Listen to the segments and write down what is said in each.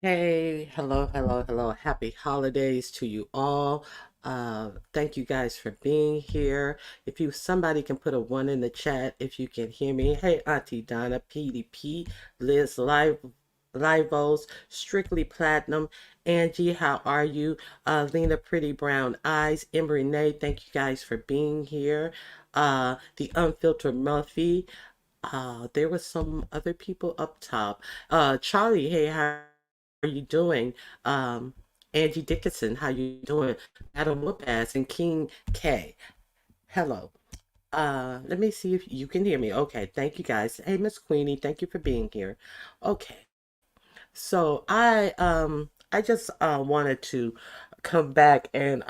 Hey, hello, hello, hello. Happy holidays to you all. Thank you guys for being here. If you somebody can put a one in the chat if you can hear me. Hey, Auntie Donna, PDP, Liz Livos, Strictly Platinum, Angie, how are you? Lena Pretty Brown Eyes, Ember Renee, thank you guys for being here. The Unfiltered Muffy. There was some other people up top. Charlie, hey, how are you doing? Um, Angie Dickinson, how you doing? Adam Whoop-Ass and King K. Hello. Let me see if you can hear me. Okay, thank you guys. Hey, Miss Queenie, thank you for being here. Okay, so I just wanted to come back and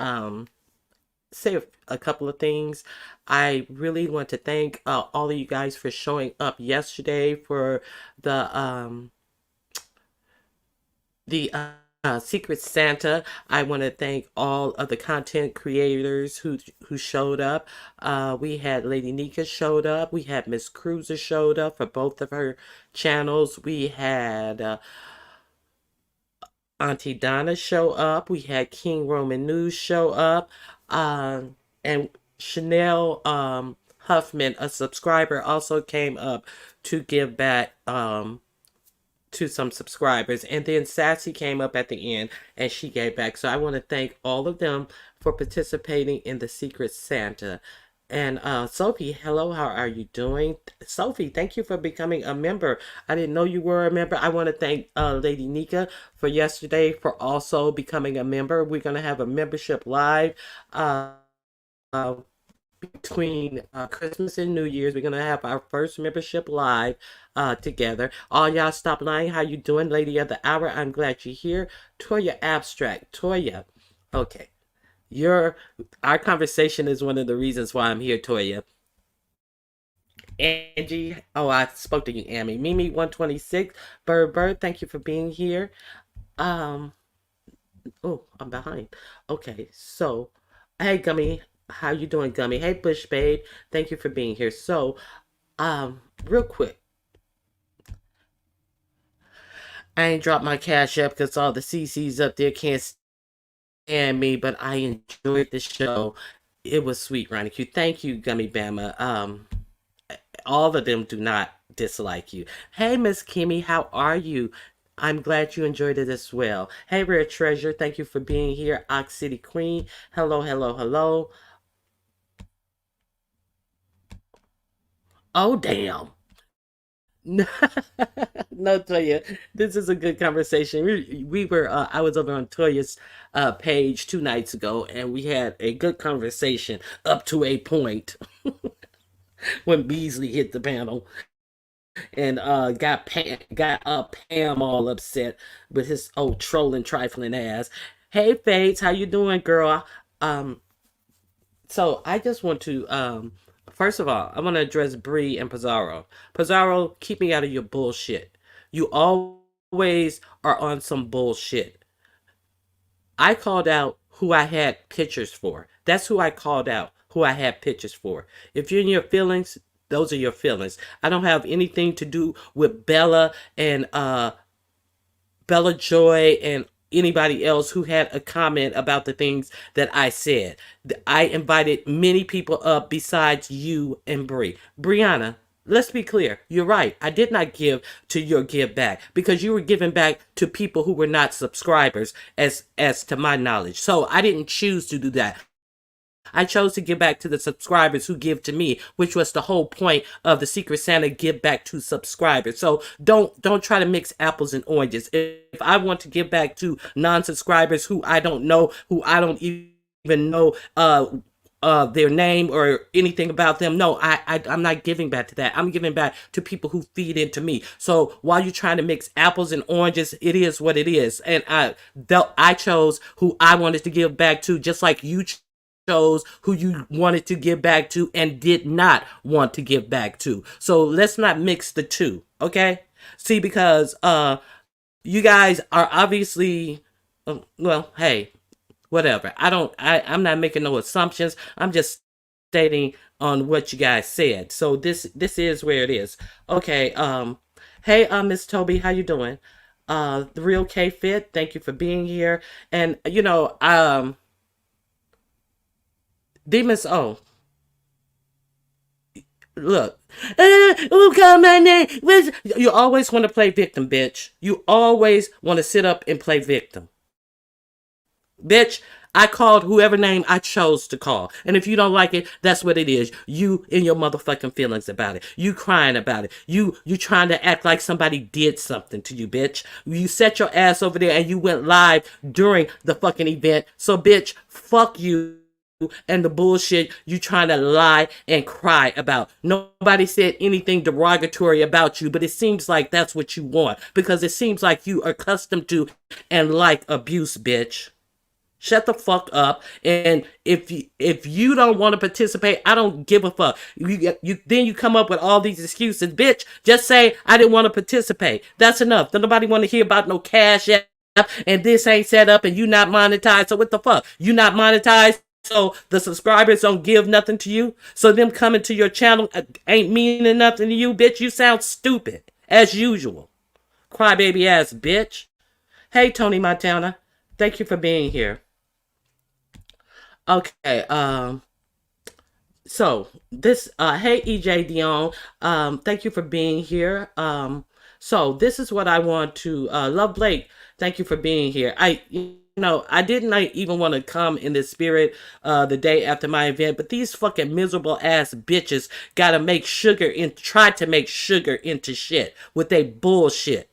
say a couple of things. I really want to thank all of you guys for showing up yesterday for the Secret Santa. I want to thank all of the content creators who showed up. We had Lady Nika showed up. We had Miss Cruiser showed up for both of her channels. We had Auntie Donna show up. We had King Roman News show up. And Chanel Huffman, a subscriber, also came up to give back to some subscribers. And then Sassy came up at the end and she gave back. So I want to thank all of them for participating in the Secret Santa. And Sophie, hello, how are you doing? Sophie, thank you for becoming a member. I didn't know you were a member. I want to thank Lady Nika for yesterday for also becoming a member. We're going to have a membership live. Uh, between Christmas and New Year's. We're gonna have our first membership live together. All y'all stop lying. How you doing, Lady of the Hour? I'm glad you're here. Toya Abstract. Toya. Okay. Your our conversation is one of the reasons why I'm here, Toya. Angie, oh, I spoke to you, Amy. Mimi 126, Bird, thank you for being here. Um, oh, I'm behind. Okay, so hey Gummy, how you doing, Gummy? Hey Bush Babe, thank you for being here. So, real quick, I ain't dropped my cash up because all the CCs up there can't stand me, but I enjoyed the show. It was sweet, Ronnie Q. Thank you, Gummy Bama. All of them do not dislike you. Hey, Miss Kimmy, how are you? I'm glad you enjoyed it as well. Hey, Rare Treasure, thank you for being here. Ox City Queen, hello, hello, hello. Oh, damn. No, Toya, this is a good conversation. We were, I was over on Toya's page 2 nights ago, and we had a good conversation up to a point when Beasley hit the panel and got Pam all upset with his old trolling, trifling ass. Hey, Faith, how you doing, girl? Um, so I just want to first of all, I want to address Bree and Pizarro. Pizarro, keep me out of your bullshit. You always are on some bullshit. I called out who I had pictures for. That's who I called out, who I had pictures for. If you're in your feelings, those are your feelings. I don't have anything to do with Bella and Bella Joy and anybody else who had a comment about the things that I said. I invited many people up besides you and Bree. Brianna, let's be clear. You're right. I did not give to your give back because you were giving back to people who were not subscribers as to my knowledge. So I didn't choose to do that. I chose to give back to the subscribers who give to me, which was the whole point of the Secret Santa give back to subscribers. So don't try to mix apples and oranges. If I want to give back to non-subscribers who I don't know, who I don't even know their name or anything about them. No, I'm not giving back to that. I'm giving back to people who feed into me. So while you're trying to mix apples and oranges, it is what it is. And I chose who I wanted to give back to, just like you chose who you wanted to give back to and did not want to give back to. So let's not mix the two, okay? See, because you guys are obviously well, hey, whatever. I'm not making no assumptions. I'm just stating on what you guys said. So this is where it is. Okay, hey, Miss Toby, how you doing? The real K Fit, thank you for being here. And Demons O, look. Who called my name? You always want to play victim, bitch. You always want to sit up and play victim. Bitch, I called whoever name I chose to call. And if you don't like it, that's what it is. You in your motherfucking feelings about it. You crying about it. You trying to act like somebody did something to you, bitch. You set your ass over there and you went live during the fucking event. So bitch, fuck you and the bullshit you trying to lie and cry about. Nobody said anything derogatory about you, but it seems like that's what you want because it seems like you are accustomed to and like abuse, bitch. Shut the fuck up. And if you don't want to participate, I don't give a fuck. You come up with all these excuses, bitch. Just say I didn't want to participate. That's enough. Don't nobody want to hear about no cash app and this ain't set up and you not monetized. So what the fuck? You not monetized. So the subscribers don't give nothing to you. So them coming to your channel ain't meaning nothing to you, bitch. You sound stupid as usual. Crybaby ass bitch. Hey Tony Montana, thank you for being here. Okay, so this hey EJ Dion, thank you for being here. So this is what I want to Love Blake, thank you for being here. I didn't even want to come in the spirit the day after my event, but these fucking miserable ass bitches gotta make sugar and try to make sugar into shit with they bullshit.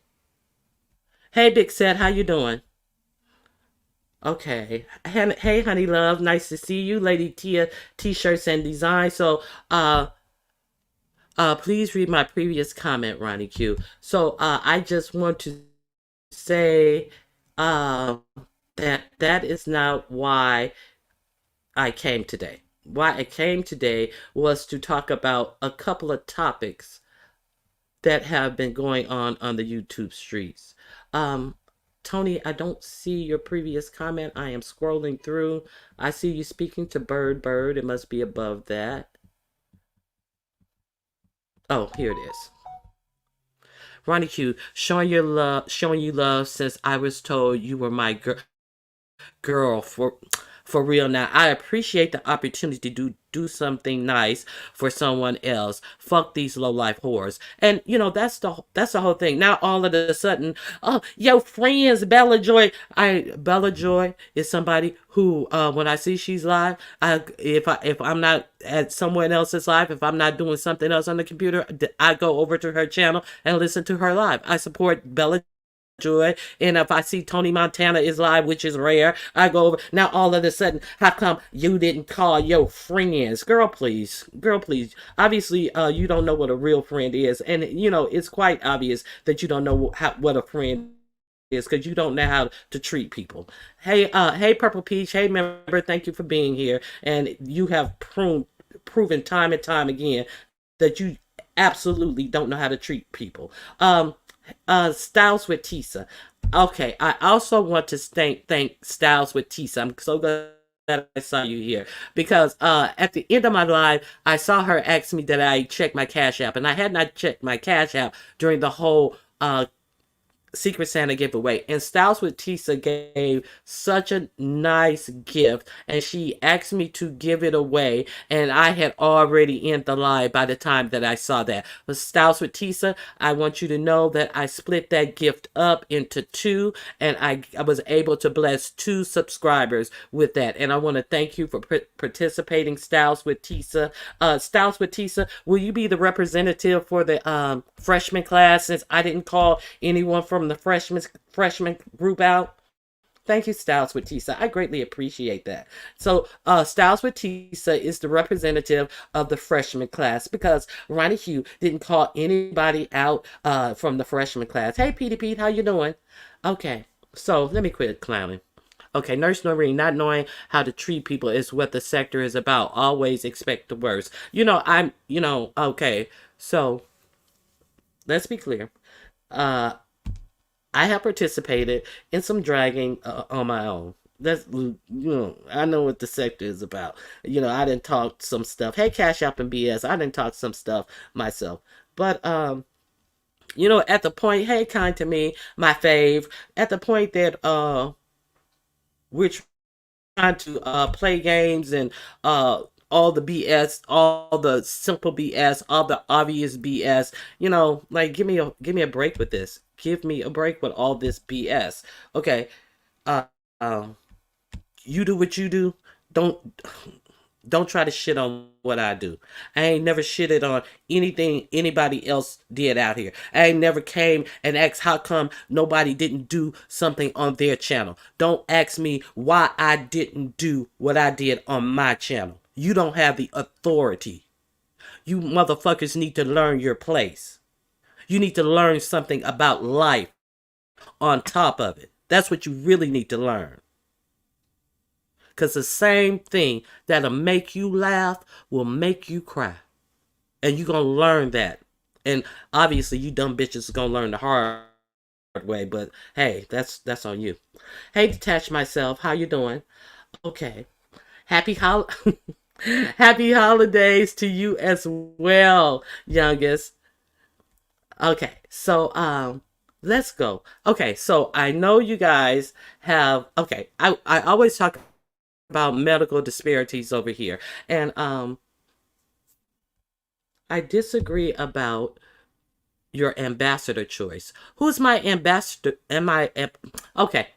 Hey Big Set, how you doing? Okay. Hey, honey love. Nice to see you, Lady Tia T-shirts and design. So, please read my previous comment, Ronnie Q. So, I just want to say, that is not why I came today. Why I came today was to talk about a couple of topics that have been going on the YouTube streets. Um, Tony, I don't see your previous comment. I am scrolling through. I see you speaking to Bird Bird. It must be above that. Oh, here it is. Ronnie Q, showing you love since I was told you were my girl for real now. I appreciate the opportunity to do something nice for someone else. Fuck these low life whores. And that's the whole thing. Now all of a sudden, oh, your friends Bella Joy is somebody who when I see she's live, if I'm not at someone else's live, if I'm not doing something else on the computer, I go over to her channel and listen to her live. I support Bella Joy. And if I see Tony Montana is live, which is rare, I go over. Now all of a sudden, how come you didn't call your friends? Girl, please. Girl, please. Obviously, you don't know what a real friend is. And, it's quite obvious that you don't know what a friend is because you don't know how to treat people. Hey, Purple Peach. Hey, member, thank you for being here. And you have proven time and time again that you absolutely don't know how to treat people. Styles with Tisa. Okay, I also want to thank Styles with Tisa. I'm so glad I saw you here because at the end of my live, I saw her ask me that I check my Cash App, and I had not checked my Cash App during the whole Secret Santa giveaway. And Styles with Tisa gave such a nice gift, and she asked me to give it away, and I had already ended the live by the time that I saw that. But Styles with Tisa, I want you to know that I split that gift up into two, and I was able to bless two subscribers with that. And I want to thank you for participating, Styles with Tisa. Styles with Tisa, will you be the representative for the freshman class since I didn't call anyone from the freshman group out? Thank you, Styles with Tisa. I greatly appreciate that. So, Styles with Tisa is the representative of the freshman class because Ronnie Hugh didn't call anybody out from the freshman class. Hey, Petey Pete, how you doing? Okay, so let me quit clowning. Okay, Nurse Noreen, not knowing how to treat people is what the sector is about. Always expect the worst. Okay, so let's be clear. Uh, I have participated in some dragging on my own. That's I know what the sector is about. I didn't talk some stuff. Hey, Cash App and BS. I didn't talk some stuff myself. But at the point, hey, kind to me, my fave. At the point that we're trying to play games and all the BS, all the simple BS, all the obvious BS. Like give me a break with this. Give me a break with all this BS. Okay. Uh, um, you do what you do. Don't don't try to shit on what I do. I ain't never shitted on anything anybody else did out here. I ain't never came and asked how come nobody didn't do something on their channel. Don't ask me why I didn't do what I did on my channel. You don't have the authority. You motherfuckers need to learn your place. You need to learn something about life on top of it. That's what you really need to learn. Because the same thing that'll make you laugh will make you cry. And you're going to learn that. And obviously, you dumb bitches are going to learn the hard way. But hey, that's on you. Hey, Detach Myself. How you doing? Okay. Happy Happy holidays to you as well, youngest. Okay. So, let's go. Okay. So, I know you guys have... Okay. I always talk about medical disparities over here. And I disagree about your ambassador choice. Who's my ambassador? Okay?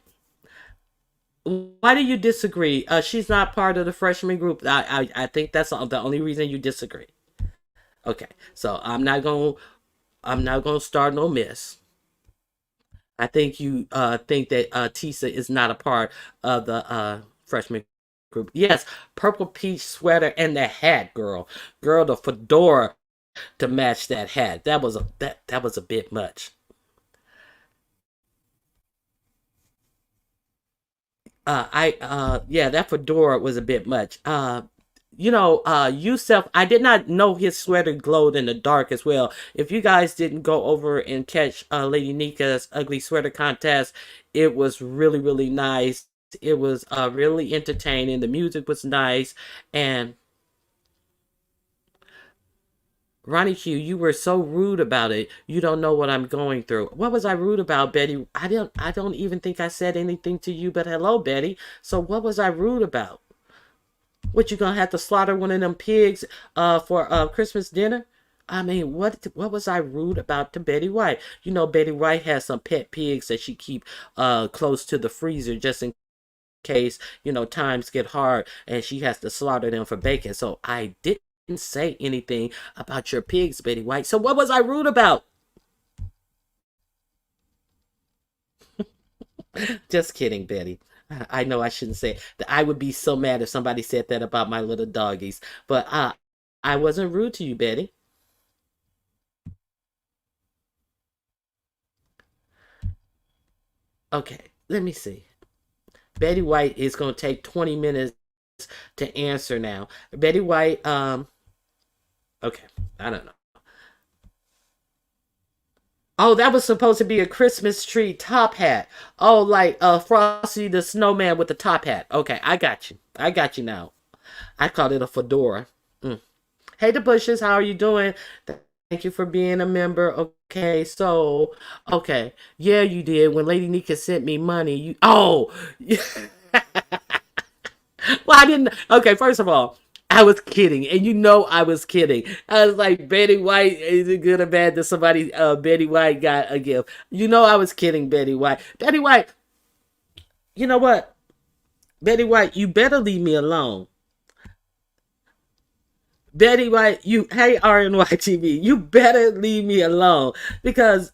Why do you disagree? She's not part of the freshman group. I think that's the only reason you disagree. Okay, so I'm not gonna start no mess. I think you think that Tisa is not a part of the freshman group. Yes, purple peach sweater and the hat, girl, the fedora to match that hat. That was a bit much. I Yeah, that fedora was a bit much. Yusef, I did not know his sweater glowed in the dark as well. If you guys didn't go over and catch Lady Nika's ugly sweater contest, it was really, really nice. It was really entertaining. The music was nice. And Ronnie Q, you were so rude about it. You don't know what I'm going through. What was I rude about, Betty? I don't even think I said anything to you, but hello, Betty. So what was I rude about? What, you gonna have to slaughter one of them pigs for Christmas dinner? I mean, what was I rude about to Betty White? Betty White has some pet pigs that she keep close to the freezer just in case, times get hard and she has to slaughter them for bacon. So I didn't say anything about your pigs, Betty White. So what was I rude about? Just kidding, Betty. I know I shouldn't say it. I would be so mad if somebody said that about my little doggies. But I wasn't rude to you, Betty. Okay, let me see. Betty White is going to take 20 minutes to answer now. Betty White, okay, I don't know. Oh, that was supposed to be a Christmas tree top hat. Oh, like Frosty the Snowman with the top hat. Okay, I got you. I got you now. I called it a fedora. Mm. Hey, the Bushes, how are you doing? Thank you for being a member. Okay, okay, yeah, you did. When Lady Nika sent me money, well, I didn't. Okay, first of all, I was kidding, and I was kidding. I was like, Betty White, is it good or bad that somebody, Betty White got a gift? I was kidding, Betty White. Betty White, you know what? Betty White, you better leave me alone. Betty White, hey RNY TV, you better leave me alone because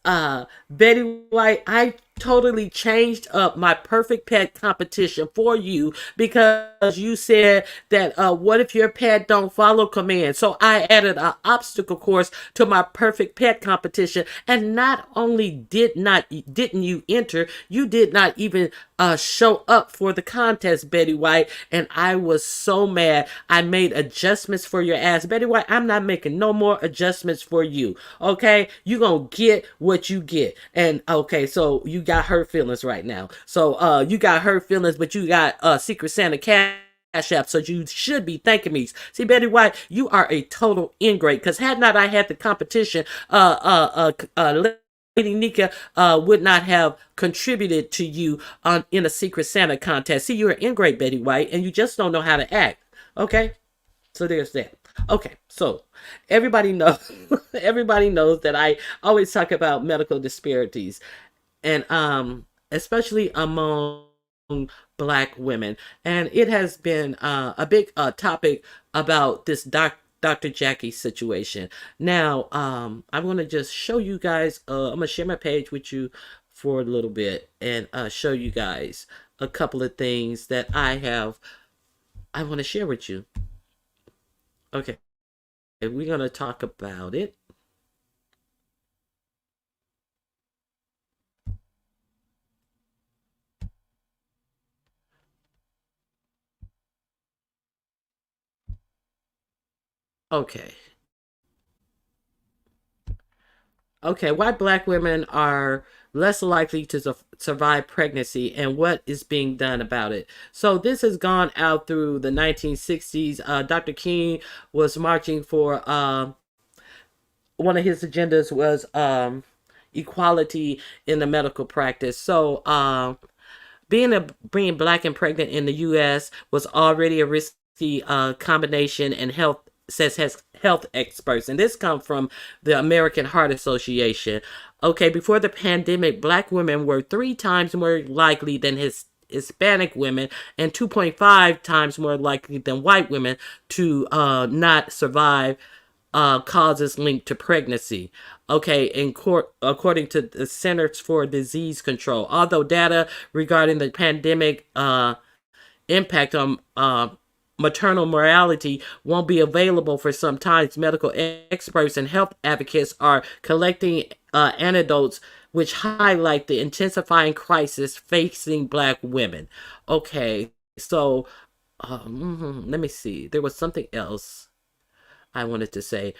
Betty White, I totally changed up my perfect pet competition for you because you said that what if your pet don't follow commands? So I added an obstacle course to my perfect pet competition, and not only didn't you enter, you did not even show up for the contest, Betty White, and I was so mad. I made adjustments for your ass, Betty White. I'm not making no more adjustments for you. Okay, you gonna get what you get, and okay, so you got hurt feelings right now. So you got hurt feelings, but you got Secret Santa Cash App, so you should be thanking me. See, Betty White, you are a total ingrate. Because had not I had the competition, Lady Nika would not have contributed to you on in a Secret Santa contest. See, you're an ingrate, Betty White, and you just don't know how to act. Okay, so there's that. Okay, so everybody knows everybody knows that I always talk about medical disparities, and especially among black women, and it has been a big topic about this Dr. Jackie situation. Now, I'm gonna just show you guys. I'm gonna share my page with you for a little bit and show you guys a couple of things that I want to share with you. Okay, we're gonna talk about it. Okay. Okay, why black women are less likely to survive pregnancy and what is being done about it. So this has gone out through the 1960s. Dr. King was marching for one of his agendas was equality in the medical practice. So being black and pregnant in the U.S. was already a risky combination, and health says has health experts, and this comes from the American Heart Association. Okay, before the pandemic, black women were 3 times more likely than Hispanic women and 2.5 times more likely than white women to not survive causes linked to pregnancy. Okay, according to the Centers for Disease Control, although data regarding the pandemic impact on maternal mortality won't be available for some time, medical experts and health advocates are collecting anecdotes which highlight the intensifying crisis facing black women. Okay, so let me see. There was something else I wanted to say.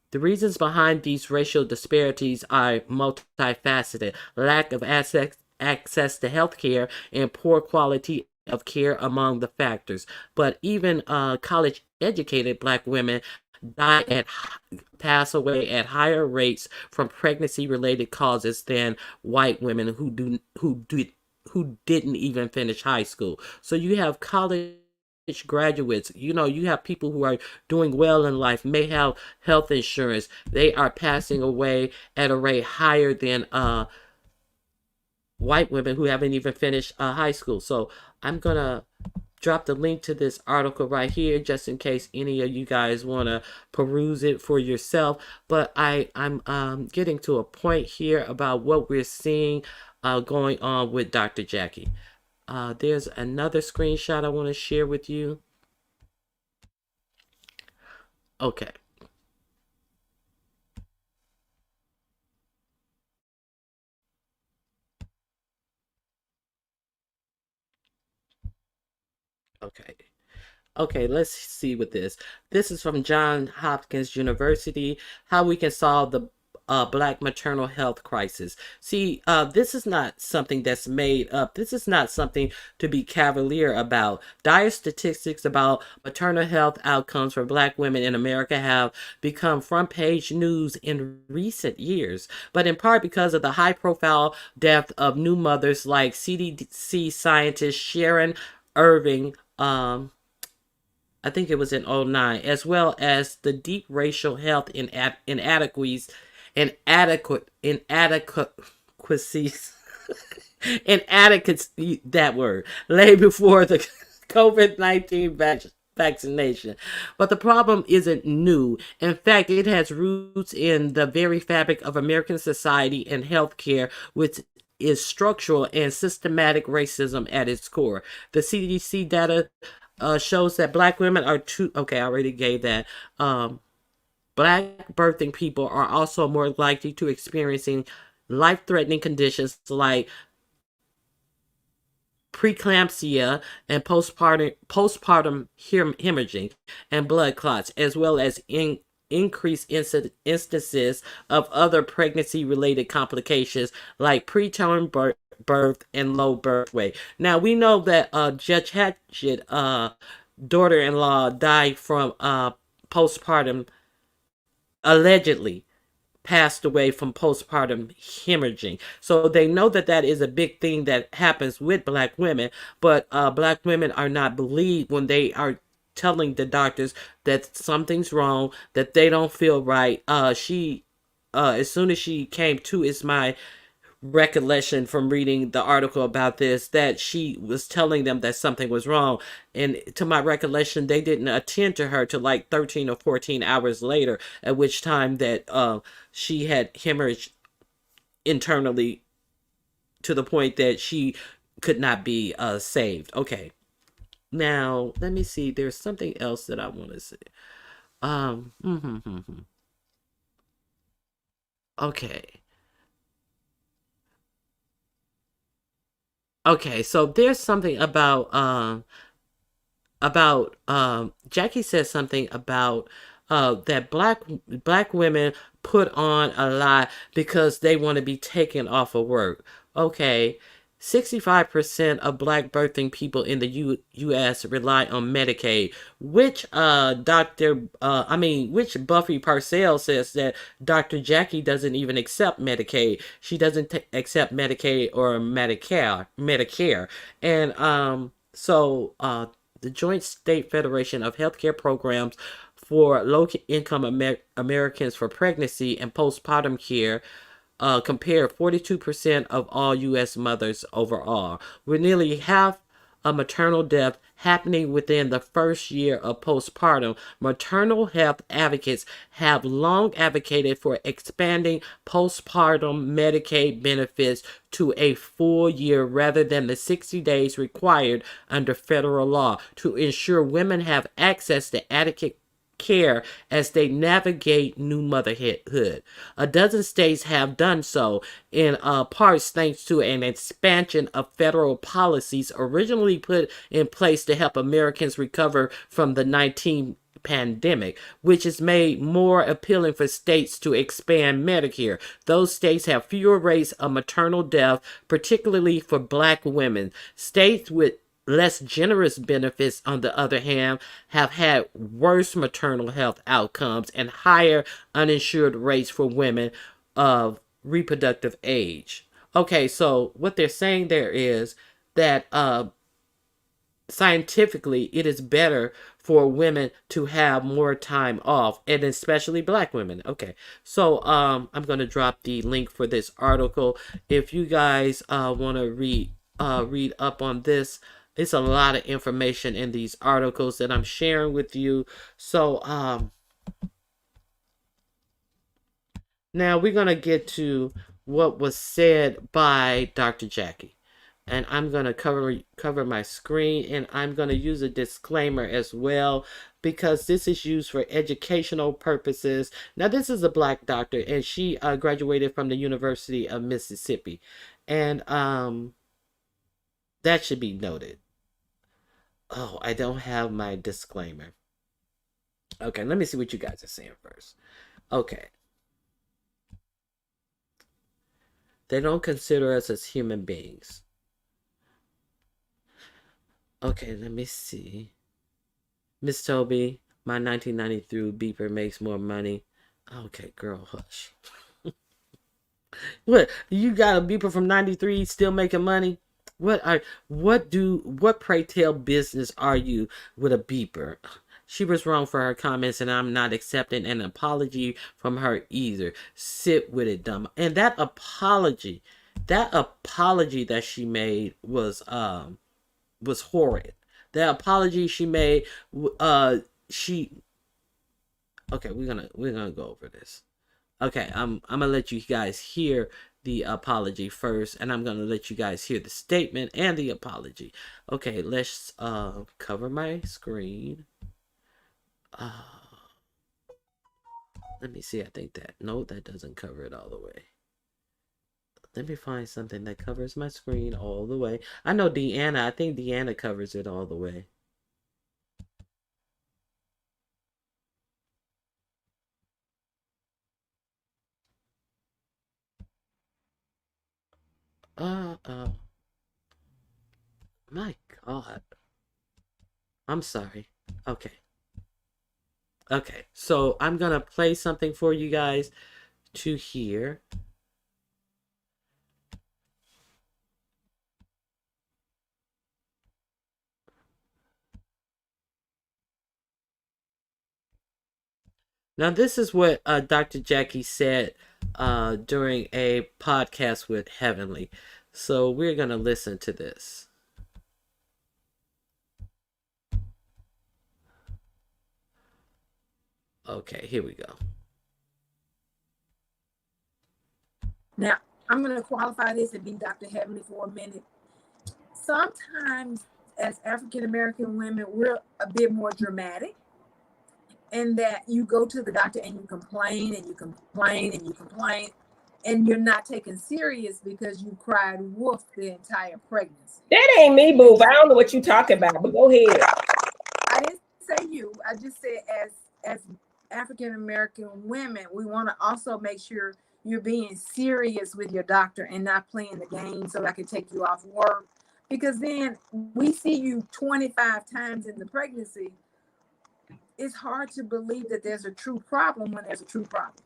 The reasons behind these racial disparities are multifaceted: lack of access to health care and poor quality of care among the factors. But even college educated black women die at pass away at higher rates from pregnancy related causes than white women who didn't even finish high school. So you have college graduates, you have people who are doing well in life, may have health insurance, they are passing away at a rate higher than white women who haven't even finished high school. So I'm gonna drop the link to this article right here just in case any of you guys want to peruse it for yourself. But I'm getting to a point here about what we're seeing going on with Dr. Jackie. There's another screenshot I want to share with you. Okay. Okay. Okay, let's see with this. This is from Johns Hopkins University, how we can solve the black maternal health crisis. See, this is not something that's made up. This is not something to be cavalier about. Dire statistics about maternal health outcomes for black women in America have become front page news in recent years, but in part because of the high profile death of new mothers like CDC scientist Sharon Irving. I think it was in '09, as well as the deep racial health inadequacies, inadequacies, inadequacies, that word, lay before the COVID-19 vaccination. But the problem isn't new. In fact, it has roots in the very fabric of American society and healthcare, which is structural and systematic racism at its core. The CDC data shows that black women are okay, I already gave that. Black birthing people are also more likely to experiencing life-threatening conditions like preeclampsia and postpartum hemorrhaging and blood clots, as well as increased instances of other pregnancy related complications like preterm birth and low birth weight. Now we know that Judge Hatchett daughter-in-law died from postpartum, allegedly passed away from postpartum hemorrhaging. So they know that that is a big thing that happens with black women, but black women are not believed when they are telling the doctors that something's wrong, that they don't feel right. As soon as she came to, is my recollection from reading the article about this, that she was telling them that something was wrong, and to my recollection they didn't attend to her till like 13 or 14 hours later, at which time that she had hemorrhage internally to the point that she could not be saved. Okay, now let me see, there's something else that I want to say. Okay. Okay, so there's something about Jackie says something about that black women put on a lie because they want to be taken off of work. Okay. 65% of black birthing people in the U.S. rely on Medicaid, which which Buffy Parcell says that Dr. Jackie doesn't even accept Medicaid. She doesn't accept Medicaid or Medicare. And the Joint State Federation of Healthcare Programs for Low Income Americans for Pregnancy and Postpartum Care compared 42% of all U.S. mothers overall, with nearly half of maternal death happening within the first year of postpartum. Maternal health advocates have long advocated for expanding postpartum Medicaid benefits to a full year rather than the 60 days required under federal law to ensure women have access to adequate care as they navigate new motherhood. A dozen states have done so, in parts thanks to an expansion of federal policies originally put in place to help Americans recover from the 19 pandemic, which is made more appealing for states to expand Medicare. Those states have fewer rates of maternal death, particularly for black women. States with less generous benefits, on the other hand, have had worse maternal health outcomes and higher uninsured rates for women of reproductive age. Okay, so what they're saying there is that scientifically it is better for women to have more time off, and especially black women. Okay, so I'm going to drop the link for this article if you guys want to read up on this. It's a lot of information in these articles that I'm sharing with you. So now we're going to get to what was said by Dr. Jackie. And I'm going to cover my screen, and I'm going to use a disclaimer as well because this is used for educational purposes. Now, this is a black doctor, and she graduated from the University of Mississippi. And that should be noted. Oh, I don't have my disclaimer. Okay, let me see what you guys are saying first. Okay. They don't consider us as human beings. Okay, let me see. Miss Toby, my 1993 beeper makes more money. Okay, girl, hush. What? You got a beeper from '93 still making money? What pray tell business are you with a beeper? She was wrong for her comments, and I'm not accepting an apology from her either. Sit with it, dumb. And that apology that she made was horrid. The apology she made, she okay. We're gonna go over this. Okay, I'm gonna let you guys hear the apology first, and I'm gonna let you guys hear the statement and the apology. Okay, let's cover my screen. Uh, Let me see. I think that no, that doesn't cover it all the way. Let me find something that covers my screen all the way. I know Deanna. I think Deanna covers it all the way. Uh, uh, my God. I'm sorry. Okay. Okay. So I'm gonna play something for you guys to hear. Now, this is what Dr. Jackie said during a podcast with Heavenly. So we're gonna listen to this. Okay, here we go. Now, I'm going to qualify this and be Dr. Heavenly for a minute. Sometimes, as African American women, we're a bit more dramatic in that you go to the doctor and you complain and you complain and you complain, and you're not taken serious because you cried wolf the entire pregnancy. That ain't me, boo. I don't know what you talking about, but go ahead. I didn't say you. I just said as African American women, we want to also make sure you're being serious with your doctor and not playing the game so I can take you off work. Because then we see you 25 times in the pregnancy. It's hard to believe that there's a true problem when there's a true problem.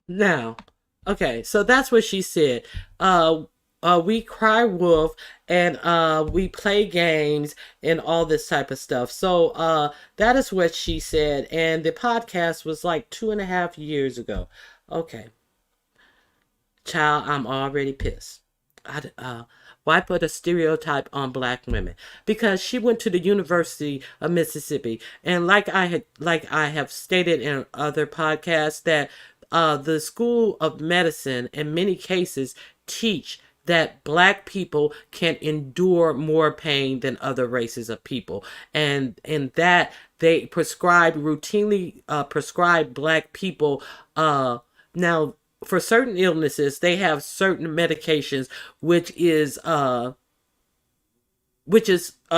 Now, okay, so that's what she said. We cry wolf and we play games and all this type of stuff. So that is what she said, and the podcast was like 2.5 years ago. Okay, child, I'm already pissed. Why put a stereotype on black women? Because she went to the University of Mississippi, and like I have stated in other podcasts, that the School of Medicine in many cases teach that black people can endure more pain than other races of people, and in that they routinely prescribe black people now for certain illnesses. They have certain medications which is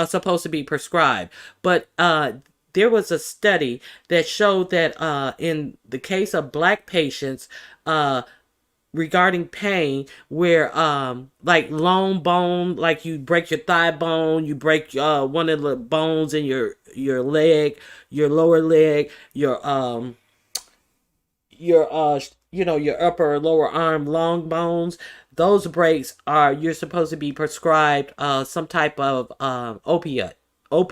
supposed to be prescribed, but there was a study that showed that in the case of black patients, regarding pain, where like long bone, like you break your thigh bone, you break one of the bones in your leg, your lower leg, your your upper or lower arm long bones, those breaks are, you're supposed to be prescribed some type of opioid, or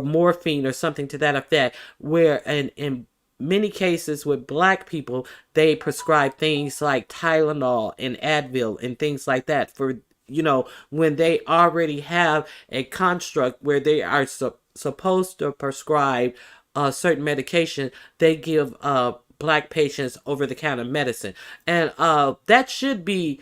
morphine or something to that effect, where in many cases with black people, they prescribe things like Tylenol and Advil and things like that for, when they already have a construct where they are supposed to prescribe certain medication. They give black patients over the counter medicine, and that should be,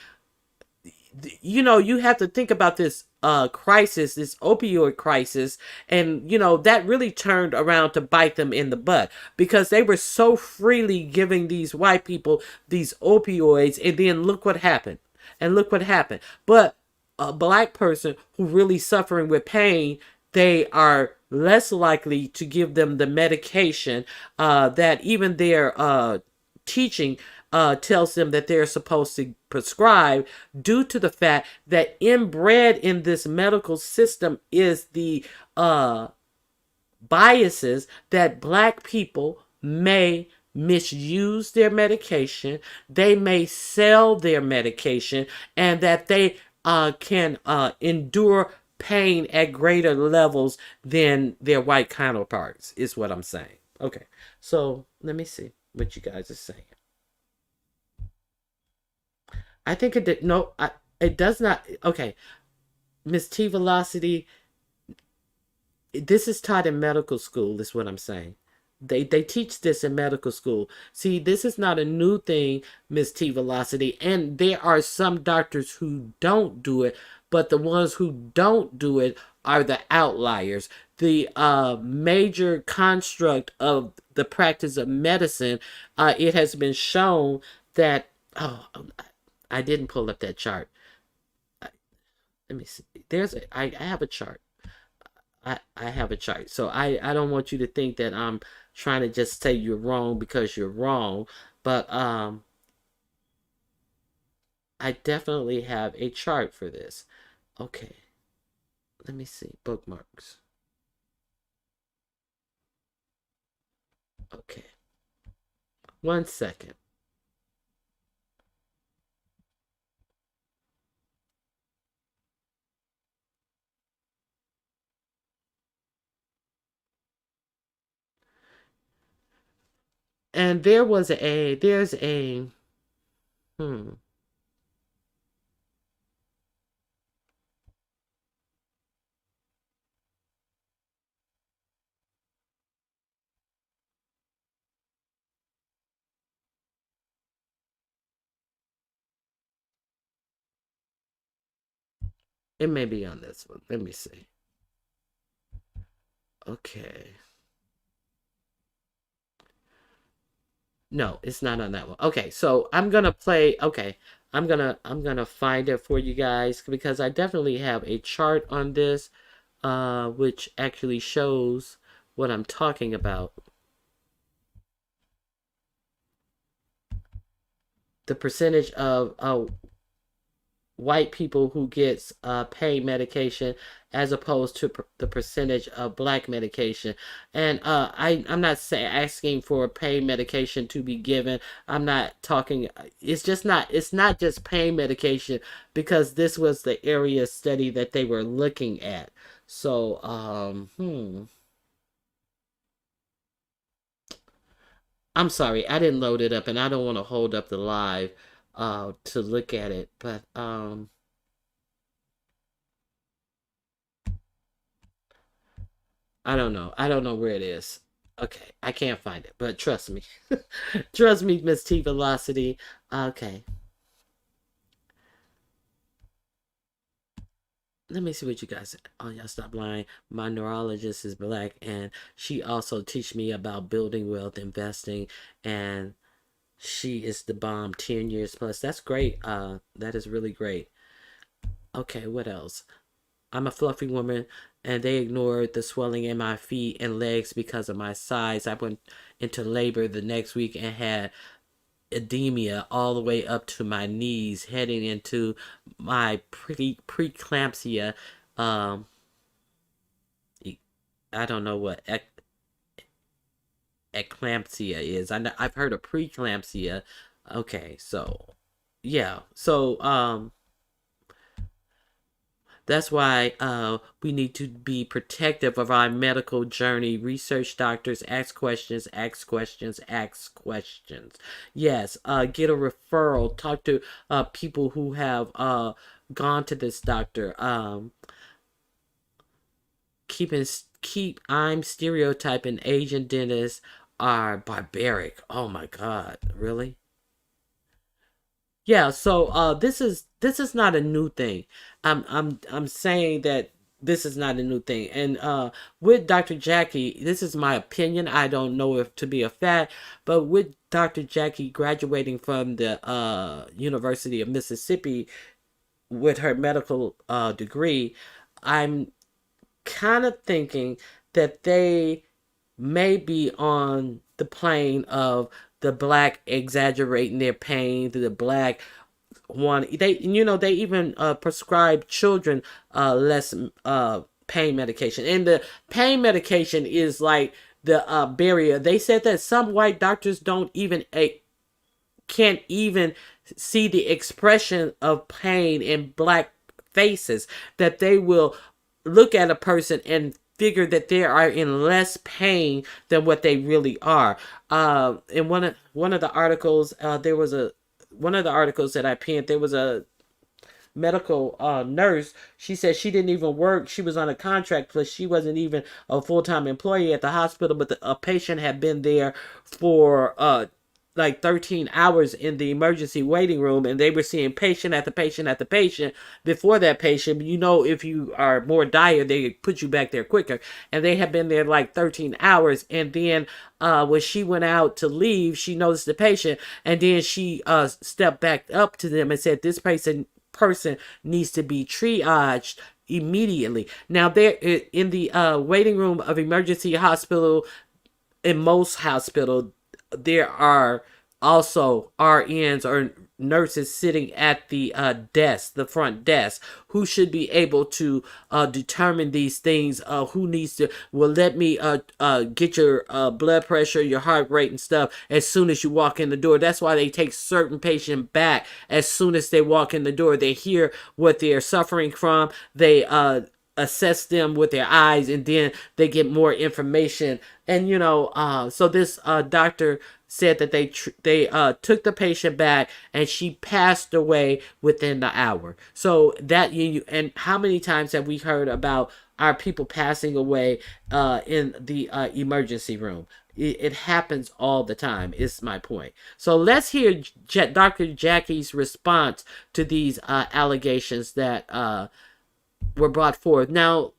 you have to think about this crisis, this opioid crisis, and that really turned around to bite them in the butt, because they were so freely giving these white people these opioids, and then look what happened. But a black person who really suffering with pain, they are less likely to give them the medication that even their teaching tells them that they're supposed to prescribe, due to the fact that inbred in this medical system is the biases that black people may misuse their medication, they may sell their medication, and that they can endure pain at greater levels than their white counterparts, is what I'm saying. Okay, so let me see what you guys are saying. I think it did. No, it does not. Okay, Miss T Velocity, this is taught in medical school, is what I'm saying. They teach this in medical school. See, this is not a new thing, Miss T Velocity, and there are some doctors who don't do it, but the ones who don't do it are the outliers. The major construct of the practice of medicine, it has been shown that, oh, I didn't pull up that chart. Let me see. I have a chart. I have a chart. So I don't want you to think that I'm trying to just say you're wrong because you're wrong. But I definitely have a chart for this. Okay, let me see. Bookmarks. Okay, 1 second. And there's a, hmm, it may be on this one. Let me see. Okay. No, it's not on that one. Okay, so I'm gonna play. Okay, I'm gonna find it for you guys because I definitely have a chart on this, which actually shows what I'm talking about. The percentage of white people who gets pain medication as opposed to the percentage of black medication. And I'm not asking for pain medication to be given. I'm not talking. It's not just pain medication because this was the area study that they were looking at. So I'm sorry, I didn't load it up, and I don't want to hold up the live to look at it, but I don't know. I don't know where it is. Okay, I can't find it, but trust me. Trust me, Miss T Velocity. Okay, let me see what you guys. Oh, y'all stop lying. My neurologist is black, and she also teach me about building wealth, investing, and she is the bomb. 10 years plus. That's great. That is really great. Okay, what else? I'm a fluffy woman, and they ignored the swelling in my feet and legs because of my size. I went into labor the next week and had edema all the way up to my knees, heading into my pretty preeclampsia. Um, I don't know what eclampsia is. I've heard of preeclampsia. Okay, so yeah, so that's why we need to be protective of our medical journey. Research doctors, ask questions, ask questions, ask questions. Yes, get a referral. Talk to people who have gone to this doctor. Keeping keep I'm stereotyping Asian dentists are barbaric. Oh my God, really? Yeah, so this is not a new thing. I'm saying that this is not a new thing. And with Dr. Jackie, this is my opinion. I don't know if to be a fact, but with Dr. Jackie graduating from the University of Mississippi with her medical degree, I'm kind of thinking that they may be on the plane of the black exaggerating their pain, the black one they even prescribe children less pain medication, and the pain medication is like the barrier. They said that some white doctors don't even can't even see the expression of pain in black faces, that they will look at a person and figure that they are in less pain than what they really are. In one of the articles, there was a one of the articles that I pinned. There was a medical nurse. She said she didn't even work. She was on a contract, plus she wasn't even a full-time employee at the hospital, but a patient had been there for like 13 hours in the emergency waiting room, and they were seeing patient after patient after patient before that patient. If you are more dire, they put you back there quicker, and they had been there like 13 hours. And then when she went out to leave, she noticed the patient, and then she stepped back up to them and said, this person needs to be triaged immediately. Now, there in the waiting room of emergency hospital, in most hospital, there are also RNs or nurses sitting at the desk, the front desk, who should be able to determine these things. Who needs to, well, let me get your blood pressure, your heart rate, and stuff as soon as you walk in the door. That's why they take certain patient back as soon as they walk in the door. They hear what they're suffering from. They assess them with their eyes, and then they get more information. And so this doctor said that they took the patient back, and she passed away within the hour. So that and how many times have we heard about our people passing away in the emergency room? It happens all the time, is my point. So let's hear Dr. Jackie's response to these allegations that were brought forth. Now,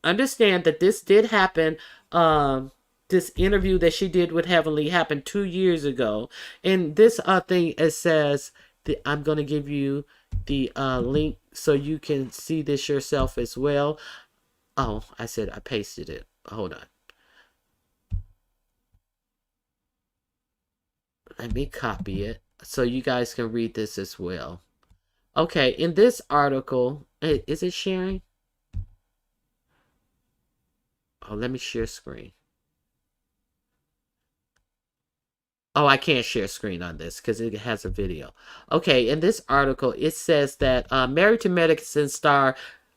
understand that this did happen. This interview that she did with Heavenly happened 2 years ago. And this thing, it says that I'm going to give you the link so you can see this yourself as well. Oh, I said I pasted it. Hold on. Let me copy it so you guys can read this as well. Okay, in this article, is it sharing? Oh, let me share screen. Oh, I can't share screen on this because it has a video. Okay, in this article, it says that Married to Medicine star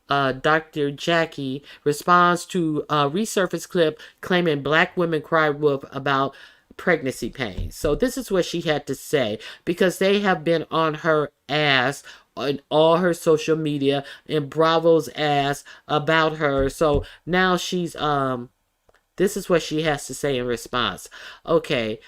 Dr. Jackie responds to a resurfaced clip claiming black women cry wolf about pregnancy pain. So this is what she had to say, because they have been on her ass on all her social media and Bravo's ass about her. So now she's this is what she has to say in response. Okay,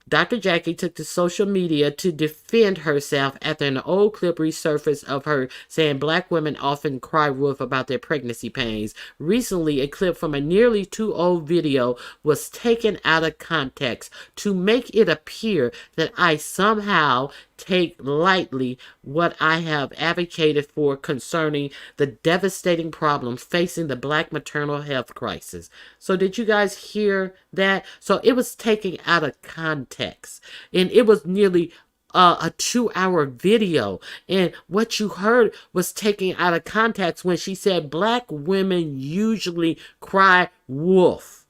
Dr. Jackie took to social media to defend herself after an old clip resurfaced of her saying black women often cry wolf about their pregnancy pains. Recently, a clip from a nearly 2-year-old video was taken out of context to make it appear that I somehow take lightly what I have advocated for concerning the devastating problems facing the black maternal health crisis. So did you guys hear that? So it was taken out of context, and it was nearly a 2-hour video, and what you heard was taken out of context when she said black women usually cry wolf.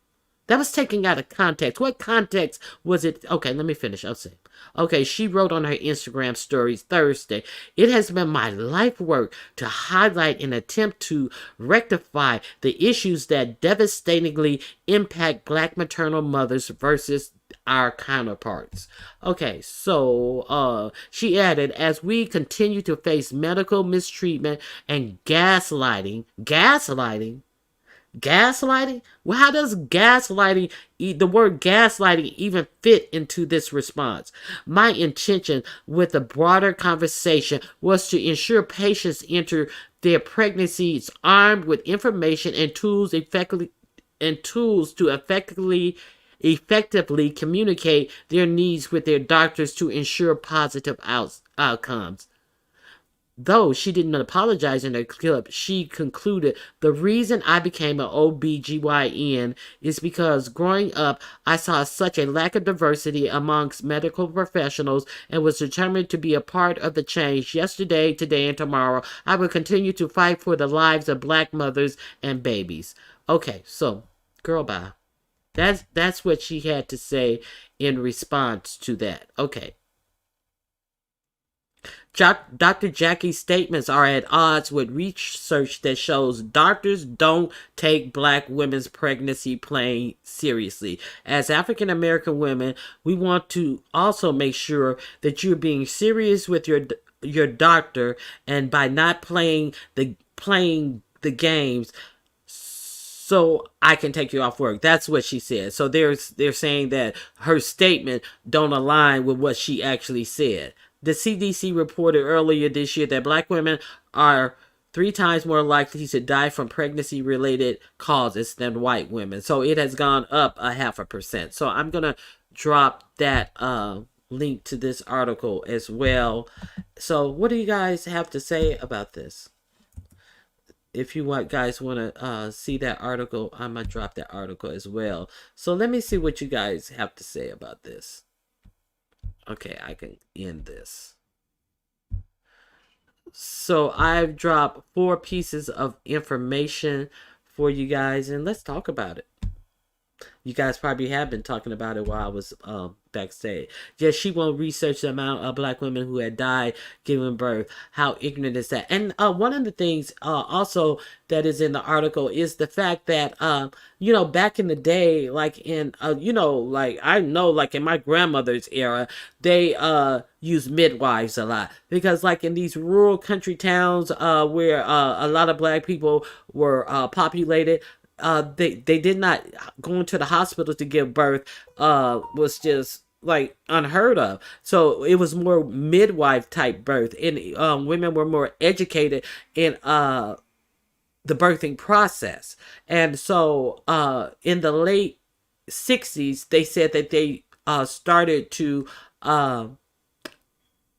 That was taken out of context. What context was it? Okay, let me finish. I'll say. Okay, she wrote on her Instagram stories Thursday, "It has been my life work to highlight and attempt to rectify the issues that devastatingly impact black maternal mothers versus our counterparts." Okay, so she added, "As we continue to face medical mistreatment and gaslighting? Well, how does gaslighting, the word gaslighting, even fit into this response? My intention with the broader conversation was to ensure patients enter their pregnancies armed with information and tools to effectively communicate their needs with their doctors to ensure positive outcomes." Though she didn't apologize in her clip, she concluded, "The reason I became an OBGYN is because growing up, I saw such a lack of diversity amongst medical professionals and was determined to be a part of the change. Yesterday, today, and tomorrow, I will continue to fight for the lives of black mothers and babies." Okay, so, girl, bye. That's what she had to say in response to that. Okay. Dr. Jackie's statements are at odds with research that shows doctors don't take black women's pregnancy pain seriously. As African American women, we want to also make sure that you're being serious with your doctor, and by not playing the games so I can take you off work. That's what she said. So they're saying that her statement don't align with what she actually said. The CDC reported earlier this year that black women are 3 times more likely to die from pregnancy-related causes than white women. So it has gone up 0.5%. So I'm going to drop that link to this article as well. So what do you guys have to say about this? If you guys want to see that article, I'm going to drop that article as well. So let me see what you guys have to say about this. Okay, I can end this. So I've dropped 4 pieces of information for you guys, and let's talk about it. You guys probably have been talking about it while I was backstage. Yes, she won't research the amount of black women who had died giving birth. How ignorant is that? And one of the things also that is in the article is the fact that back in the day, like in like I know, like in my grandmother's era, they used midwives a lot because like in these rural country towns where a lot of black people were populated, they did not, going to the hospital to give birth was just like unheard of. So it was more midwife type birth, and women were more educated in the birthing process. And so in the late 60s they said that they started to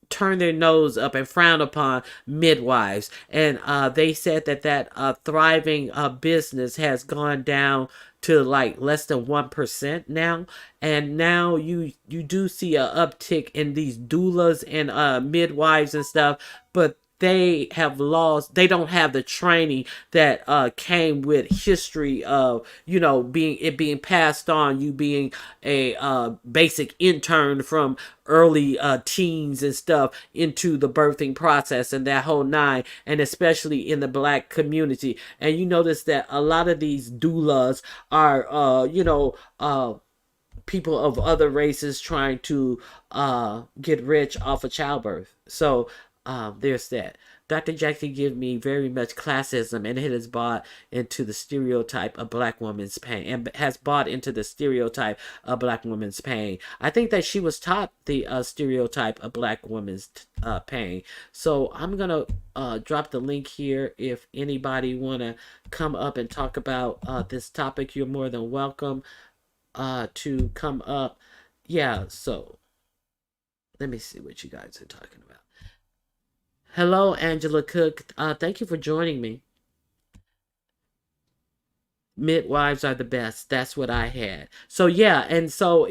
turn their nose up and frown upon midwives, and they said that thriving business has gone down to like less than 1% now. And now you do see a uptick in these doulas and midwives and stuff, but they don't have the training that came with history of being passed on, you being a basic intern from early teens and stuff into the birthing process and that whole nine, and especially in the black community. And you notice that a lot of these doulas are people of other races trying to get rich off of childbirth. So there's that. Dr. Jackie give me very much classism, and it has bought into the stereotype of black woman's pain, and has bought into the stereotype of black woman's pain. I think that she was taught the stereotype of black woman's pain. So I'm gonna drop the link here. If anybody wanna come up and talk about this topic, you're more than welcome to come up. Yeah, so let me see what you guys are talking about. Hello, Angela Cook. Thank you for joining me. Midwives are the best. That's what I had. So yeah, and so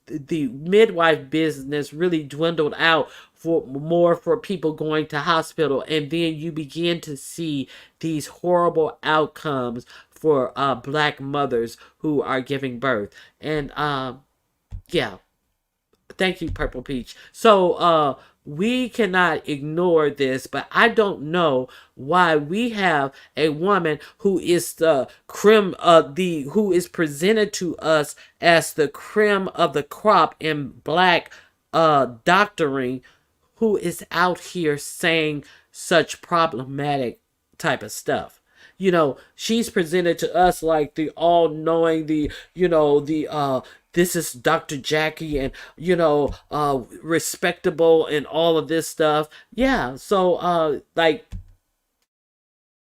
the midwife business really dwindled out for people going to hospital, and then you begin to see these horrible outcomes for black mothers who are giving birth. And yeah, thank you, Purple Peach. So we cannot ignore this, but I don't know why we have a woman who is the who is presented to us as the creme of the crop in black doctoring, who is out here saying such problematic type of stuff. She's presented to us like the all-knowing, this is Dr. Jackie, and respectable and all of this stuff. Yeah, so like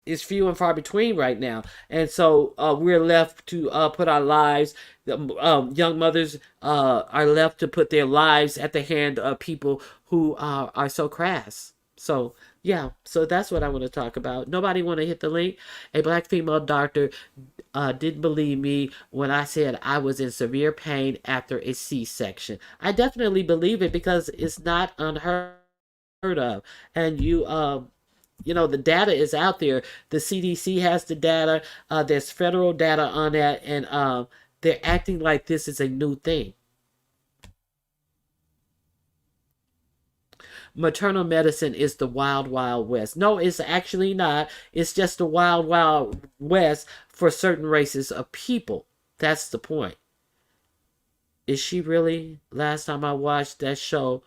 is few and far between right now, and so we're left to put our lives. Young mothers are left to put their lives at the hand of people who are so crass. So yeah, so that's what I want to talk about. Nobody want to hit the link. A black female doctor didn't believe me when I said I was in severe pain after a C-section. I definitely believe it because it's not unheard of, and the data is out there. The CDC has the data. There's federal data on that, and they're acting like this is a new thing. Maternal medicine is the wild, wild west. No, it's actually not. It's just the wild, wild west for certain races of people. That's the point. Is she really? Last time I watched that show,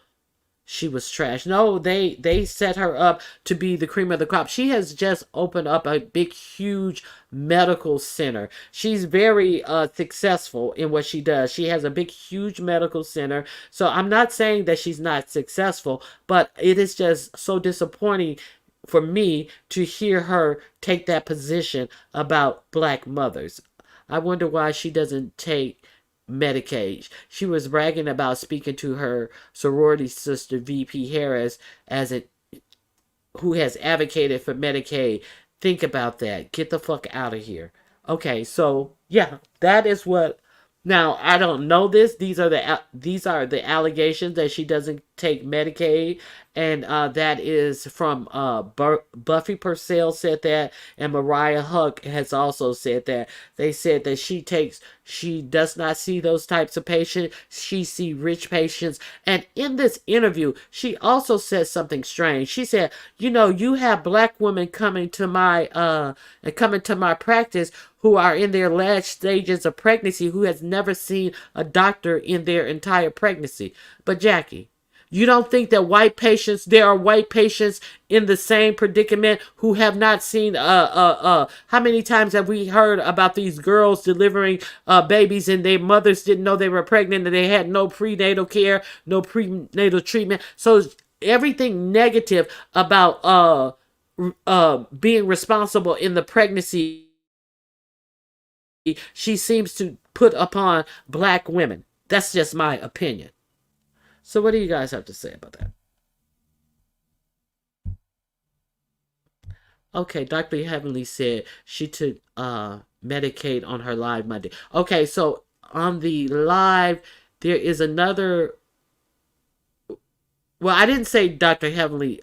she was trash. No, they set her up to be the cream of the crop. She has just opened up a big, huge medical center. She's very successful in what she does. She has a big, huge medical center. So I'm not saying that she's not successful, but it is just so disappointing for me to hear her take that position about black mothers. I wonder why she doesn't take Medicaid. She was bragging about speaking to her sorority sister VP Harris who has advocated for Medicaid. Think about that. Get the fuck out of here. Okay, so yeah, that is what Now I don't know this. These are the allegations that she doesn't take Medicaid, and that is from Buffy Purcell said that, and Mariah Huck has also said that. They said that she does not see those types of patients. She see rich patients, and in this interview, she also said something strange. She said, "You know, you have black women coming to my practice who are in their last stages of pregnancy who has never seen a doctor in their entire pregnancy." But Jackie, you don't think that there are white patients in the same predicament who have not seen, how many times have we heard about these girls delivering babies and their mothers didn't know they were pregnant and they had no prenatal care, no prenatal treatment. So everything negative about being responsible in the pregnancy she seems to put upon black women. That's just my opinion. So what do you guys have to say about that? Okay, Dr. Heavenly said she took Medicaid on her live Monday. Okay, so on the live there is another. Well, I didn't say Dr. Heavenly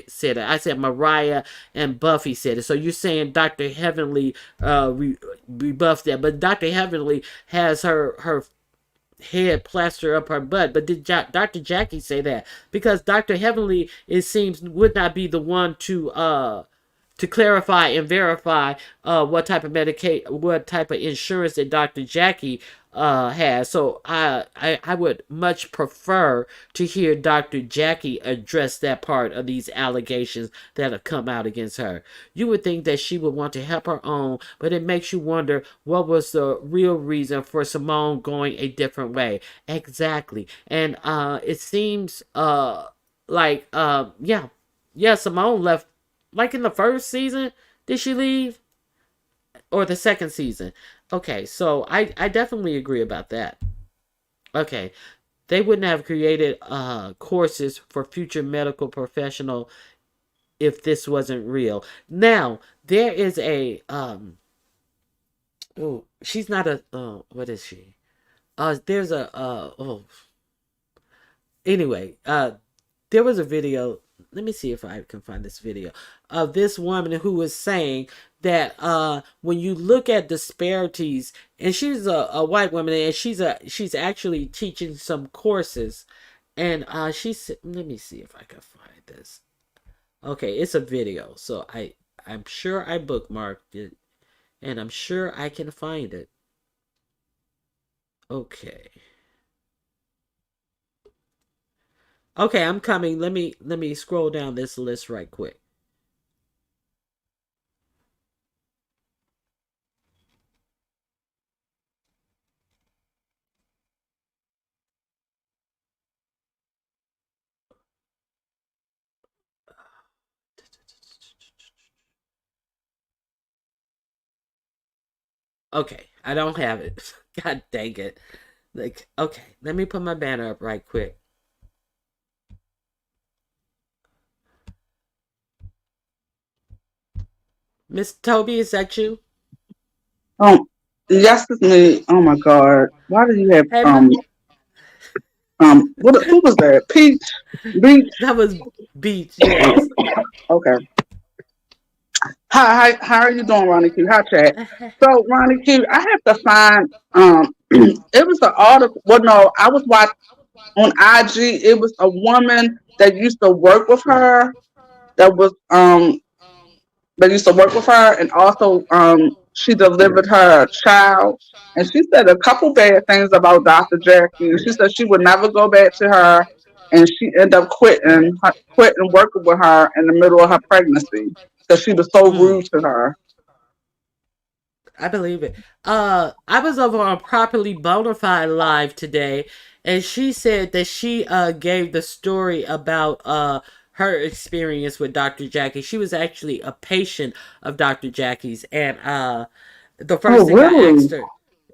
said it. I said Mariah and Buffy said it. So you're saying Dr. Heavenly rebuffed that, but Dr. Heavenly has her head plaster up her butt. But did Dr. Jackie say that? Because Dr. Heavenly, it seems, would not be the one to clarify and verify what type of insurance that Dr. Jackie has. So I would much prefer to hear Dr. Jackie address that part of these allegations that have come out against her. You would think that she would want to help her own, but it makes you wonder what was the real reason for Simone going a different way. Exactly. And it seems like yeah, Simone left like in the first season. Did she leave? Or the second season? Okay, so I definitely agree about that. Okay, they wouldn't have created courses for future medical professional if this wasn't real. Now there is a oh, she's not a what is she? There's a oh, anyway, there was a video. Let me see if I can find this video of this woman who was saying that when you look at disparities, and she's a white woman, and she's actually teaching some courses, and she's, let me see if I can find this. Okay, it's a video, so I'm sure I bookmarked it, and I'm sure I can find it. Okay. Okay, I'm coming. Let me scroll down this list right quick. Okay, I don't have it. God dang it. Like, okay, let me put my banner up right quick. Miss Toby, is that you? Um, yes, it's me. Oh my God, why do you have Hey, what? Who was that? Peach Beach. that was Beach. Yes. Okay. How are you doing, Ronnie Q? Hi, chat. So, Ronnie Q, I have to find it was an article. Well, no, I was watching on IG. It was a woman that used to work with her. That was that used to work with her, and also she delivered her child. And she said a couple bad things about Dr. Jackie. She said she would never go back to her, and she ended up quitting working with her in the middle of her pregnancy because she was so Mm. rude to her. I believe it. I was over on Properly Bonafide Live today, and she said that she gave the story about her experience with Dr. Jackie. She was actually a patient of Dr. Jackie's, and the Oh, first thing I asked really? her,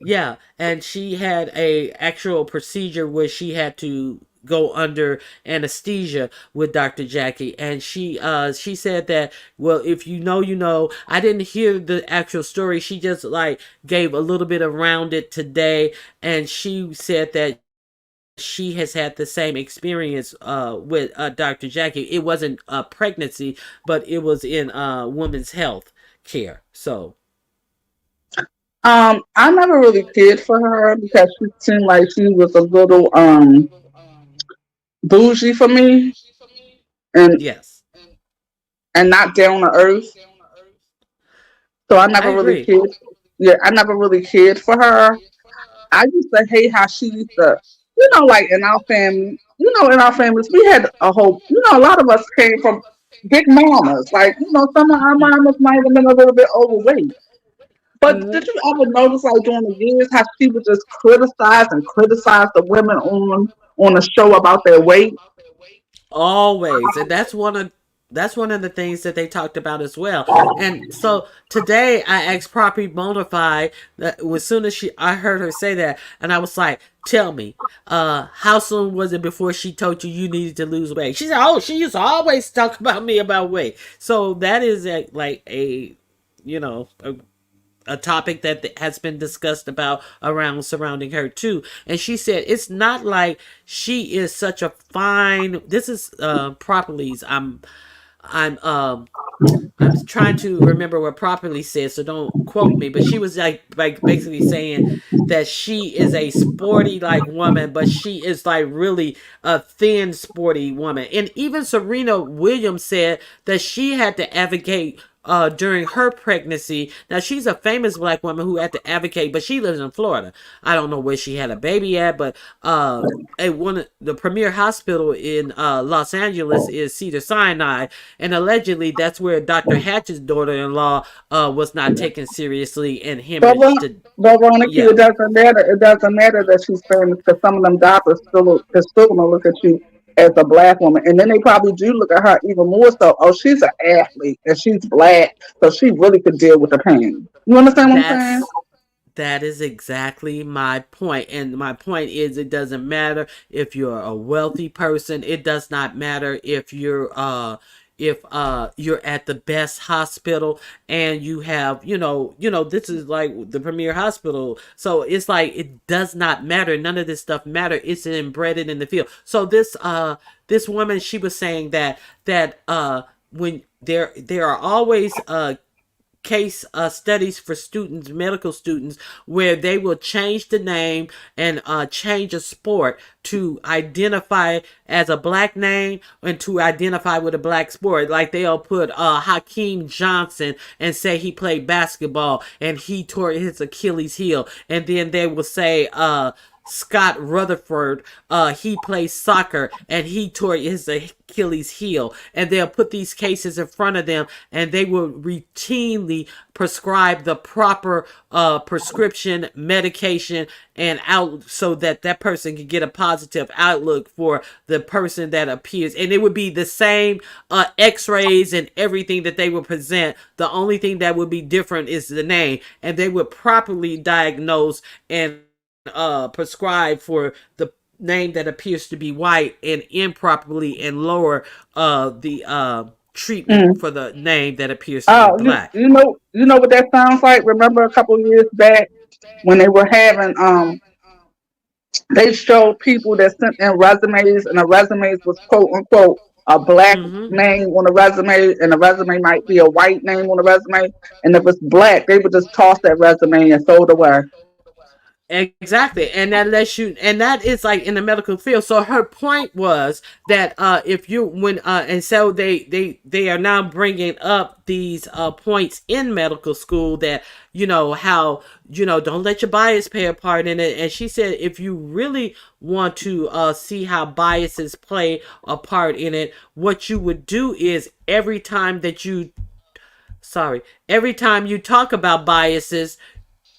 yeah, and she had a actual procedure where she had to go under anesthesia with Dr. Jackie, and she said that, well, if you know, you know. I didn't hear the actual story. She just like gave a little bit around it today, and she said that she has had the same experience with Dr. Jackie. It wasn't a pregnancy, but it was in women's health care. So I never really cared for her because she seemed like she was a little bougie for me and yes, not down to earth. So I I never really agree. cared. Yeah, I never really cared for her. I used to hate how she used to, like in our family, in our families, we had a whole, a lot of us came from big mamas. Like, some of our mamas might have been a little bit overweight. But Mm-hmm. did you ever notice, like during the years, how she would just criticize and criticize the women on a show about their weight? Always, and that's one of the things that they talked about as well. And so today I asked Property Bonafide that as soon as I heard her say that, and I was like, tell me, how soon was it before she told you you needed to lose weight? She said, oh, she used to always talk about me about weight. So that is like a, a topic that has been discussed about around surrounding her too. And she said it's not like she is such a fine. This is Properly's. I'm I'm trying to remember what Properly said, so don't quote me. But she was like basically saying that she is a sporty like woman, but she is like really a thin sporty woman. And even Serena Williams said that she had to advocate during her pregnancy. Now she's a famous black woman who had to advocate, but she lives in Florida. I don't know where she had a baby at, but the premier hospital in Los Angeles is Cedar Sinai, and allegedly that's where Dr. Hatch's daughter-in-law was not taken seriously and But, hemorrhaged to. Veronica, Yeah, it doesn't matter. It doesn't matter that she's famous because some of them doctors is still gonna look at you as a black woman, and then they probably do look at her even more so. Oh, she's an athlete and she's black, so she really could deal with the pain. You understand what I'm saying? that's that is exactly my point. And my point is it doesn't matter if you're a wealthy person. It does not matter if you're at the best hospital and you have, this is like the premier hospital. So it's like it does not matter. None of this stuff matter. It's embedded in the field. So this woman, she was saying that when there are always case studies for students, medical students, where they will change the name and change a sport to identify as a black name and to identify with a black sport. Like they'll put Hakeem Johnson and say he played basketball and he tore his Achilles heel, and then they will say Scott Rutherford, he plays soccer and he tore his Achilles heel. And they'll put these cases in front of them and they will routinely prescribe the proper prescription, medication, and out so that that person can get a positive outlook for the person that appears. And it would be the same x-rays and everything that they would present. The only thing that would be different is the name. And they would properly diagnose and prescribe for the name that appears to be white and improperly and lower the treatment Mm. for the name that appears to be Oh, you black. you know you know what that sounds like. Remember a couple of years back when they were having they showed people that sent in resumes, and the resumes was quote unquote a black Mm-hmm. name on the resume, and the resume might be a white name on the resume. And if it's black, they would just toss that resume and throw it away. Exactly, and that lets you, and that is like in the medical field. So her point was that if you when and so they are now bringing up these points in medical school that how don't let your bias play a part in it. And she said if you really want to see how biases play a part in it, what you would do is every time you talk about biases,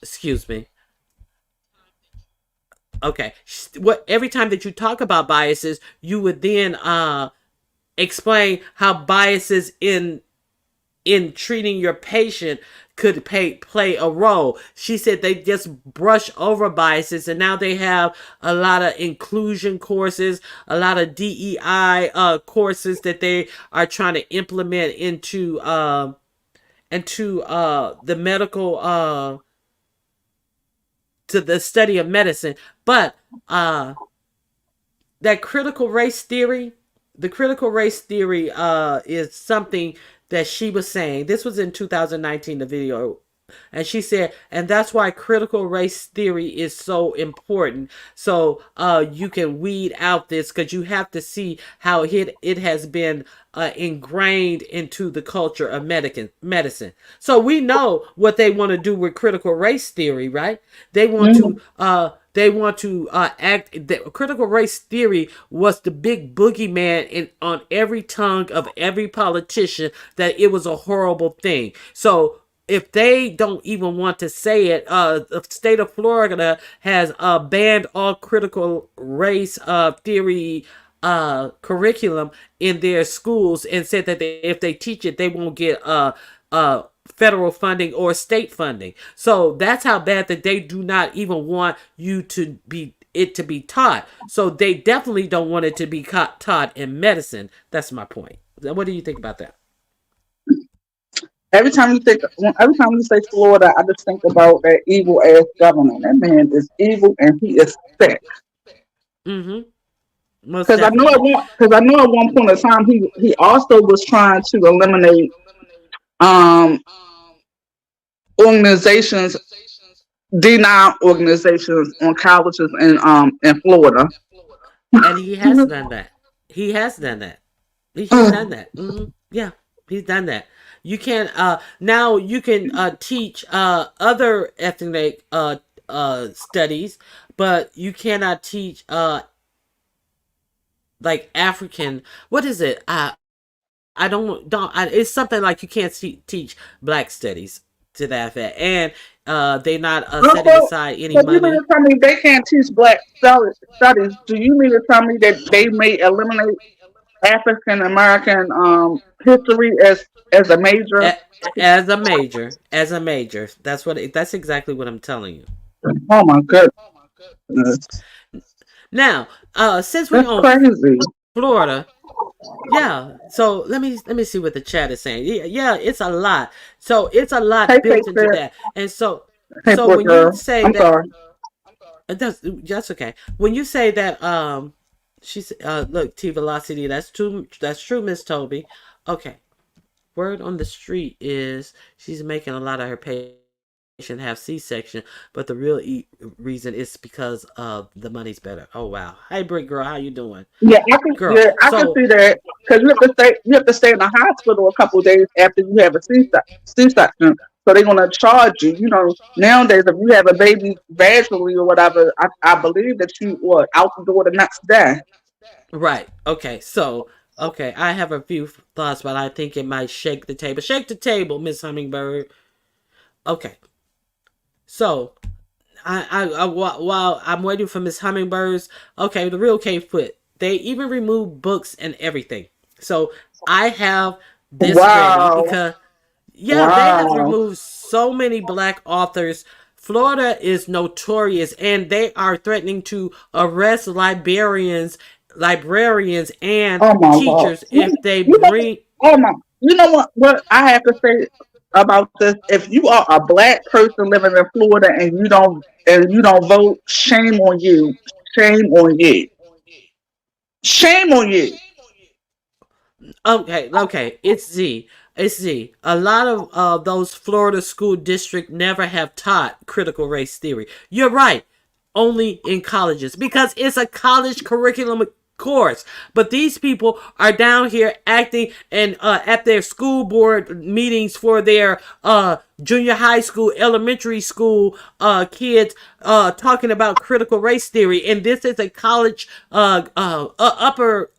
excuse me. Okay. What every time that you talk about biases, you would then explain how biases in treating your patient could play a role. She said they just brush over biases, and now they have a lot of inclusion courses, a lot of DEI courses that they are trying to implement into the medical to the study of medicine. But that critical race theory, the critical race theory is something that she was saying. This was in 2019, the video. And she said, and that's why critical race theory is so important. So you can weed out this, because you have to see how it has been ingrained into the culture of medicine. So we know what they want to do with critical race theory, right? They want Mhm. to act. The critical race theory was the big boogeyman on every tongue of every politician, that it was a horrible thing. So if they don't even want to say it, the state of Florida has banned all critical race theory curriculum in their schools, and said that if they teach it, they won't get federal funding or state funding. So that's how bad that they do not even want you to be taught. So they definitely don't want it to be taught in medicine. That's my point. What do you think about that? Every time you say Florida, I just think about that evil ass governor. That man is evil and he is sick. Mm-hmm. Most Because I know at one point in time he also was trying to eliminate um organizations, D9 organizations on colleges in Florida. And he has done that. He has done that. He's done that. Yeah, he's done that. You can now you can teach other ethnic studies, but you cannot teach like African. What is it? I don't. It's something like you can't teach black studies to that effect, and they're not setting Also, aside any so you mean to money. tell me they can't teach studies? Do you mean to tell me that they may eliminate African American history as a major? As a major, that's exactly what I'm telling you. Oh my goodness, Now, since we're that's on crazy. Florida, yeah. So let me see what the chat is saying. Yeah, yeah, it's a lot. So it's a Hey, lot built into Patriot. that. And so Hey, so boy, when you girl. say I'm that, sorry. that's okay. When you say that, she's look, T Velocity. That's true. That's true, Miss Toby. Okay. Word on the street is she's making a lot of her patients have C-section, but the real reason is because of the money's better. Oh wow. Hey, Brick girl, how you doing, girl? Yeah, I can So see that because you have to stay in the hospital a couple of days after you have a C-section. So they're gonna charge you. You know, nowadays if you have a baby vaginally or whatever, I believe that you are out the door the next day. right. Okay. So okay, I have a few thoughts, but I think it might shake the table. Shake the table, Miss Hummingbird. Okay. So while I'm waiting for Miss Hummingbirds, okay, the real cave put. They even remove books and everything. So I have this ready Wow, because yeah, they have wow. removed so many black authors. Florida is notorious, and they are threatening to arrest librarians, and Oh my God. teachers if they You know, bring. oh my. You know what I have to say about this? If you are a black person living in Florida and you don't vote, shame on you. Shame on you. Shame on you. Okay, it's Z. It's Z. A lot of those Florida school districts never have taught critical race theory. You're right. Only in colleges because it's a college curriculum course. But these people are down here acting and at their school board meetings for their junior high school, elementary school kids talking about critical race theory, and this is a college upper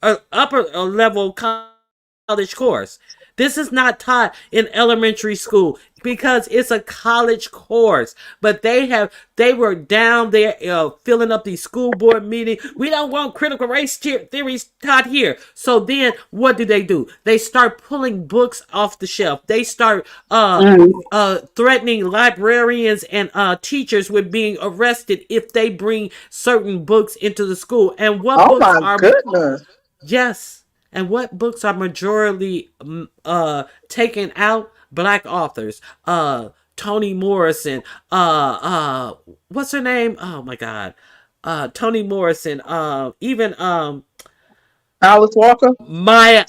level college course. This is not taught in elementary school because it's a college course. But they were down there filling up these school board meetings. We don't want critical race theories taught here. So then what do? They start pulling books off the shelf. They start Mm. threatening librarians and teachers with being arrested if they bring certain books into the school. And what Oh books my are goodness. yes. And what books are majorly taken out? Black authors. Toni Morrison. What's her name? Oh my God. Toni Morrison. Even Alice Walker. Maya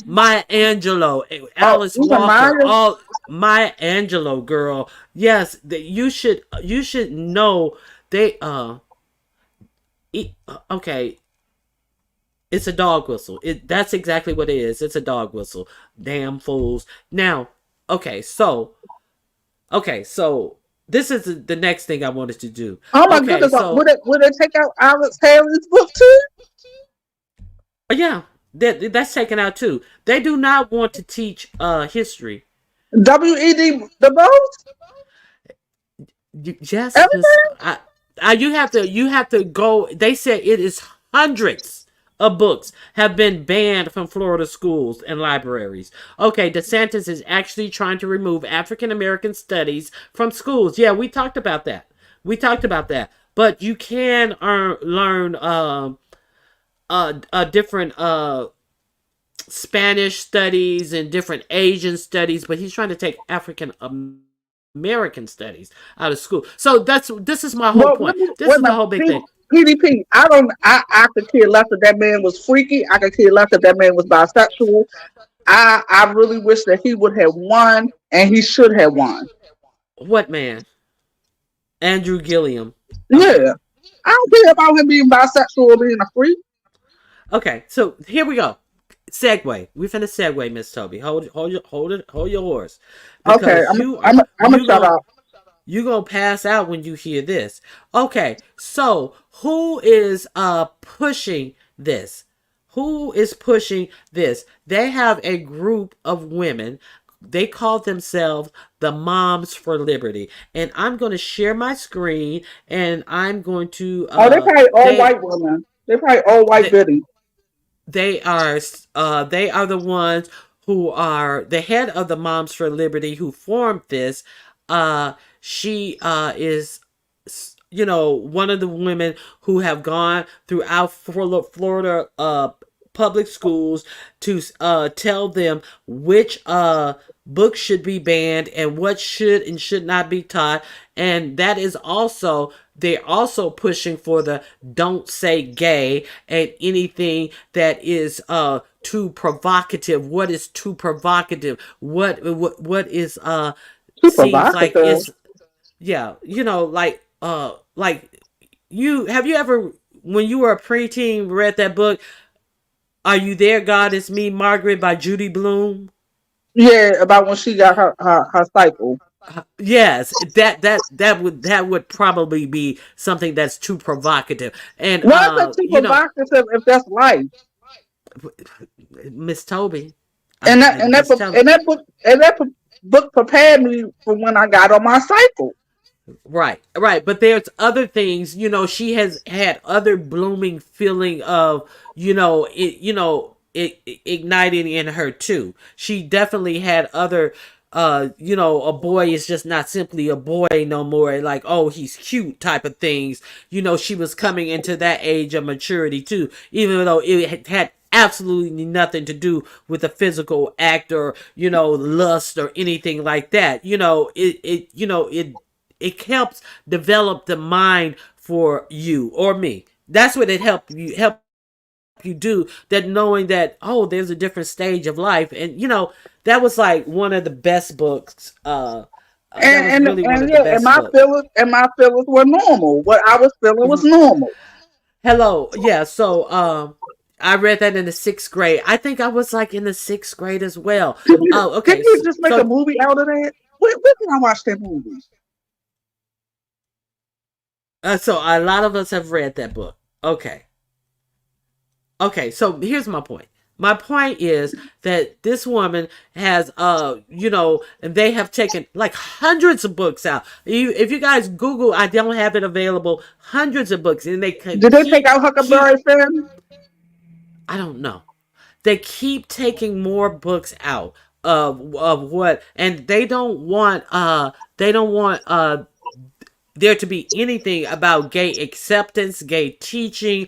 Angelou, Oh, Alice even Walker, Maya. all Maya Angelou, girl. Yes, you should know they okay. It's a dog whistle. That's exactly what it is. It's a dog whistle. Damn fools. Now, okay, so this is the next thing I wanted to do. Oh my Okay, goodness. so Would it take out Alex Haley's book too? yeah, that's taken out too. They do not want to teach history. W.E.D. Du Bois? Yes, Miss. Everything? You have to go. They said it is hundreds of books have been banned from Florida schools and libraries. Okay, DeSantis is actually trying to remove African American studies from schools. Yeah, we talked about that. But you can learn a different Spanish studies and different Asian studies, but he's trying to take African American studies out of school. So this is my whole Well, let point. me, This wait a is the minute. whole big thing. PDP. I could care less if that man was freaky. I could care less if that man was bisexual. I really wish that he would have won, and he should have won. What man? Andrew Gilliam. Okay. Yeah. I don't care about him being bisexual or being a freak. Okay. So here we go. Segue. We finna segue, Miss Toby. Hold your horse, Okay, because you are I'm gonna you shut gonna up. you gonna pass out when you hear this. Okay. So who is pushing this? Who is pushing this? They have a group of women. They call themselves the Moms for Liberty. And I'm going to share my screen, and I'm going to Oh, they probably all they white women. They probably all white they biddies. they are the ones who are the head of the Moms for Liberty who formed this. She is one of the women who have gone throughout Florida public schools to tell them which books should be banned and what should and should not be taught. And that is also, they're also pushing for the don't say gay and anything that is too provocative. What is too provocative? What is Too seems like provocative. it's, yeah, like you have you ever, when you were a preteen, read that book, Are You There, God It's Me, Margaret, by Judy Blume? Yeah, about when she got her cycle. Yes, that would probably be something that's too provocative. And Why is that too provocative if that's life? Miss Toby, And that I'm just telling. book prepared me for when I got on my cycle. Right. But there's other things, she has had other blooming feeling of, it igniting in her too. She definitely had other, a boy is just not simply a boy no more. Like, oh, he's cute type of things. She was coming into that age of maturity too, even though it had absolutely nothing to do with a physical act or, lust or anything like that. It helps develop the mind for you or me. That's what it help you do, that knowing that, oh, there's a different stage of life. And that was like one of the best books. That was really one And of the yeah, best books. and my feelings were normal. What I was feeling was Mhm. normal. Hello, yeah. So I read that in the sixth grade. I think I was like in the sixth grade as well. Oh, Didn't okay. you just make a So movie out of that? Where can I watch that movie? so a lot of us have read that book. Okay. So here's my point. My point is that this woman has, and they have taken like hundreds of books out. If you guys Google, I don't have it available. Hundreds of books, and they Did they take out keep. Huckleberry Finn? I don't know. They keep taking more books out of what, and they don't want there to be anything about gay acceptance, gay teaching.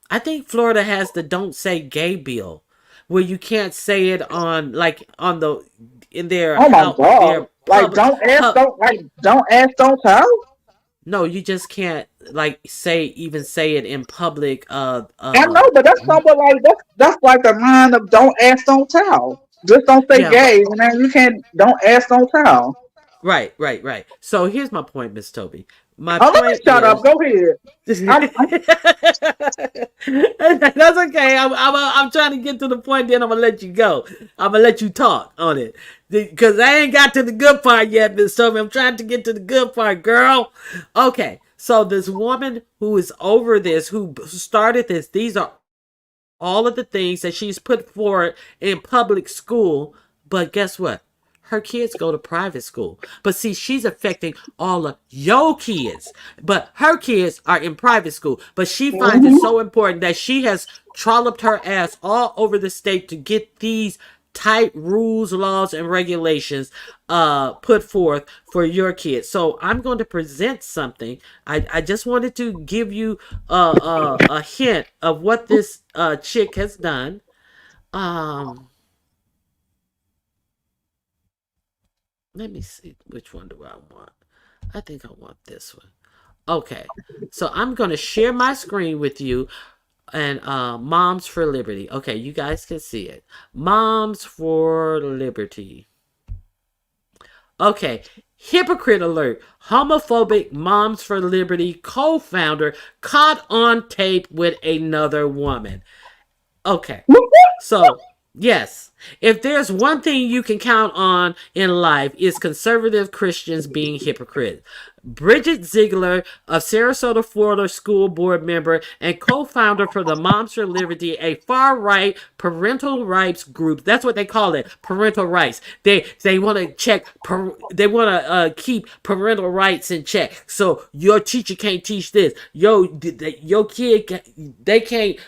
I think Florida has the "Don't Say Gay" bill, where you can't say it on like on the in their Oh my how God! their Like don't ask, don't tell. no, you just can't like say it in public. I know, but that's somewhat like that's like the line of don't ask, don't tell. Just don't say Yeah, but gay, and then you can't don't ask, don't tell. right. So here's my point, Miss Toby. My Oh, let me point shut up. is Go ahead. that's I'm okay. I'm trying to get to the point. Then I'm gonna let you go. I'm gonna let you talk on it because I ain't got to the good part yet, Miss Toby. I'm trying to get to the good part, girl. Okay. So this woman who is over this, who started this, these are all of the things that she's put forward in public school. But guess what? Her kids go to private school. But see, she's affecting all of your kids. But her kids are in private school. But she finds it Mhm. so important that she has trolloped her ass all over the state to get these tight rules, laws, and regulations put forth for your kids. So I'm going to present something. I just wanted to give you a hint of what this chick has done. Um, Let me see, which one do I want? I think I want this one. Okay, so I'm going to share my screen with you and Moms for Liberty. Okay, you guys can see it. Moms for Liberty. Okay, hypocrite alert. Homophobic Moms for Liberty co founder caught on tape with another woman. Okay, so, yes, if there's one thing you can count on in life, is conservative Christians being hypocrites. Bridget Ziegler, a Sarasota, Florida school board member and co-founder for the Moms for Liberty, a far-right parental rights group. That's what they call it, parental rights. They want to they want to keep parental rights in check. So your teacher can't teach this. Your kid, they can't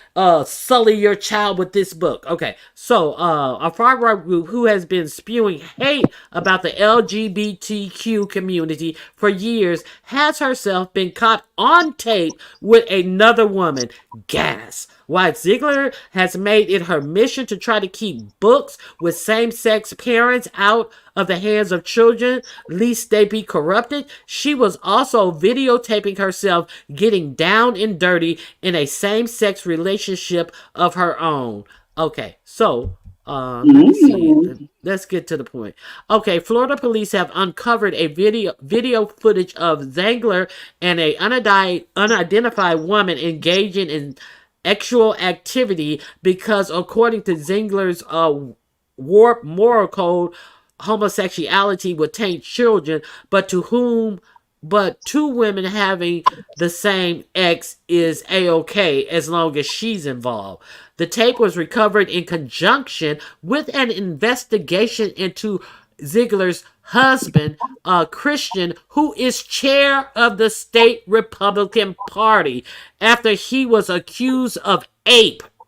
sully your child with this book. Okay, so a far-right group who has been spewing hate about the LGBTQ community for years has herself been caught on tape with another woman. Gas. While Ziegler has made it her mission to try to keep books with same-sex parents out of the hands of children, lest they be corrupted, she was also videotaping herself getting down and dirty in a same-sex relationship of her own. Okay, so let me see. Mhm. Let's get to the point. Okay, Florida police have uncovered a video footage of Zangler and a unidentified woman engaging in sexual activity because, according to Zingler's warped moral code, homosexuality would taint children, but two women having the same ex is a-okay as long as she's involved. The tape was recovered in conjunction with an investigation into Ziegler's husband, Christian, who is chair of the state Republican Party, after he was accused of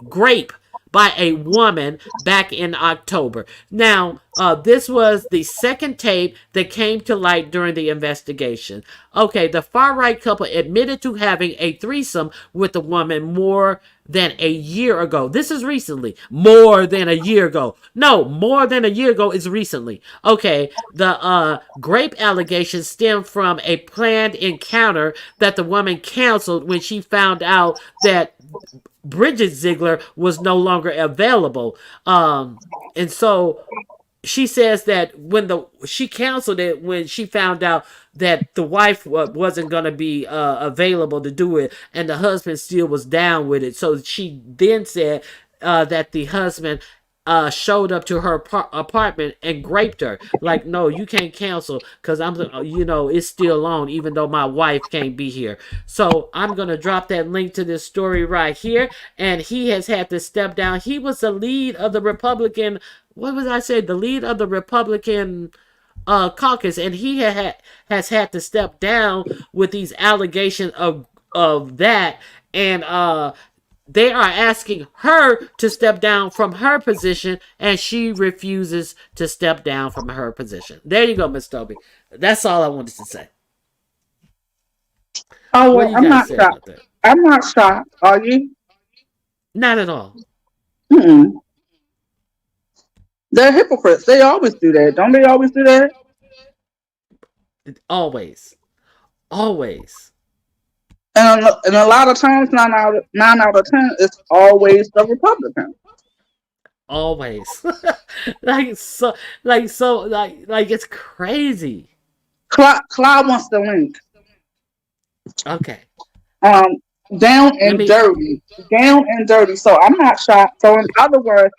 grape by a woman back in October. Now, this was the second tape that came to light during the investigation. Okay, the far right couple admitted to having a threesome with the woman more than a year ago. This is recently. More than a year ago. No, more than a year ago is recently. Okay, the grape allegations stem from a planned encounter that the woman canceled when she found out that Bridget Ziegler was no longer available. And so she says that she canceled it when she found out that the wife wasn't going to be available to do it, and the husband still was down with it. So she then said that the husband showed up to her apartment and raped her. Like, no, you can't cancel because it's still on, even though my wife can't be here. So I'm gonna drop that link to this story right here. And he has had to step down. He was the lead of the Republican. What was I say? The lead of the Republican caucus, and he has had to step down with these allegations of that, and they are asking her to step down from her position, and she refuses to step down from her position. There you go, Miss Toby. That's all I wanted to say. Oh What well, do you I'm got to not say shocked. about that? I'm not shocked. Are you? Not at all. Mm-mm. They're hypocrites. They always do that. Don't they always do that? Always. Always. And a lot of times, 9 out of 10, it's always the Republican. Always. like it's crazy. Cloud wants the link. Okay. Um, down Let and me dirty, down and dirty. So I'm not shocked. So in other words,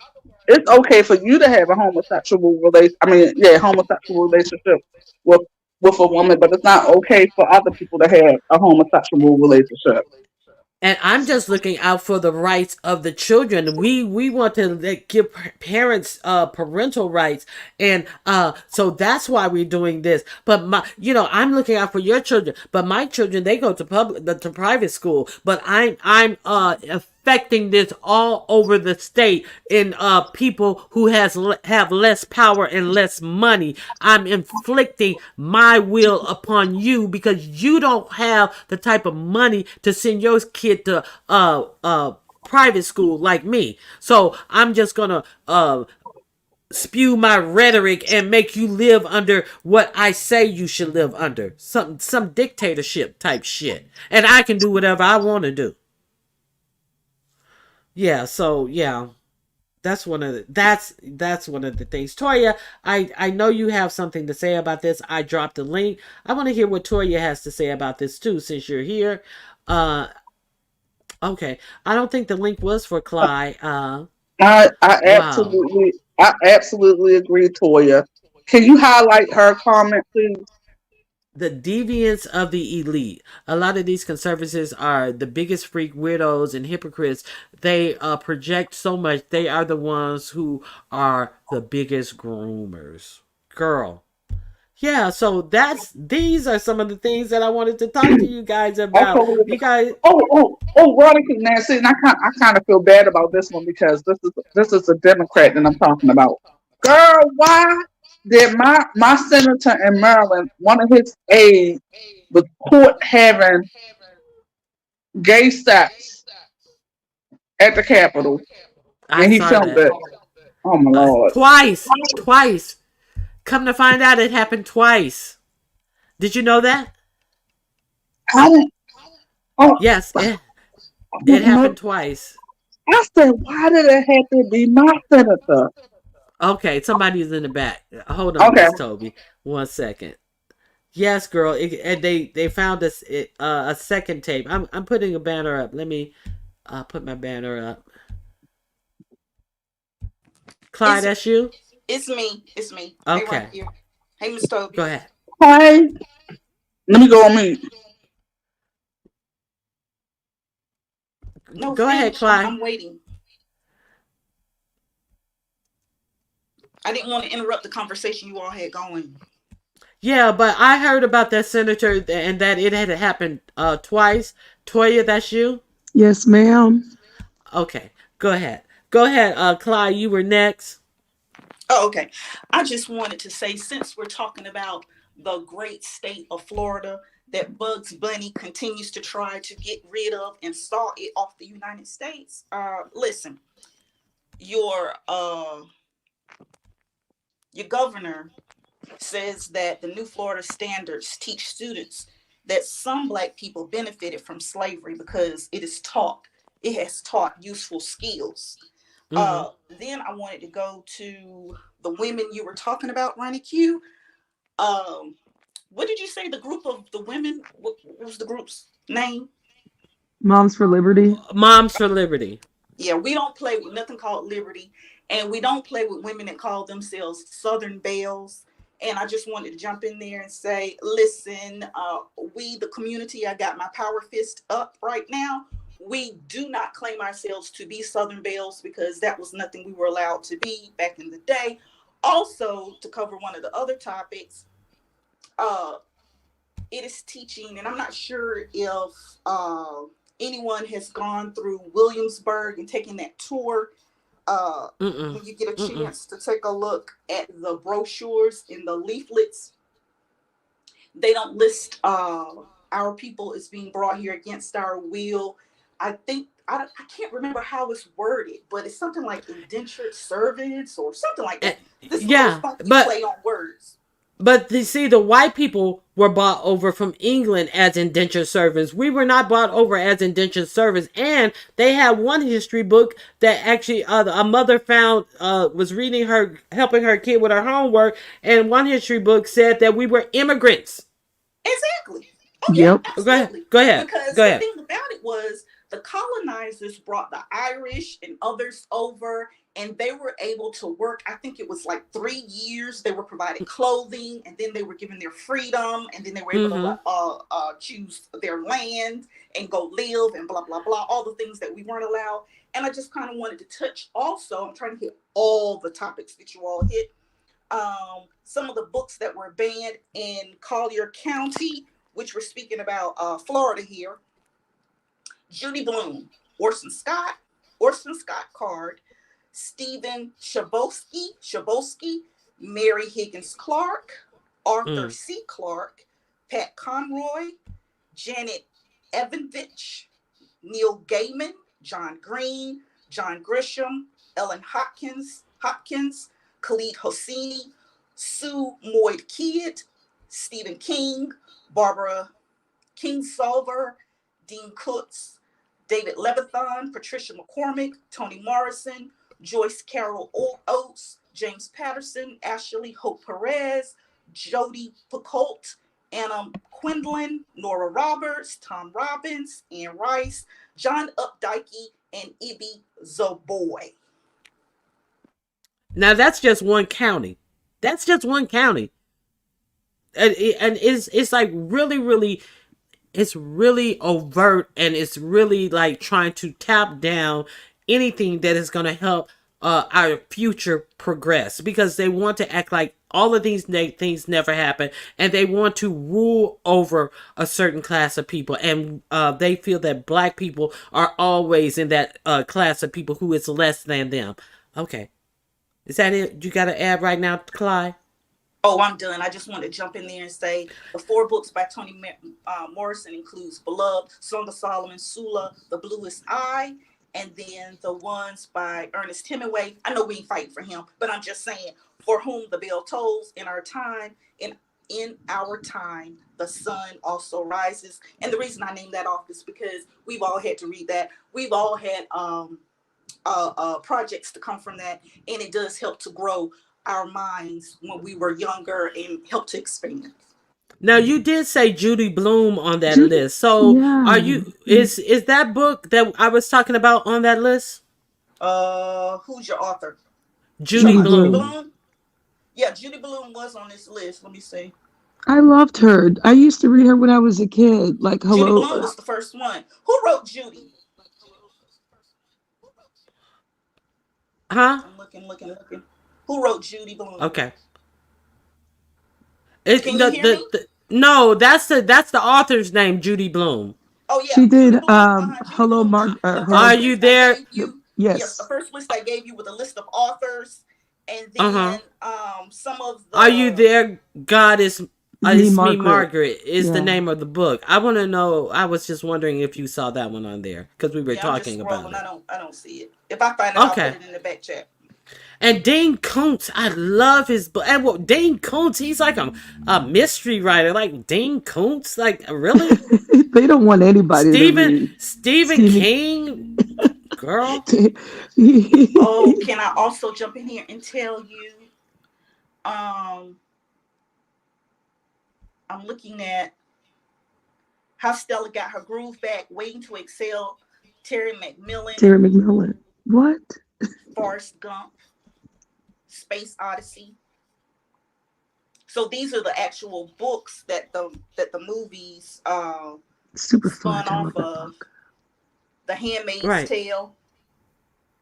it's okay for you to have a homosexual relation. I mean, yeah, homosexual relationship with a woman, but it's not okay for other people to have a homosexual relationship. and I'm just looking out for the rights of the children. We want to give parents parental rights, and so that's why we're doing this. But I'm looking out for your children. But my children, they go to to private school. But I'm affecting this all over the state in people who have less power and less money. I'm inflicting my will upon you because you don't have the type of money to send your kid to private school like me. So I'm just gonna spew my rhetoric and make you live under what I say you should live under. Some dictatorship type shit. And I can do whatever I want to do. Yeah, so yeah. That's one of the things. Toya, I know you have something to say about this. I dropped the link. I want to hear what Toya has to say about this too, since you're here. Uh okay. I don't think the link was for Clyde. I I Wow. absolutely I absolutely agree, Toya. Can you highlight her comment, please? The deviance of the elite. A lot of these conservatives are the biggest freak weirdos and hypocrites. They project so much. They are the ones who are the biggest groomers. Girl. Yeah, so these are some of the things that I wanted to talk to you guys I about. totally You agree. guys, Veronica, Nancy, and I kind of feel bad about this one because this is a Democrat that I'm talking about. Girl, why did my senator in Maryland, one of his aides, was caught having gay sex at the Capitol, I and he saw filmed that it. Oh my lord! twice. Come to find out, it happened twice. Did you know that? I didn't. Oh, Yes, I it didn't know. happened twice. I said, why did it have to be my senator? Okay, somebody's in the back. Hold on, Okay, Miss Toby. 1 second. Yes, girl. And they found us a second tape. I'm putting a banner up. Let me put my banner up. Clyde, It's that's you. it's me. It's me. Hey, right Okay, here. Hey, Miss go Toby. ahead. hi. Let me go on mute. No, Go ahead, finish. Clyde. I'm waiting. I didn't want to interrupt the conversation you all had going. Yeah, but I heard about that senator and that it had happened twice. Toya, that's you. Yes, ma'am. Okay, go ahead. Go ahead, Clyde. You were next. Oh, okay. I just wanted to say, since we're talking about the great state of Florida that Bugs Bunny continues to try to get rid of and stall it off the United States. Listen, your uh your governor says that the new Florida standards teach students that some Black people benefited from slavery because it has taught useful skills. Mm-hmm. Then I wanted to go to the women you were talking about, Ronnie Q. Um, what did you say? The group of the women. What was the group's name? Moms for Liberty. Moms for Liberty. Yeah, we don't play with nothing called liberty. And we don't play with women that call themselves Southern Belles. And I just wanted to jump in there and say, listen, we, the community, I got my power fist up right now. We do not claim ourselves to be Southern Belles because that was nothing we were allowed to be back in the day. Also, to cover one of the other topics, uh, it is teaching, and I'm not sure if anyone has gone through Williamsburg and taken that tour. Mm-mm. When you get a Mm-mm. chance to take a look at the brochures and the leaflets, they don't list our people as being brought here against our will. I think I can't remember how it's worded, but it's something like indentured servants or something like Eh, that. This little yeah, funky play on words. but you see, the white people were brought over from England as indentured servants. We were not brought over as indentured servants. And they had one history book that actually a mother found, was reading her, helping her kid with her homework. And one history book said that we were immigrants. Exactly. Oh yeah, Yep. Go ahead. absolutely. Go ahead. Because Go the ahead. thing about it was the colonizers brought the Irish and others over, and they were able to work. I think it was like 3 years. They were provided clothing, and then they were given their freedom, and then they were able Mm-hmm. to choose their land and go live and blah blah blah. All the things that we weren't allowed. And I just kind of wanted to touch. Also, I'm trying to hit all the topics that you all hit. Some of the books that were banned in Collier County, which we're speaking about Florida here. Judy Blume, Orson Scott Card, Stephen Shabosky, Mary Higgins Clark, Arthur Mm. C. Clarke, Pat Conroy, Janet Evanovich, Neil Gaiman, John Green, John Grisham, Ellen Hopkins, Khalid Hosseini, Sue Moyd Kidd, Stephen King, Barbara Kingsolver, Dean Koontz, David Levithan, Patricia McCormick, Toni Morrison, Joyce Carol Oates, James Patterson, Ashley Hope Perez, Jodi Picoult, Anna Quindlen, Nora Roberts, Tom Robbins, Ann Rice, John Updike, and Ibi Zoboy. Now that's just one county. That's just one county. And it's like really, it's really overt, and it's really like trying to tap down anything that is going to help our future progress, because they want to act like all of these things never happen, and they want to rule over a certain class of people, and they feel that black people are always in that class of people who is less than them. Okay, is that it you got to add right now, Clyde? Oh, I'm done. I just want to jump in there and say the 4 books by Toni Morrison includes Beloved, Song of Solomon, Sula, The Bluest Eye, and then the ones by Ernest Hemingway. I know we ain't fighting for him, but I'm just saying, For Whom the Bell Tolls, in our time, the sun also rises. And the reason I named that off is because we've all had to read that. We've all had projects to come from that, and it does help to grow our minds when we were younger and help to expand. Now you did say Judy Bloom on that Judy, list. So yeah. are you is that book that I was talking about on that list? Who's your author? You Judy talking about Judy Bloom. Blume? Yeah, Judy Blume was on this list. Let me see. I loved her. I used to read her when I was a kid. Like, Judy hello. Blume was the first one. Who wrote Judy? Huh? I'm looking. Who wrote Judy Blume? Okay. It Can you hear me? no, that's the author's name, Judy Bloom. Oh She yeah, Judy did Blume. Judy Hello Blume. Mark The Hello. Are first you list I there? gave you. Yes, the Yes. first list I gave you with a list of authors, and Uh-huh. then some of Are you the. there? God is Me it's me, Margaret. Margaret is the Yeah. name of the book. I want to know. I was just wondering if you saw that one on there because we were Yeah, I'm just talking about scrolling. it. I don't see it. If I find it, I'll put Okay. it in the back chat. And Dean Koontz, I love his book. And well, Dean Koontz, he's like a mystery writer. Like Dean Koontz, like really? They don't want anybody to read Stephen Stephen. King, girl. Oh, can I also jump in here and tell you? Um, I'm looking at how Stella got her groove back, waiting to excel. Terry McMillan, Terry McMillan. What? Forrest Gump. Space Odyssey. So these are the actual books that the movies Super spun fudge. I off love that of. book. The Handmaid's Right. Tale.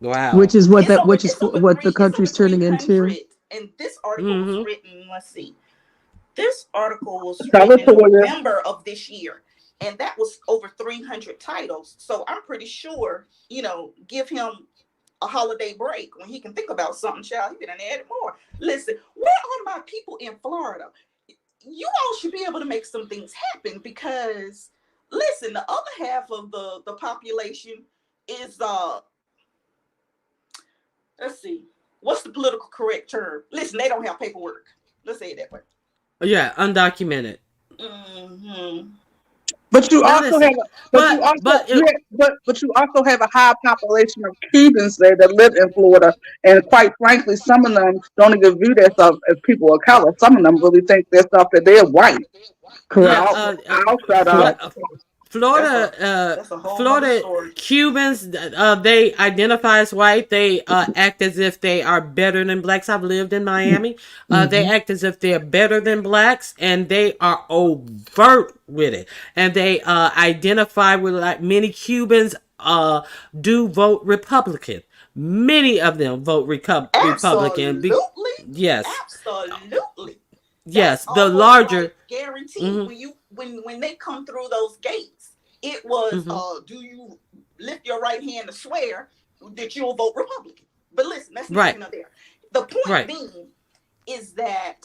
Wow. It's over what the three. It's over country's turning into. 300. And this article was Mm-hmm. written. Let's see. This article was Tell written us in who it is. November of this year, and that was over 300 titles. So I'm pretty sure, give him a holiday break when he can think about something, child. He can add more. Listen, where are my people in Florida? You all should be able to make some things happen because, listen, the other half of the population is let's see, what's the political correct term? Listen, they don't have paperwork. Let's say it that way. Yeah, undocumented. Mm-hmm. But you Now also have, listen, but it, but you also have a high population of Cubans there that live in Florida, and quite frankly, some of them don't even view themselves as people of color. Some of them really think themselves that they're white. yeah, Correct. I'll shut up. Fl- Correct. That's a Florida, that's a whole nother Florida story. Cubans, they identify as white. They act as if they are better than blacks. I've lived in Miami. They Mm-hmm. act as if they're better than blacks, and they are overt with it. And they identify with, like, many Cubans do vote Republican. Many of them vote Republican. Absolutely, Yes, absolutely. That's yes, the almost like larger. guaranteed Hmm. when they come through those gates. It was Hmm. do you lift your right hand to swear that you'll vote Republican? But listen, that's neither Right, here nor there. The point right. being is that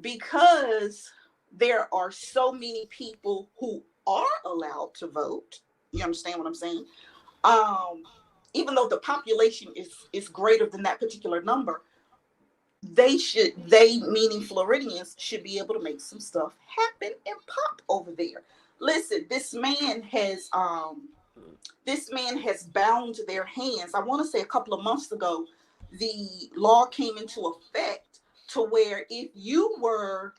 because there are so many people who are allowed to vote, you understand what I'm saying? Um, Even though the population is greater than that particular number, they meaning Floridians should be able to make some stuff happen and pop over there. Listen, this man has bound their hands. I want to say a couple of months ago, the law came into effect to where if you were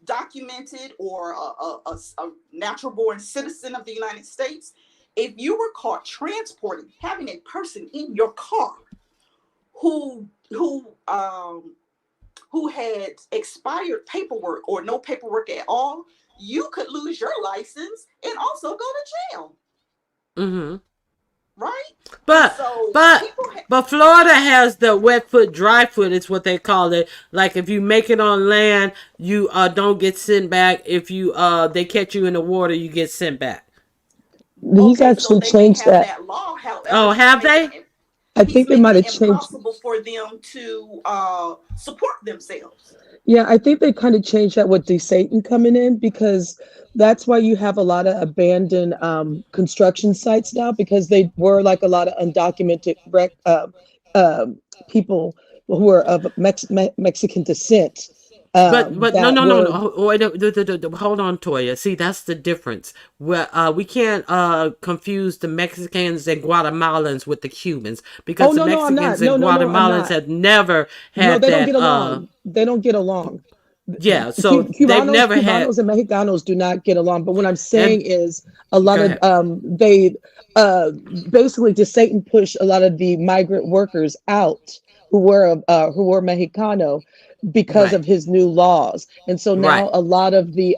documented or a natural born citizen of the United States, if you were caught transporting, having a person in your car who who um who had expired paperwork or no paperwork at all, you could lose your license and also go to jail, Hmm. right? And But so but but Florida has the wet foot, dry foot. It's what they call it. Like, if you make it on land, you don't get sent back. If you they catch you in the water, you get sent back. He's okay, so actually they may changed have that. that law. However, Oh, have they? I he's think they making might it have changed. impossible for them to support themselves. Yeah, I think they kind of changed that with the Satan coming in because that's why you have a lot of abandoned construction sites now because they were like a lot of undocumented um people who were of Mexican descent But no, that no, no, no. were. Wait, hold on, Toya. See, that's the difference. Where we can't confuse the Mexicans and Guatemalans with the Cubans, Oh because the no, no, I'm not. Mexicans and No, no, no, I'm Guatemalans not. have never No, had they don't that. get along. They don't get along. Yeah, so they've never had. Cubanos and Mexicanos do not get along. But what I'm saying And is a lot go of ahead. they uh basically just Satan pushed a lot of the migrant workers out who were Mexicano because Right, of his new laws. And so right. now a lot of the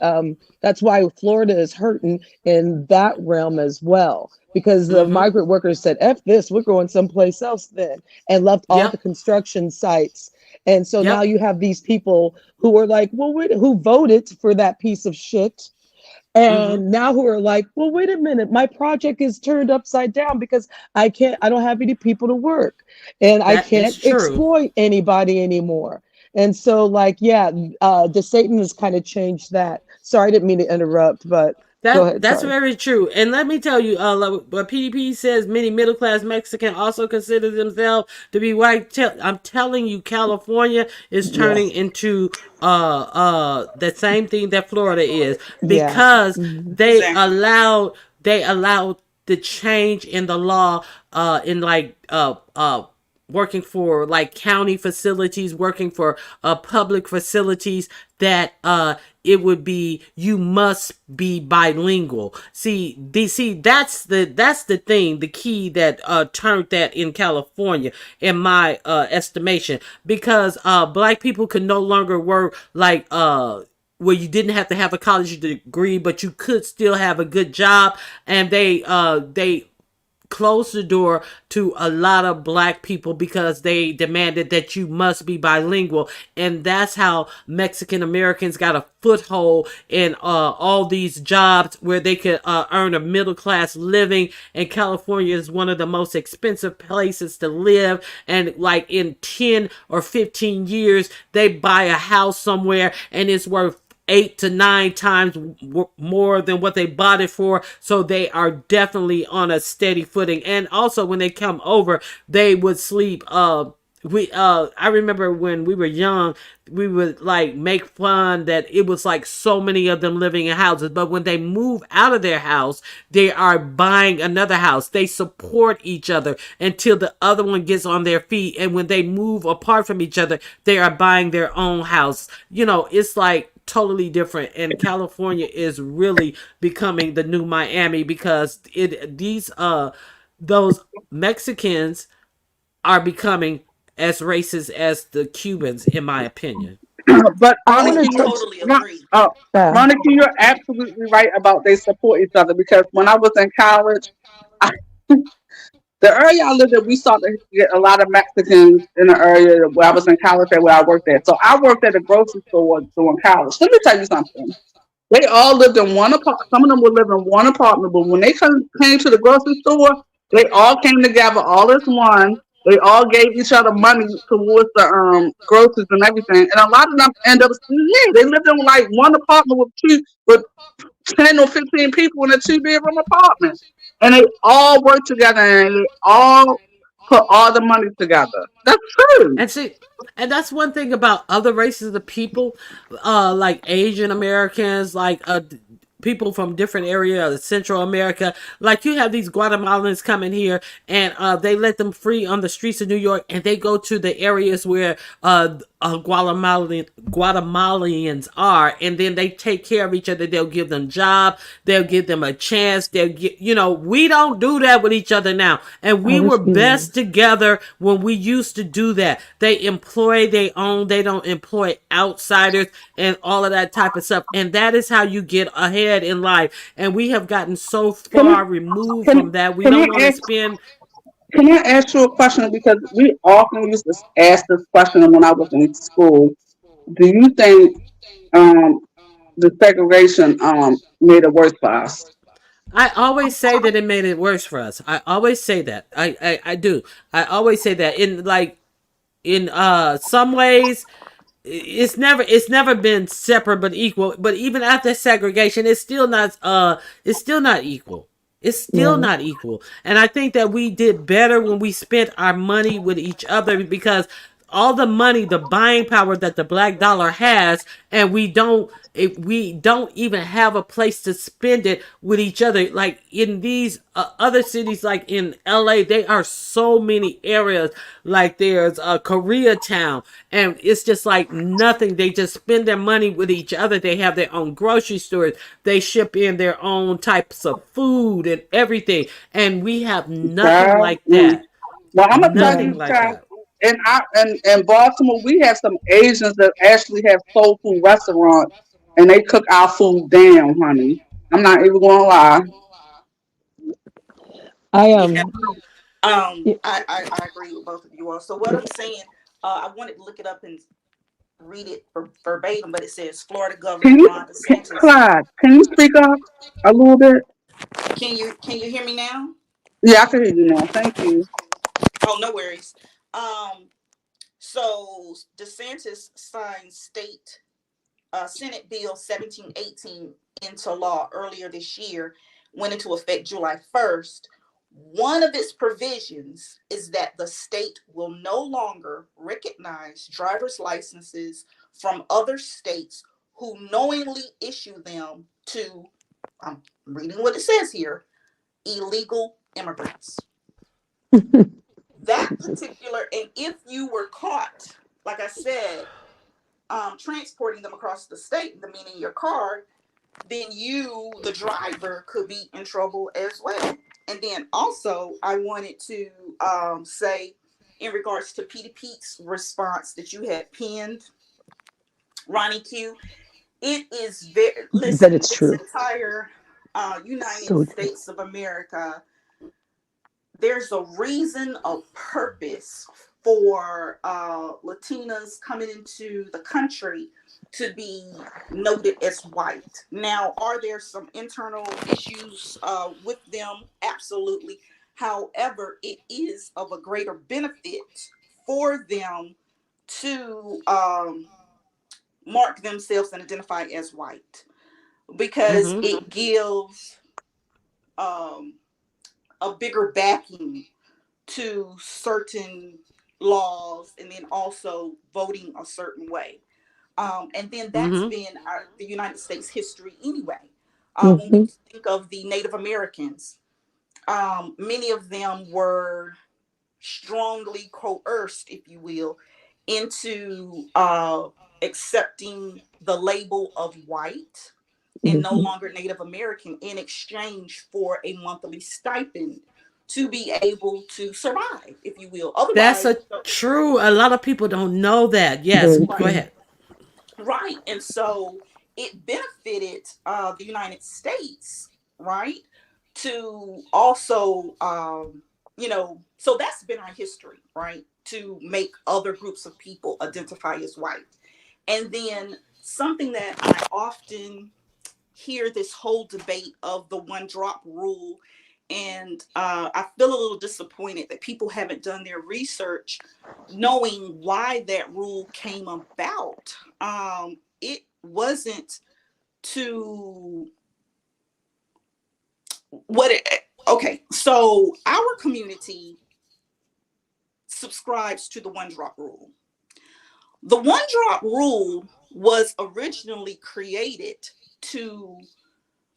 that's why Florida is hurting in that realm as well. Because the Mm-hmm. migrant workers said, F this, we're going someplace else then, and left all the Yep. construction sites. And so now Yep. you have these people who were like, well, wait, who voted for that piece of shit? Mm-hmm. And now who are like, well, wait a minute, my project is turned upside down because I don't have any people to work and I That is can't true. exploit anybody anymore. And so, like, yeah, the Satan has kind of changed that. Sorry, I didn't mean to interrupt, but go ahead. That's Sorry. very true. And let me tell you, like, what PDP says, many middle class Mexican also consider themselves to be white. I'm telling you, California is Yeah. turning into the same thing that Florida is, Yeah. because Mhm. Exactly. they allowed the change in the law in, like, working for like county facilities, working for public facilities, that it would be you must be bilingual. See, that's the thing, the key that turned that in California, in my estimation, because black people could no longer work like where you didn't have to have a college degree, but you could still have a good job, and they closed the door to a lot of black people because they demanded that you must be bilingual. And that's how Mexican Americans got a foothold in all these jobs where they could earn a middle class living. And California is one of the most expensive places to live, and like in 10 or 15 years they buy a house somewhere and it's worth 8 to 9 times more than what they bought it for. So they are definitely on a steady footing. And also when they come over, they would sleep. I remember when we were young, we would like make fun that it was like so many of them living in houses. But when they move out of their house, they are buying another house. They support each other until the other one gets on their feet. And when they move apart from each other, they are buying their own house. It's like totally different, and California is really becoming the new Miami, because it these those Mexicans are becoming as racist as the Cubans, in my opinion. But I I want Monica, to. totally agree. uh, Yeah. Monica, you're absolutely right about they support each other because when I was in college, I, the area I lived in, we started to get a lot of Mexicans in the area where I was in college and where I worked at. So I worked at a grocery store during college. Let me tell you something. They all lived in one apartment. Some of them would live in one apartment, but when they came to the grocery store, they all came together all as one. They all gave each other money towards the groceries and everything. And a lot of them end up, yeah, they lived in like one apartment with 10 or 15 people in a 2 bedroom apartment, and they all worked together and they all put all the money together. That's true. And see, and that's one thing about other races of people, like Asian Americans, like people from different areas of Central America. Like you have these Guatemalans coming here, and they let them free on the streets of New York, and they go to the areas where Guatemalans are, and then they take care of each other. They'll give them job, they'll give them a chance. They'll get, we don't do that with each other now, and we Oh, were that's good. best together when we used to do that. They employ their own. They don't employ outsiders and all of that type of stuff. And that is how you get ahead in life. And we have gotten so Can I far removed can, from that. We can I don't want to ask spend. can I ask you a question because we often used to ask this question when I was in school. Do you think um the segregation made it worse for us? I always say that it made it worse for us. I always say that. I do. I always say that in some ways it's never been separate but equal. But even after segregation, it's still not equal. It's still Yeah. not equal. And I think that we did better when we spent our money with each other, because all the money, the buying power that the black dollar has, and we don't even have a place to spend it with each other. Like in these other cities, like in LA, there are so many areas. Like there's Koreatown, and it's just like nothing. They just spend their money with each other. They have their own grocery stores. They ship in their own types of food and everything. And we have nothing Child, like that. well, I'm gonna tell Nothing Yeah. you, like child. that. In Baltimore, we have some Asians that actually have soul food restaurants, and they cook our food down, honey. I'm not even gonna lie. I Yeah. y- I agree with both of you all. So what I'm saying, I wanted to look it up and read it verbatim, but it says Florida Can Governor you, Ron DeSantis. Clyde? Can you speak up a little bit? Can you hear me now? Yeah, I can hear you now. Thank you. Oh, no worries. Um, so DeSantis signed state Senate Bill 1718 into law earlier this year, went into effect July 1st. One of its provisions is that the state will no longer recognize driver's licenses from other states who knowingly issue them to, I'm reading what it says here, illegal immigrants. that particular, and if you were caught, like I said, transporting them across the state, the meaning your car, then you, the driver, could be in trouble as well. And then also, I wanted to say, in regards to Petey Pete's response that you had pinned, Ronnie Q, it is very, That listen, it's this true. entire United So true. States of America, there's a reason, a purpose for Latinas coming into the country to be noted as white. Now, are there some internal issues with them? Absolutely. However, it is of a greater benefit for them to mark themselves and identify as white, because Mm-hmm. it gives um, a bigger backing to certain laws, and then also voting a certain way. And then that's Mm-hmm. been the United States history anyway. When we Hmm. think of the Native Americans, many of them were strongly coerced, if you will, into accepting the label of white and no Hmm. longer Native American in exchange for a monthly stipend to be able to survive, if you will. That's Otherwise, a true. A lot of people don't know that. Yes, Very go right, true. ahead. right. And so it benefited the United States, right, to also, so that's been our history, right, to make other groups of people identify as white. And then something that I often hear this whole debate of the one drop rule. And I feel a little disappointed that people haven't done their research knowing why that rule came about. It wasn't to what it, okay, so our community subscribes to the one drop rule. The one drop rule was originally created to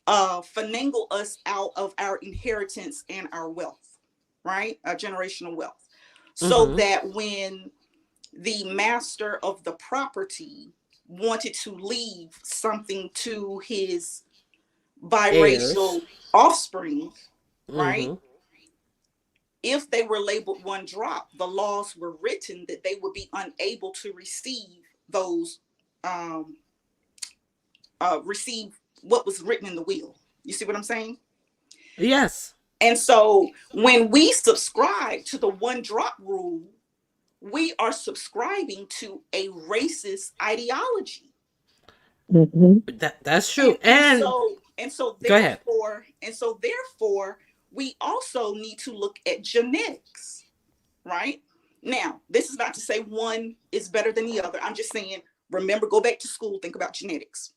finagle us out of our inheritance and our wealth, right? Our generational wealth. So Mm-hmm. that when the master of the property wanted to leave something to his Heirs. biracial offspring, right? Mm-hmm. If they were labeled one drop, the laws were written that they would be unable to receive those, um, receive what was written in the will. You see what I'm saying? Yes. And so when we subscribe to the one drop rule, we are subscribing to a racist ideology. Hmm. That's true. And so Go ahead. therefore we also need to look at genetics, right? Now, this is not to say one is better than the other. I'm just saying, remember, go back to school, think about genetics.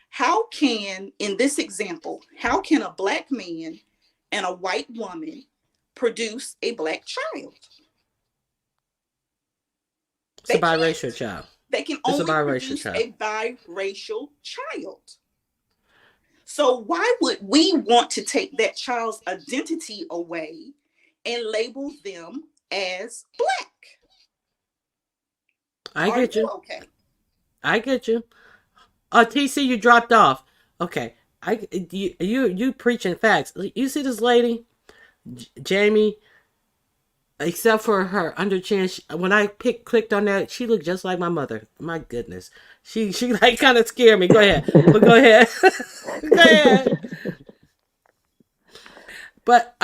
How can, in this example, how can a black man and a white woman produce a black child? It's a They biracial can't. child. They can It's a only biracial produce child. a biracial child. So why would we want to take that child's identity away and label them as black? I Are get you you. okay? I get you. TC, you dropped off. Okay. You preaching facts. You see this lady, Jamie. Except for her under chin, when I clicked on that, she looked just like my mother. My goodness, she like kind of scared me. Go ahead, but go ahead, go ahead. But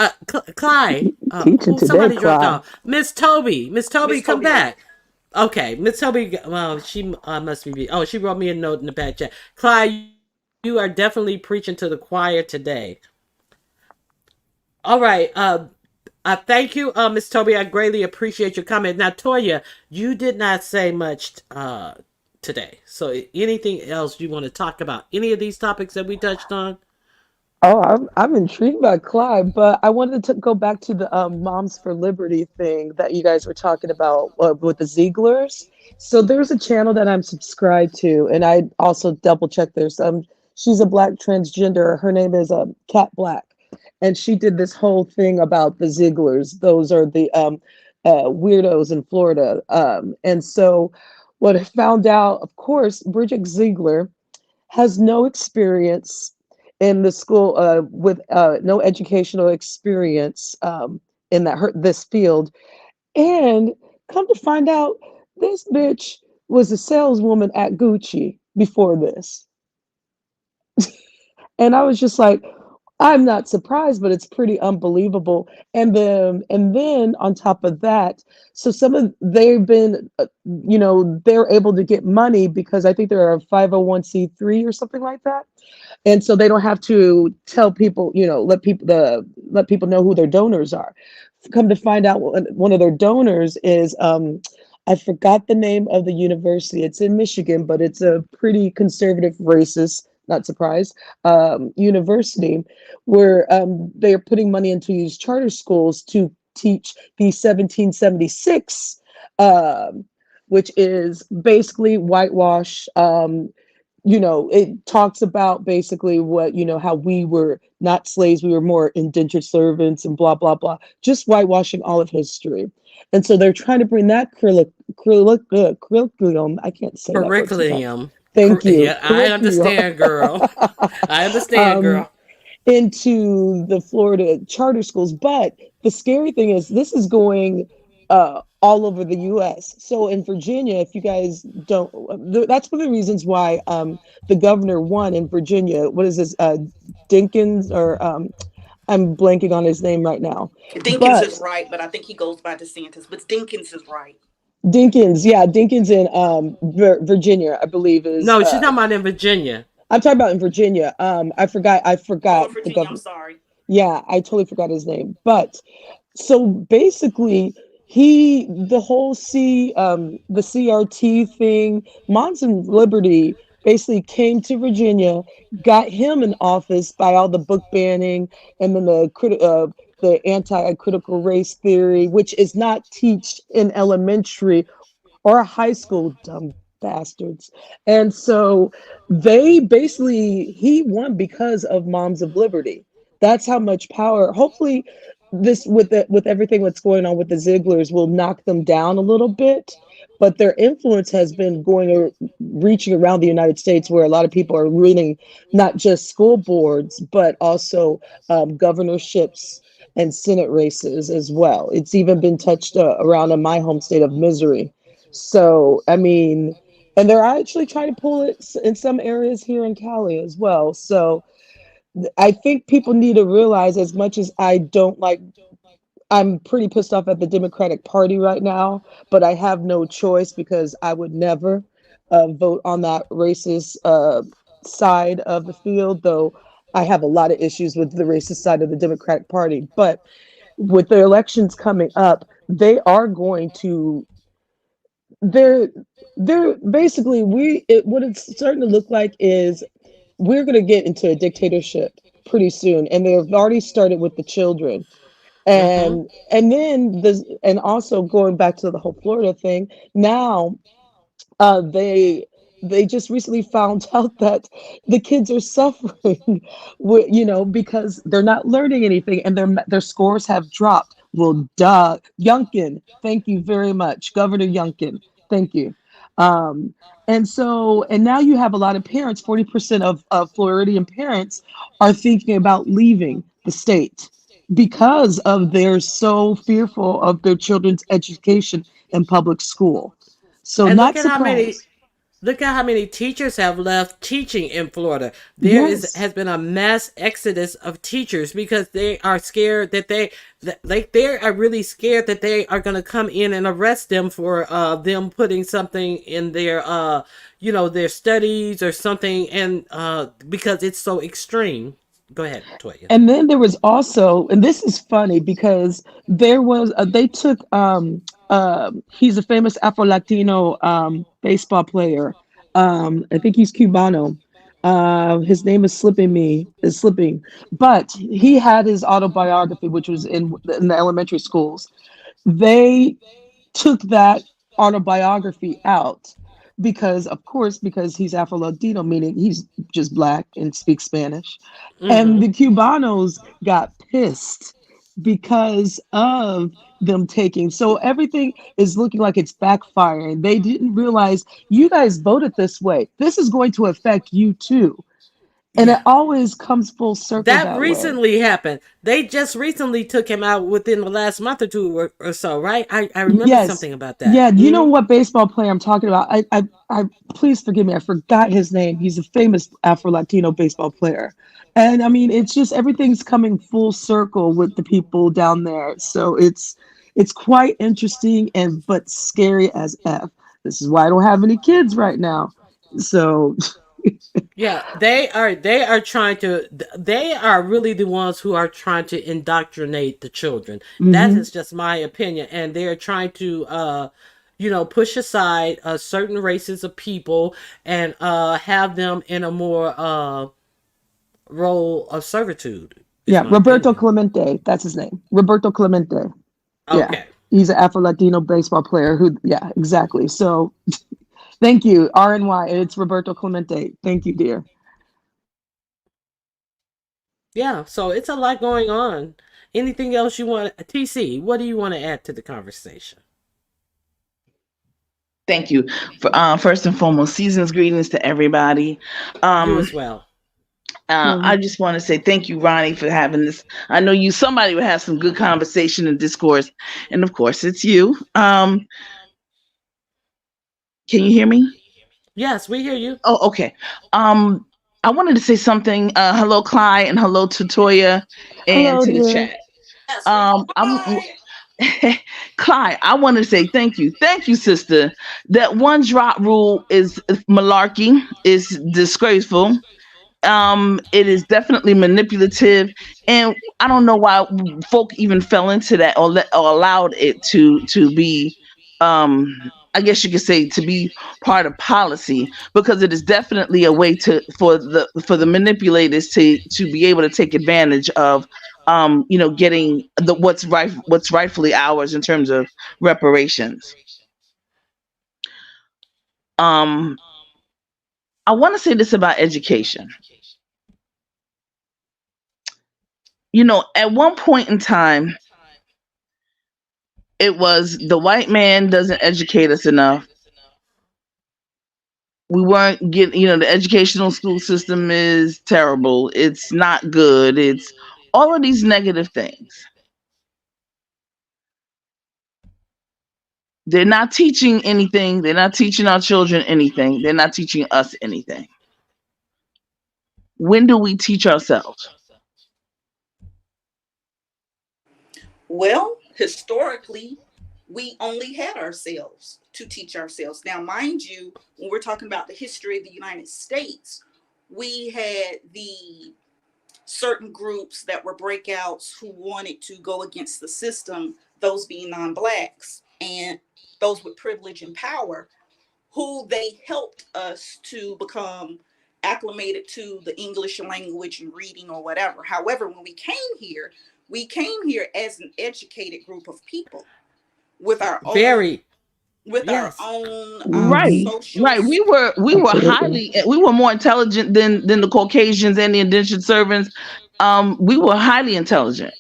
Clyde, Teaching who today, somebody dropped Clyde. off. Miss Toby, Miss come Toby left. back. Okay, Miss Toby. Well, she must be. Oh, she wrote me a note in the back chat. Clyde, you are definitely preaching to the choir today. All right. Thank you, Miss Toby. I greatly appreciate your comment. Now, Toya, you did not say much today. So, anything else you want to talk about? Any of these topics that we touched on? Oh, I'm intrigued by Clyde, but I wanted to go back to the Moms for Liberty thing that you guys were talking about with the Zieglers. So there's a channel that I'm subscribed to, and I also double check. There's she's a black transgender. Her name is Cat Black, and she did this whole thing about the Zieglers. Those are the weirdos in Florida. And so, what I found out, of course, Bridget Ziegler has no experience in the school with no educational experience in this field, and come to find out, this bitch was a saleswoman at Gucci before this. And I was just like, I'm not surprised, but it's pretty unbelievable. And then on top of that, so some of they've been, they're able to get money because I think they're a 501(c)(3) or something like that, and so they don't have to tell people, let people know who their donors are. Come to find out, one of their donors is I forgot the name of the university. It's in Michigan, but it's a pretty conservative, racist, not surprised, university where they're putting money into these charter schools to teach the 1776, um, which is basically whitewash. It talks about basically what, how we were not slaves, we were more indentured servants and blah, blah, blah, just whitewashing all of history. And so they're trying to bring that curriculum, I can't say that word sometimes. Curriculum. Thank you, Yeah, I curriculum. understand, girl. I understand, um, girl. into the Florida charter schools. But the scary thing is, this is going all over the U.S. So in Virginia, if you guys don't, that's one of the reasons why the governor won in Virginia. What is this? Dinkins, or I'm blanking on his name right now. Dinkins is But right, but I think he goes by DeSantis. But Dinkins is right. Dinkins, yeah, Dinkins in Virginia, I believe is. No, she's talking about in Virginia. I'm talking about in Virginia. I forgot Oh, the Virginia, I'm governor. sorry. Yeah, I totally forgot his name. But so basically, the whole the CRT thing, Mons and Liberty basically came to Virginia, got him in office by all the book banning, and then the anti-critical race theory, which is not taught in elementary or a high school, dumb bastards. And so he won because of Moms of Liberty. That's how much power. Hopefully, this with everything that's going on with the Zieglers will knock them down a little bit. But their influence has been reaching around the United States, where a lot of people are reading not just school boards, but also governorships and Senate races as well. It's even been touched around in my home state of Missouri. So, I mean, and they're actually trying to pull it in some areas here in Cali as well. So, I think people need to realize, as much as I don't like, I'm pretty pissed off at the Democratic Party right now, but I have no choice because I would never vote on that racist side of the field, though I have a lot of issues with the racist side of the Democratic Party. But with the elections coming up, they are going to they're they're basically what it's starting to look like is we're going to get into a dictatorship pretty soon, and they've already started with the children. Mm-hmm. And also going back to the whole Florida thing now, uh, they they just recently found out that the kids are suffering, because they're not learning anything, and their scores have dropped. Well, duh, Youngkin, thank you very much, Governor Youngkin, thank you. Um, and now you have a lot of parents. 40% of Floridian parents are thinking about leaving the state because of they're so fearful of their children's education in public school. So And not surprised. look at how many teachers have left teaching in Florida. There is Yes. has been a mass exodus of teachers because they are scared they are really scared that they are going to come in and arrest them for them putting something in their their studies or something, and because it's so extreme. Go ahead, Toya. And then there was also, and this is funny because they took he's a famous Afro Latino baseball player. I think he's Cubano. His name is slipping, but he had his autobiography, which was in the elementary schools. They took that autobiography out because, of course, because he's Afro Latino, meaning he's just black and speaks Spanish. And Mm-hmm. the Cubanos got pissed because of them taking. So everything is looking like it's backfiring. They didn't realize you guys voted this way. This is going to affect you too. And it Yeah. always comes full circle That that way. recently happened. They just recently took him out within the last month or two or so, right? I remember Yes. something about that. Yeah, you know what baseball player I'm talking about? I please forgive me. I forgot his name. He's a famous Afro Latino baseball player. And I mean, it's just everything's coming full circle with the people down there. So it's quite interesting and but scary as F. This is why I don't have any kids right now. So, Yeah, they are trying to they are really the ones who are trying to indoctrinate the children. That mhm. is just my opinion, and they are trying to push aside certain races of people and have them in a more role of servitude is Yeah, my Roberto opinion. Clemente, that's his name. Roberto Clemente. Yeah. Okay. He's an Afro Latino baseball player who, yeah, exactly. So thank you, RNY. It's Roberto Clemente. Thank you, dear. Yeah, so it's a lot going on. Anything else you want, TC, what do you want to add to the conversation? Thank you. First and foremost, season's greetings to everybody. You Um, as well. I just want to say thank you, Ronnie, for having this. I know you somebody will have some good conversation and discourse, and of course, it's you. Can you hear me? Yes, we hear you. Oh, okay. Um, I wanted to say something. Hello, Clyde, and hello to Toya, and Hello, to the dear. chat. I'm Clyde. I want to say thank you, sister. That one drop rule is malarkey. Is disgraceful. It is definitely manipulative, and I don't know why folk even fell into that or allowed it to be, I guess you could say, to be part of policy, because it is definitely a way to for the manipulators to be able to take advantage of, getting the what's rightfully ours in terms of reparations. um I want to say this about education. At one point in time, it was the white man doesn't educate us enough. We weren't getting, the educational school system is terrible. It's not good. It's all of these negative things. They're not teaching anything. They're not teaching our children anything. They're not teaching us anything. When do we teach ourselves? Well, historically, we only had ourselves to teach ourselves. Now, mind you, when we're talking about the history of the United States, we had the certain groups that were breakouts who wanted to go against the system, those being non-blacks and those with privilege and power, who they helped us to become acclimated to the English language and reading or whatever. However, when we came here as an educated group of people with our own Very, yes. Hmm. Right. social We were Absolutely. highly, we were more intelligent than the Caucasians and the indentured servants. We were highly intelligent.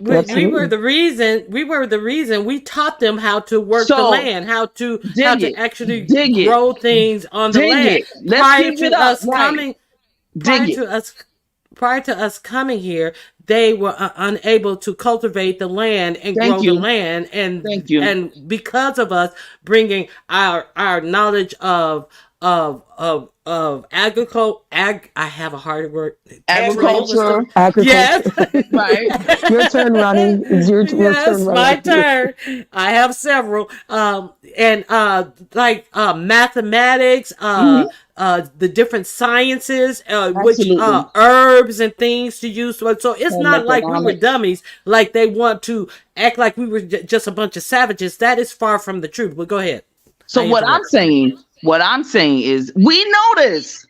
We were Absolutely. the reason we taught them how to work the So land, how dig to it, actually dig it, grow things on the dig land it. Let's prior give it to up. us Right. coming prior Dig it. to us prior to us coming here. They were unable to cultivate the land and Thank grow the you. land, Thank you. and because of us bringing our knowledge of agriculture, I have a hard word, Tria, what's Agriculture. the, Agriculture. yes. Right. Your turn, Ronnie. It's your turn Yes, right my after you. turn. I have several. And like mathematics, Hmm. the different sciences, which Absolutely. herbs and things to use. So it's And not like we were economics. dummies, like they want to act like we were just a bunch of savages. That is far from the truth. But go ahead. So I interrupted you. what I'm saying is, we know this.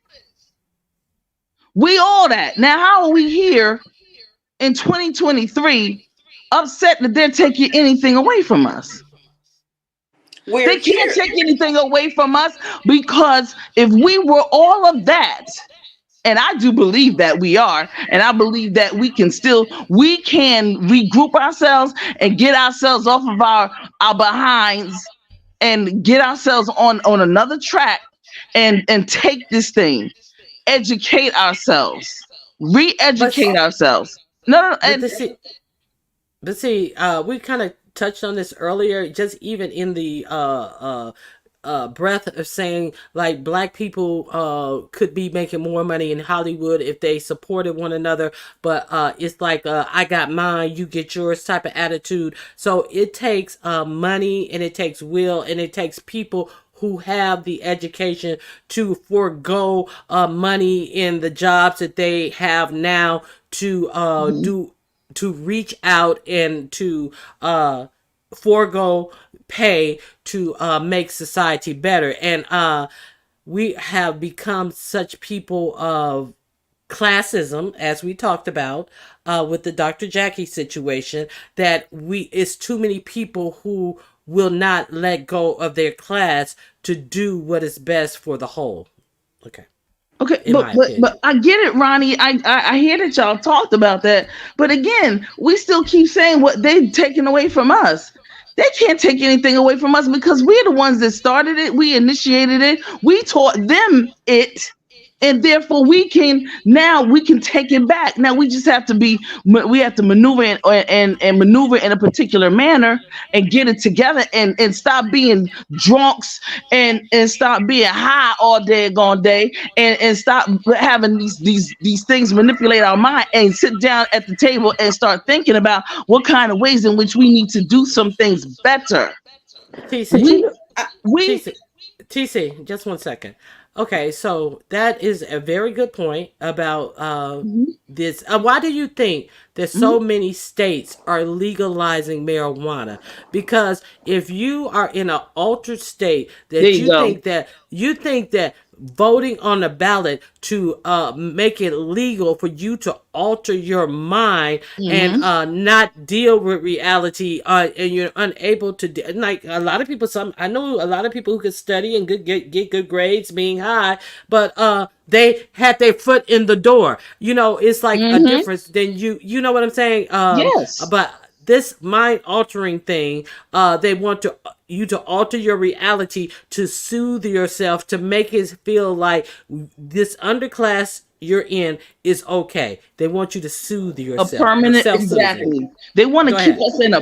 We all that. Now, how are we here in 2023 upset that they're taking anything away from us? we're They can't here. take anything away from us, because if we were all of that, And I do believe that we are, and I believe that we can regroup ourselves and get ourselves off of our behinds and get ourselves on another track and take this thing, educate ourselves, But re-educate ourselves. No, no, but and this is But see, we kind of touched on this earlier, just even in the breath of saying like black people could be making more money in Hollywood if they supported one another, but it's like I got mine, you get yours type of attitude. So it takes money and it takes will and it takes people who have the education to forego money in the jobs that they have now to Mhm. do to reach out and to forego pay to make society better. And we have become such people of classism, as we talked about with the Dr. Jackie situation, that it's too many people who will not let go of their class to do what is best for the whole. Okay, Okay, in my but opinion. I get it, Ronnie. I hear that y'all talked about that, but again, we still keep saying what they've taken away from us. They can't take anything away from us because we're the ones that started it. We initiated it. We taught them it, and therefore we can take it back. Now we have to maneuver and maneuver in a particular manner and get it together and stop being drunks and stop being high all day gone day and stop having these things manipulate our mind and sit down at the table and start thinking about what kind of ways in which we need to do some things better. But TC, you We know, we TC, TC, just one second. Okay, so that is a very good point about Mhm, this. Why do you think that mhm. so many states are legalizing marijuana? Because if you are in an altered state, There that you go. you think that voting on a ballot to make it legal for you to alter your mind and Hmm. not deal with reality, and you're unable to like a lot of people. Some I know a lot of people who could study and get good grades, being high, but they had their foot in the door. It's like a Hmm. difference than you know what I'm saying. Yes. But this mind altering thing, they want you to alter your reality to soothe yourself, to make it feel like this underclass you're in is okay. They want you to soothe A yourself, permanent, self-soothing. exactly. They want to Go keep ahead. us in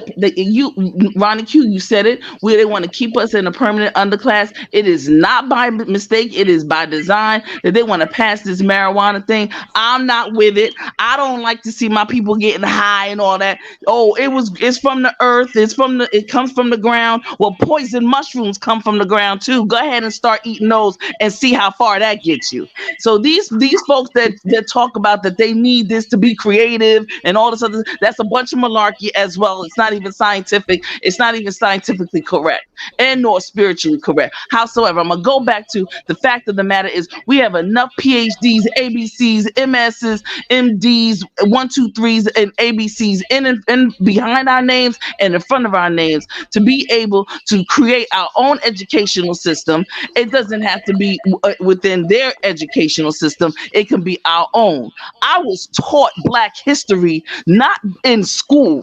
you, Ronnie Q, you said it, where they want to keep us in a permanent underclass. It is not by mistake, it is by design that they want to pass this marijuana thing. I'm not with it. I don't like to see my people getting high and all that. Oh, it's from the earth, it comes from the ground. Well, poison mushrooms come from the ground too. Go ahead and start eating those and see how far that gets you. So these folks that talk about that they need this to be creative and all this other, that's a bunch of malarkey as well. It's not even scientific. It's not even scientifically correct and nor spiritually correct. Howsoever, I'm gonna go back to the fact of the matter is we have enough PhDs, ABCs, MSs, MDs, 1, 2, 3s, and ABCs in behind our names and in front of our names to be able to create our own educational system. It doesn't have to be within their educational system. It can be our own. I was taught Black history not in school.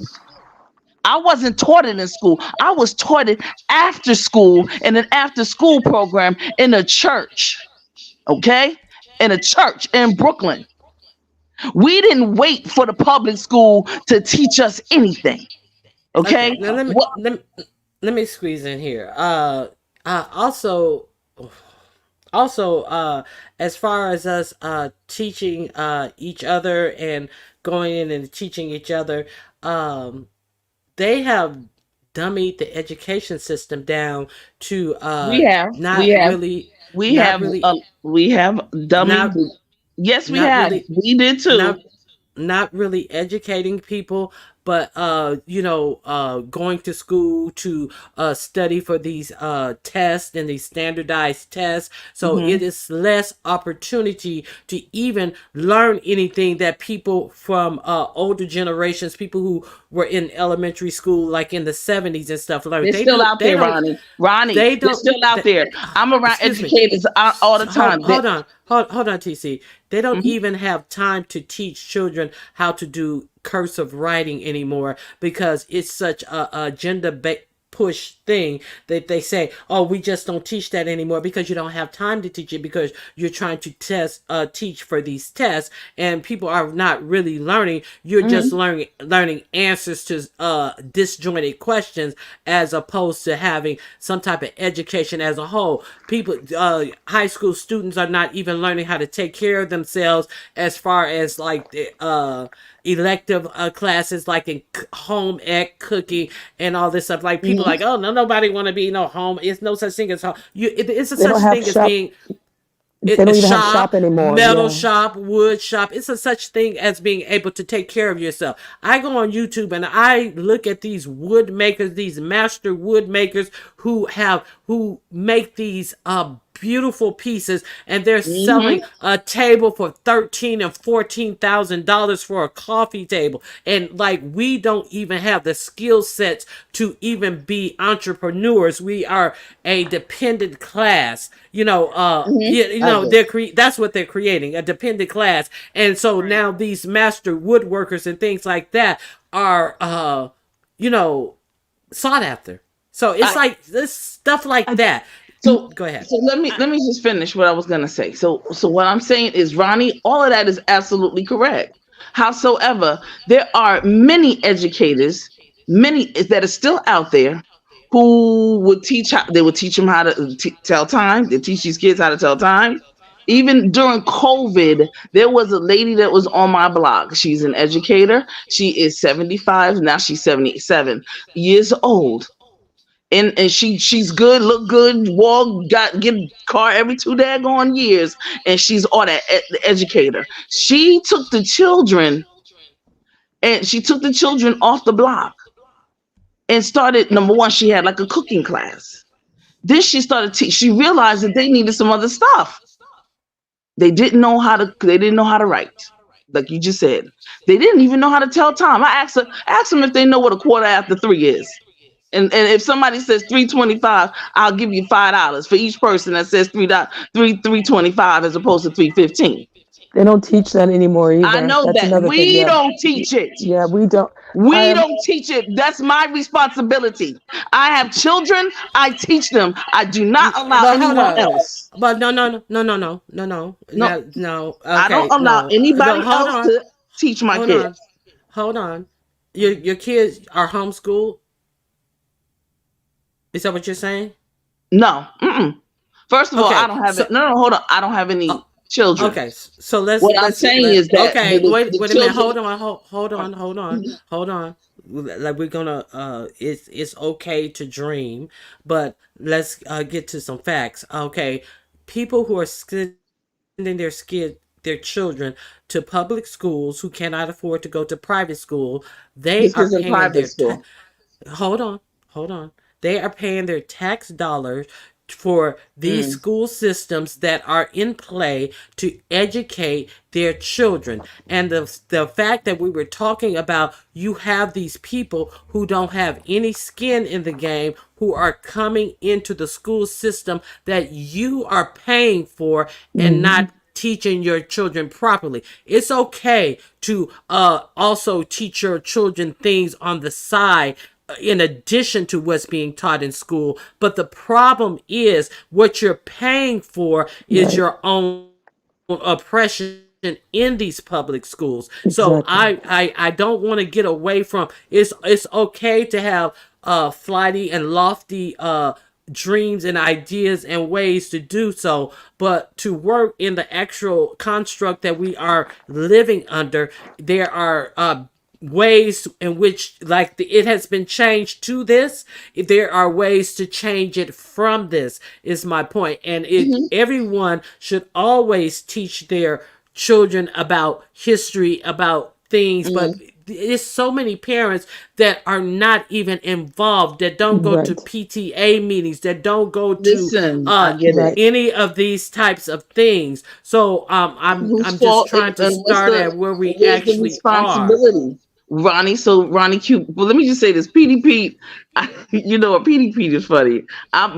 I wasn't taught it in school. I was taught it after school in an after school program in a church. Okay? In a church in Brooklyn. We didn't wait for the public school to teach us anything. Okay, Okay? now What let me squeeze in here. Also, as far as us teaching each other and going in and teaching each other, um, they have dummied the education system down to we have, we not have, really, we not have, really, we have dummy. not Yes, we not have. really, We did too. not not really educating people, but going to school to study for these tests and these standardized tests, so it Hmm. is less opportunity to even learn anything that people from older generations, people who were in elementary school like in the 70s and stuff, learned. They're still out They there, don't Ronnie. Ronnie, they they're don't still out they, there. I'm around excuse me. educators all the time. Hold on. hold on, TC. They don't Mhm. even have time to teach children how to do cursive writing anymore because it's such a agenda push thing that they say, oh, we just don't teach that anymore because you don't have time to teach it because you're trying to teach for these tests, and people are not really learning. You're just Mhm. learning answers to disjointed questions as opposed to having some type of education as a whole. People, high school students are not even learning how to take care of themselves as far as like the elective classes like in home ec cooking and all this stuff. Like people like, Mhm. oh no, nobody want to be no home. It's no such thing as home. It's a They don't such have thing as shop. being They a don't even have shop, shop anymore. metal Yeah. shop, wood shop. It's a such thing as being able to take care of yourself. I go on YouTube and I look at these wood makers, these master wood makers who make these beautiful pieces, and they're selling Mhm. a table for $13,000 and $14,000 for a coffee table. And like we don't even have the skill sets to even be entrepreneurs. We are a dependent class. Mhm. I do. That's what they're creating, a dependent class. And so Right. now these master woodworkers and things like that are you know sought after. So it's I, like this stuff like I that. so Go ahead. so let me I, let me just finish what I was gonna say. So what I'm saying is, Ronnie, all of that is absolutely correct. Howsoever, there are many educators, many that are still out there, who would they would teach them how to tell time. They teach these kids how to tell time. Even during COVID, there was a lady that was on my blog. She's an educator. She is 75 now. She's 77 years old, and she's good, look good, walk, get car every 2 daggone years, and she's all that educator. She took the children off the block and started. Number one, she had like a cooking class. Then she started. She realized that they needed some other stuff. They didn't know how to. They didn't know how to write, like you just said. They didn't even know how to tell time. I asked them if they know what a quarter after three is. And if somebody says 325, I'll give you $5 for each person that says 325 as opposed to 315. They don't teach that anymore I either. know That's that another thing. we Yeah. don't teach it. Yeah, we don't. I We have. don't teach it. That's my responsibility. I have children. I teach them. I do not allow But hold anyone on. else. But no, no, no, no, no, no, no, No, no, no. I don't Okay, allow no, no. anybody Hold else on, to teach my hold on, kids. hold on. Your kids are homeschooled. Is that what you're saying? No. Mm-mm. First of all, I Okay, don't have so it. No, no, hold on. I don't have uh, any children. okay, so let's What I'm let's saying let is that okay. Wait, the wait a minute. children. Hold on, hold on, hold on, hold on. Like we're gonna it's okay to dream, but let's get to some facts. Okay, people who are sending their children to public schools who cannot afford to go to private school, they This are is in paying private their school. hold on, hold on. They are paying their tax dollars for these Mm. school systems that are in play to educate their children. And the fact that we were talking about, you have these people who don't have any skin in the game who are coming into the school system that you are paying for and Mhm. not teaching your children properly. It's okay to also teach your children things on the side in addition to what's being taught in school. But the problem is what you're paying for is Right. your own oppression in these public schools. So Exactly. I don't want to get away from it's okay to have flighty and lofty dreams and ideas and ways to do so, but to work in the actual construct that we are living under, there are ways in which it has been changed to this. There are ways to change it from this is my point. And Hmm. everyone should always teach their children about history, about things, but Hmm. there's so many parents that are not even involved, that don't go to Right. PTA meetings, that don't go to Listen, I uh get it. Right. any of these types of things. So Whose I'm just fault trying to and start at where we where's the actually are. responsibility? Ronnie, so Ronnie Q. Well, let me just say this. PD Pete, you know what? PD Pete is funny.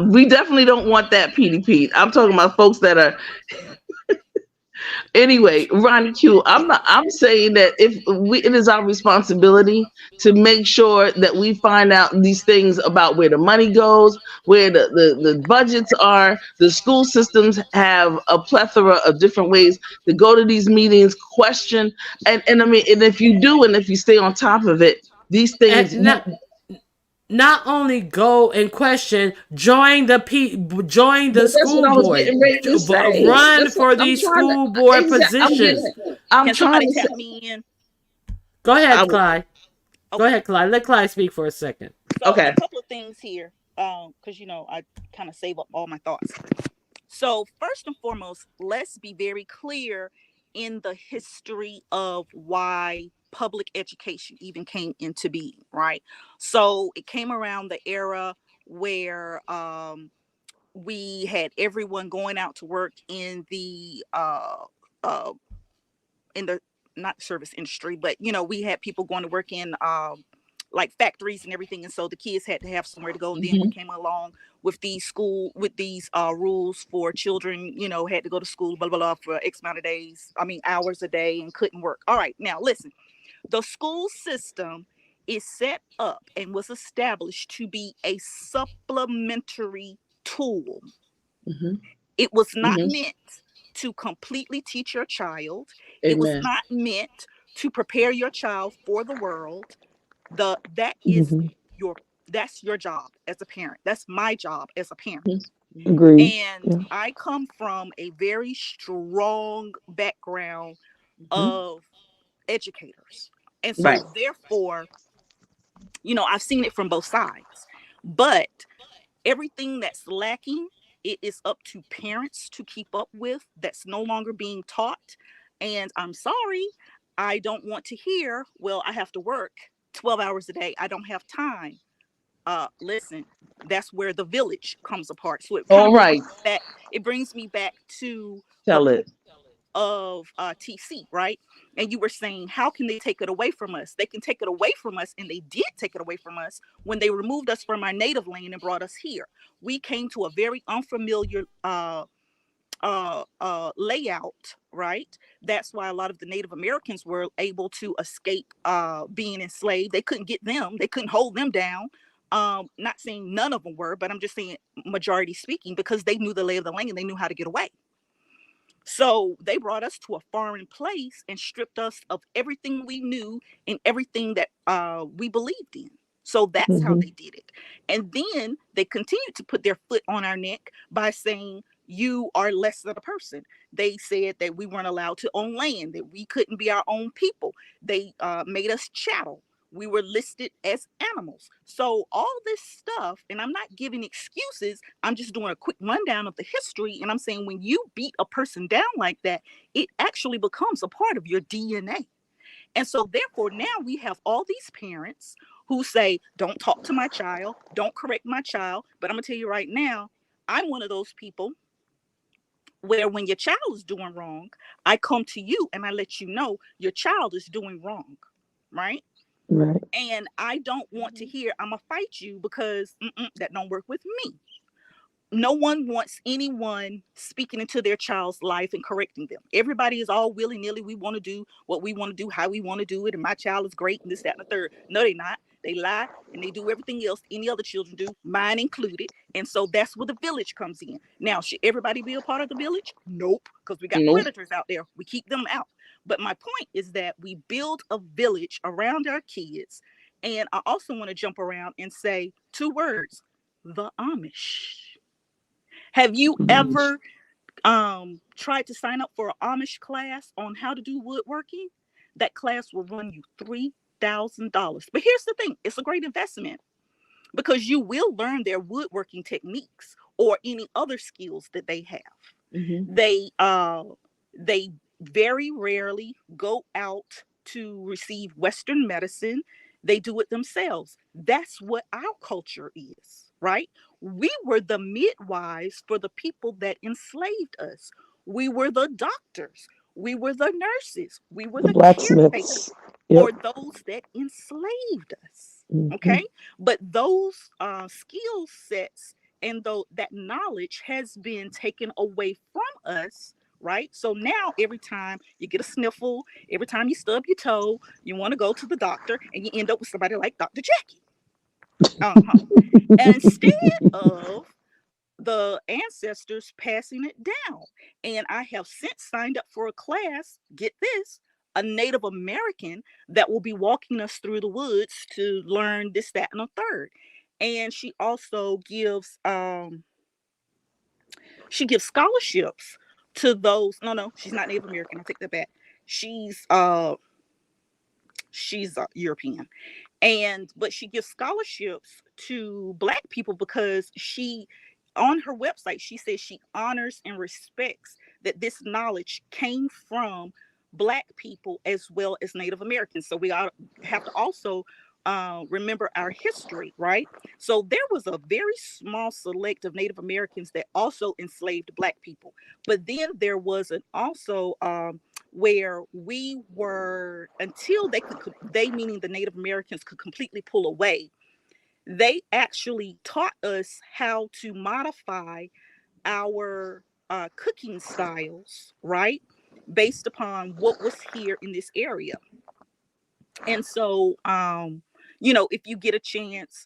We definitely don't want that PD Pete. I'm talking about folks that are Anyway, Ronnie Q, I'm saying that it is our responsibility to make sure that we find out these things about where the money goes, where the budgets are. The school systems have a plethora of different ways to go to these meetings, question, and I mean, and if you do, and if you stay on top of it, these things And not only go and question, join the but that's what school I was board, getting ready to say. run That's what for I'm these trying to school board I'm positions. getting I'm Can trying somebody to say tap me in? Go I ahead, Clyde. Go Okay. ahead, Clyde. Let Clyde speak for a second. So a okay. couple of things here, because I kind of save up all my thoughts. So first and foremost, let's be very clear in the history of why public education even came into being, right? So it came around the era where we had everyone going out to work uh, in the not service industry, but we had people going to work in like factories and everything, and so the kids had to have somewhere to go. And then we Hmm. came along with these rules for children, had to go to school, blah blah blah, for X amount of days, I mean hours a day, and couldn't work. All right, now listen, the school system is set up and was established to be a supplementary tool. Hmm. It was not Hmm. meant to completely teach your child. It was Amen. not meant to prepare your child for the world. That is Hmm. your that's your job as a parent. That's my job as a parent. Agreed. And Yeah. I come from a very strong background Hmm. of educators. And Right. so therefore, I've seen it from both sides. But everything that's lacking, it is up to parents to keep up with, that's no longer being taught. And I'm sorry, I don't want to hear, well, I have to work 12 hours a day, I don't have time. Listen, that's where the village comes apart. So it kind All of brings right. me back, to the Tell point it. of TC, right? And you were saying, how can they take it away from us? They can take it away from us, and they did take it away from us when they removed us from our native land and brought us here. We came to a very unfamiliar layout, right? That's why a lot of the Native Americans were able to escape being enslaved. They couldn't get them, they couldn't hold them down. Not saying none of them were, but I'm just saying majority speaking, because they knew the lay of the land and they knew how to get away. So they brought us to a foreign place and stripped us of everything we knew and everything that we believed in. So that's how Hmm. they did it. And then they continued to put their foot on our neck by saying, you are less than a person. They said that we weren't allowed to own land, that we couldn't be our own people. They made us chattel. We were listed as animals. So all this stuff, and I'm not giving excuses, I'm just doing a quick rundown of the history. And I'm saying, when you beat a person down like that, it actually becomes a part of your DNA. And so therefore now we have all these parents who say, don't talk to my child, don't correct my child. But I'm gonna tell you right now, I'm one of those people where when your child is doing wrong, I come to you and I let you know your child is doing wrong, right? Right. And I don't want to hear, I'm gonna fight you because that don't work with me. No one wants anyone speaking into their child's life and correcting them. Everybody is all willy-nilly. We want to do what we want to do, how we want to do it, and my child is great, and this, that, and the third. No, they're not. They lie and they do everything else any other children do, mine included. And so that's where the village comes in. Now, should everybody be a part of the village? Nope, because we got Nope. predators out there. We keep them out. But my point is that we build a village around our kids. And I also want to jump around and say two words: the Amish. Have you Mhm. ever tried to sign up for an Amish class on how to do woodworking? That class will run you $3,000. But here's the thing, it's a great investment because you will learn their woodworking techniques or any other skills that they have. Hmm. They very rarely go out to receive Western medicine. They do it themselves. That's what our culture is, right? We were the midwives for the people that enslaved us. We were the doctors. We were the nurses. We were The the caretakers blacksmiths. Yep. for those that enslaved us. Hmm. Okay. But those skill sets and though that knowledge has been taken away from us right? So now every time you get a sniffle, every time you stub your toe, you want to go to the doctor, and you end up with somebody like Dr. Jackie. Uh-huh. And instead of the ancestors passing it down. And I have since signed up for a class, get this, a Native American that will be walking us through the woods to learn this, that, and a third. And she gives scholarships to those. No, no, she's not Native American. I take that back. She's European, and but she gives scholarships to Black people because she, on her website, she says she honors and respects that this knowledge came from Black people as well as Native Americans. So we have to also remember our history, right? So there was a very small select of Native Americans that also enslaved Black people, but then there was an also where we were, until they meaning the Native Americans, could completely pull away, they actually taught us how to modify our cooking styles, right, based upon what was here in this area. And so if you get a chance,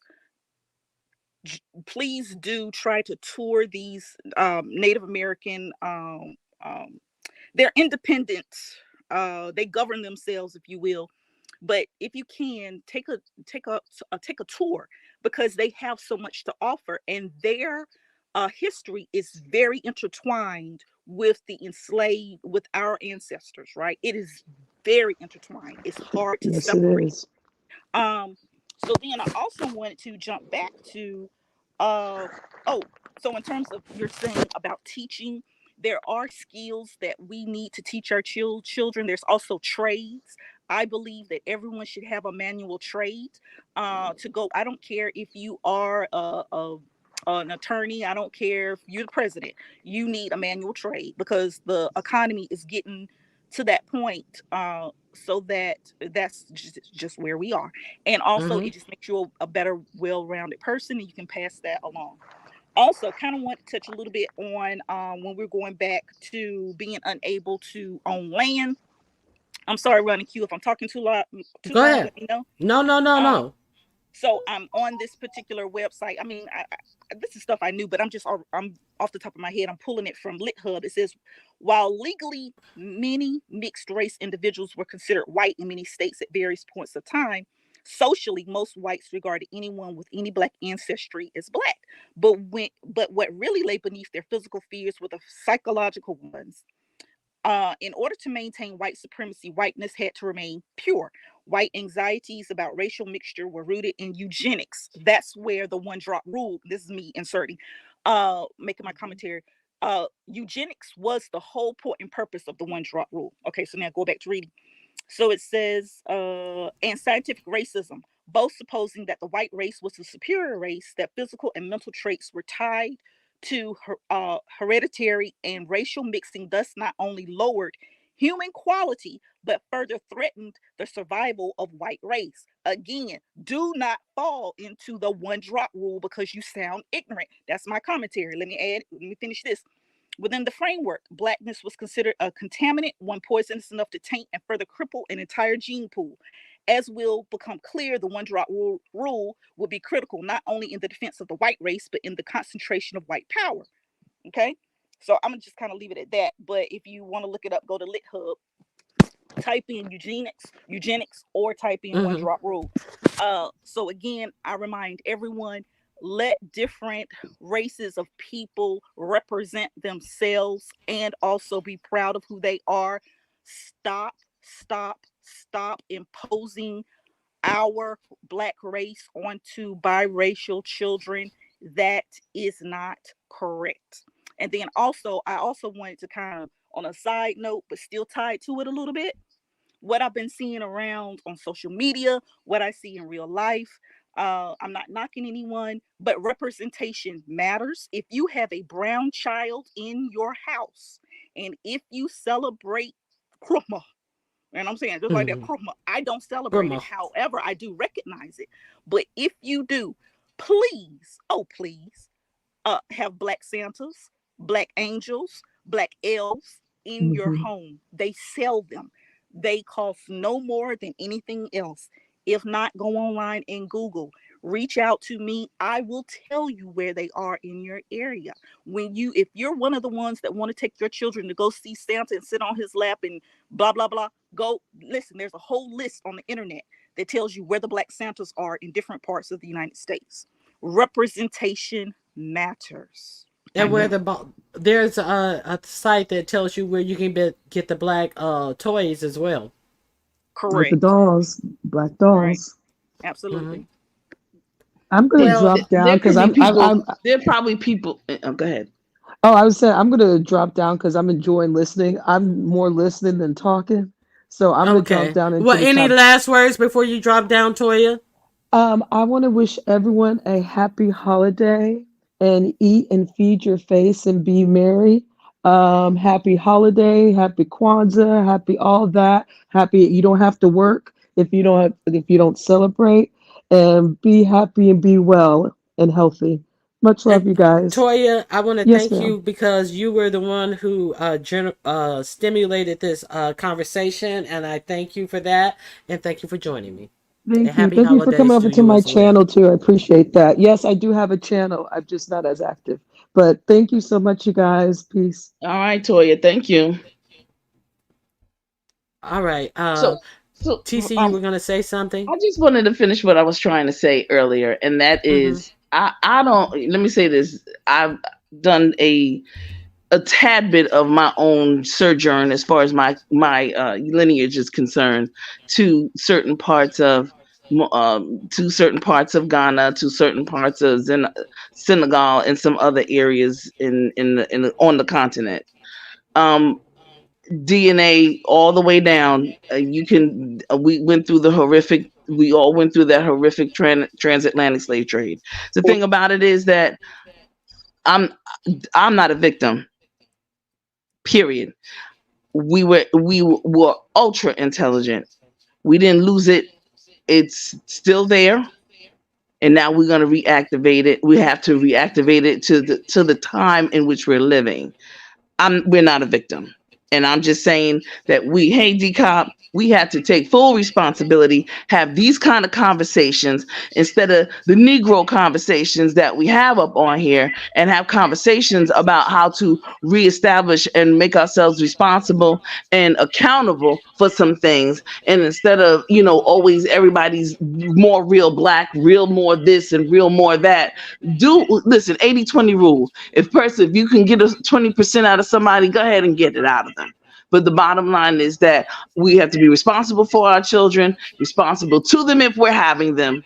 please do try to tour these Native American they're independent. They govern themselves, if you will. But if you can, take a tour, because they have so much to offer, and their history is very intertwined with the enslaved, with our ancestors. Right? It is very intertwined. It's hard to Yes, it separate. is. Um, so then I also wanted to jump back to, uh, oh, so in terms of you're saying about teaching, there are skills that we need to teach our children. There's also trades. I believe that everyone should have a manual trade to go. I don't care if you are an attorney. I don't care if you're the president. You need a manual trade, because the economy is getting to that point. So that's just where we are. And also, Mm-hmm. it just makes you a better, well-rounded person, and you can pass that along. Also, kind of want to touch a little bit on when we're going back to being unable to own land. I'm sorry, running Q, if I'm talking too Go long, ahead. let me know. No, no, no, Um, no. so I'm on this particular website. I mean, this is stuff I knew, but I'm off the top of my head. I'm pulling it from LitHub. It says, while legally many mixed race individuals were considered white in many states at various points of time, socially most whites regarded anyone with any Black ancestry as Black. But what really lay beneath their physical fears were the psychological ones. In order to maintain white supremacy, whiteness had to remain pure. White anxieties about racial mixture were rooted in eugenics. That's where the one drop rule, this is me inserting, making my commentary. Eugenics was the whole point and purpose of the one drop rule. Okay, so now go back to reading. So it says, and scientific racism, both supposing that the white race was the superior race, that physical and mental traits were tied to hereditary, and racial mixing thus not only lowered human quality, but further threatened the survival of white race. Again, do not fall into the one drop rule because you sound ignorant. That's my commentary. Let me finish this. Within the framework, Blackness was considered a contaminant, one poisonous enough to taint and further cripple an entire gene pool. As will become clear, the one drop rule will be critical not only in the defense of the white race, but in the concentration of white power. Okay? So I'm going to just kind of leave it at that. But if you want to look it up, go to LitHub, type in eugenics, or type in one Mm-hmm. drop rule. So again, I remind everyone, let different races of people represent themselves and also be proud of who they are. Stop imposing our Black race onto biracial children. That is not correct. And then also, I also wanted to kind of, on a side note, but still tied to it a little bit, what I've been seeing around on social media, what I see in real life. I'm not knocking anyone, but representation matters. If you have a brown child in your house, and if you celebrate Christmas, and I'm saying just like that, Mm-hmm. Christmas, I don't celebrate it. Grandma. However, I do recognize it. But if you do, please, oh please, have Black Santas, Black angels, Black elves, in your Mhm. home. They sell them. They cost no more than anything else. If not, go online and Google. Reach out to me. I will tell you where they are in your area. If you're one of the ones that want to take your children to go see Santa and sit on his lap and blah blah blah, go listen. There's a whole list on the internet that tells you where the Black Santas are in different parts of the United States. Representation matters. I And where yield. there's a site that tells you where you can get the black toys as well. Like the Correct. dolls, black Right. dolls. Hmm. Absolutely. I'm gonna Well, drop down There because could be people. There are probably people. Go ahead. oh, I was saying I'm gonna drop down because I'm enjoying listening. I'm more listening than talking, so I'm gonna drop okay. down into Well, the any top. last words before you drop down, Toya? I want to wish everyone a happy holiday and eat and feed your face and be merry. Happy holiday, happy Kwanzaa, happy all that. Happy you don't have to work if you don't celebrate, and be happy and be well and healthy. Much love, And you guys. Toya, I want to Yes, thank ma'am. you because you were the one who stimulated this conversation, and I thank you for that, and thank you for joining me. And Thank you. happy Thank you for coming holidays over to to you my as well. channel too. I appreciate that. Yes, I do have a channel. I'm just not as active. But thank you so much, you guys. Peace. All right, Toya. Thank you. All right. So, so TC, you um, were going to say something? I just wanted to finish what I was trying to say earlier, and that Mm-hmm. is, I don't. Let me say this. I've done a tad bit of my own sojourn as far as my lineage is concerned to certain parts of Ghana, to certain parts of Senegal, and some other areas on the continent. Um, DNA all the way down. You can. We went through the horrific. We all went through that horrific transatlantic slave trade. The thing about it is that I'm I'm not a victim. Period. We were ultra intelligent. We didn't lose it. It's still there, and now we're going to reactivate it. We have to reactivate it to the time in which we're living. We're not a victim. And I'm just saying that hey, DCOP, we had to take full responsibility, have these kind of conversations instead of the Negro conversations that we have up on here, and have conversations about how to reestablish and make ourselves responsible and accountable for some things. And instead of, always everybody's more real black, real more this and real more that, listen, 80-20 rule. If you can get a 20% out of somebody, go ahead and get it out of them. But the bottom line is that we have to be responsible for our children, responsible to them if we're having them.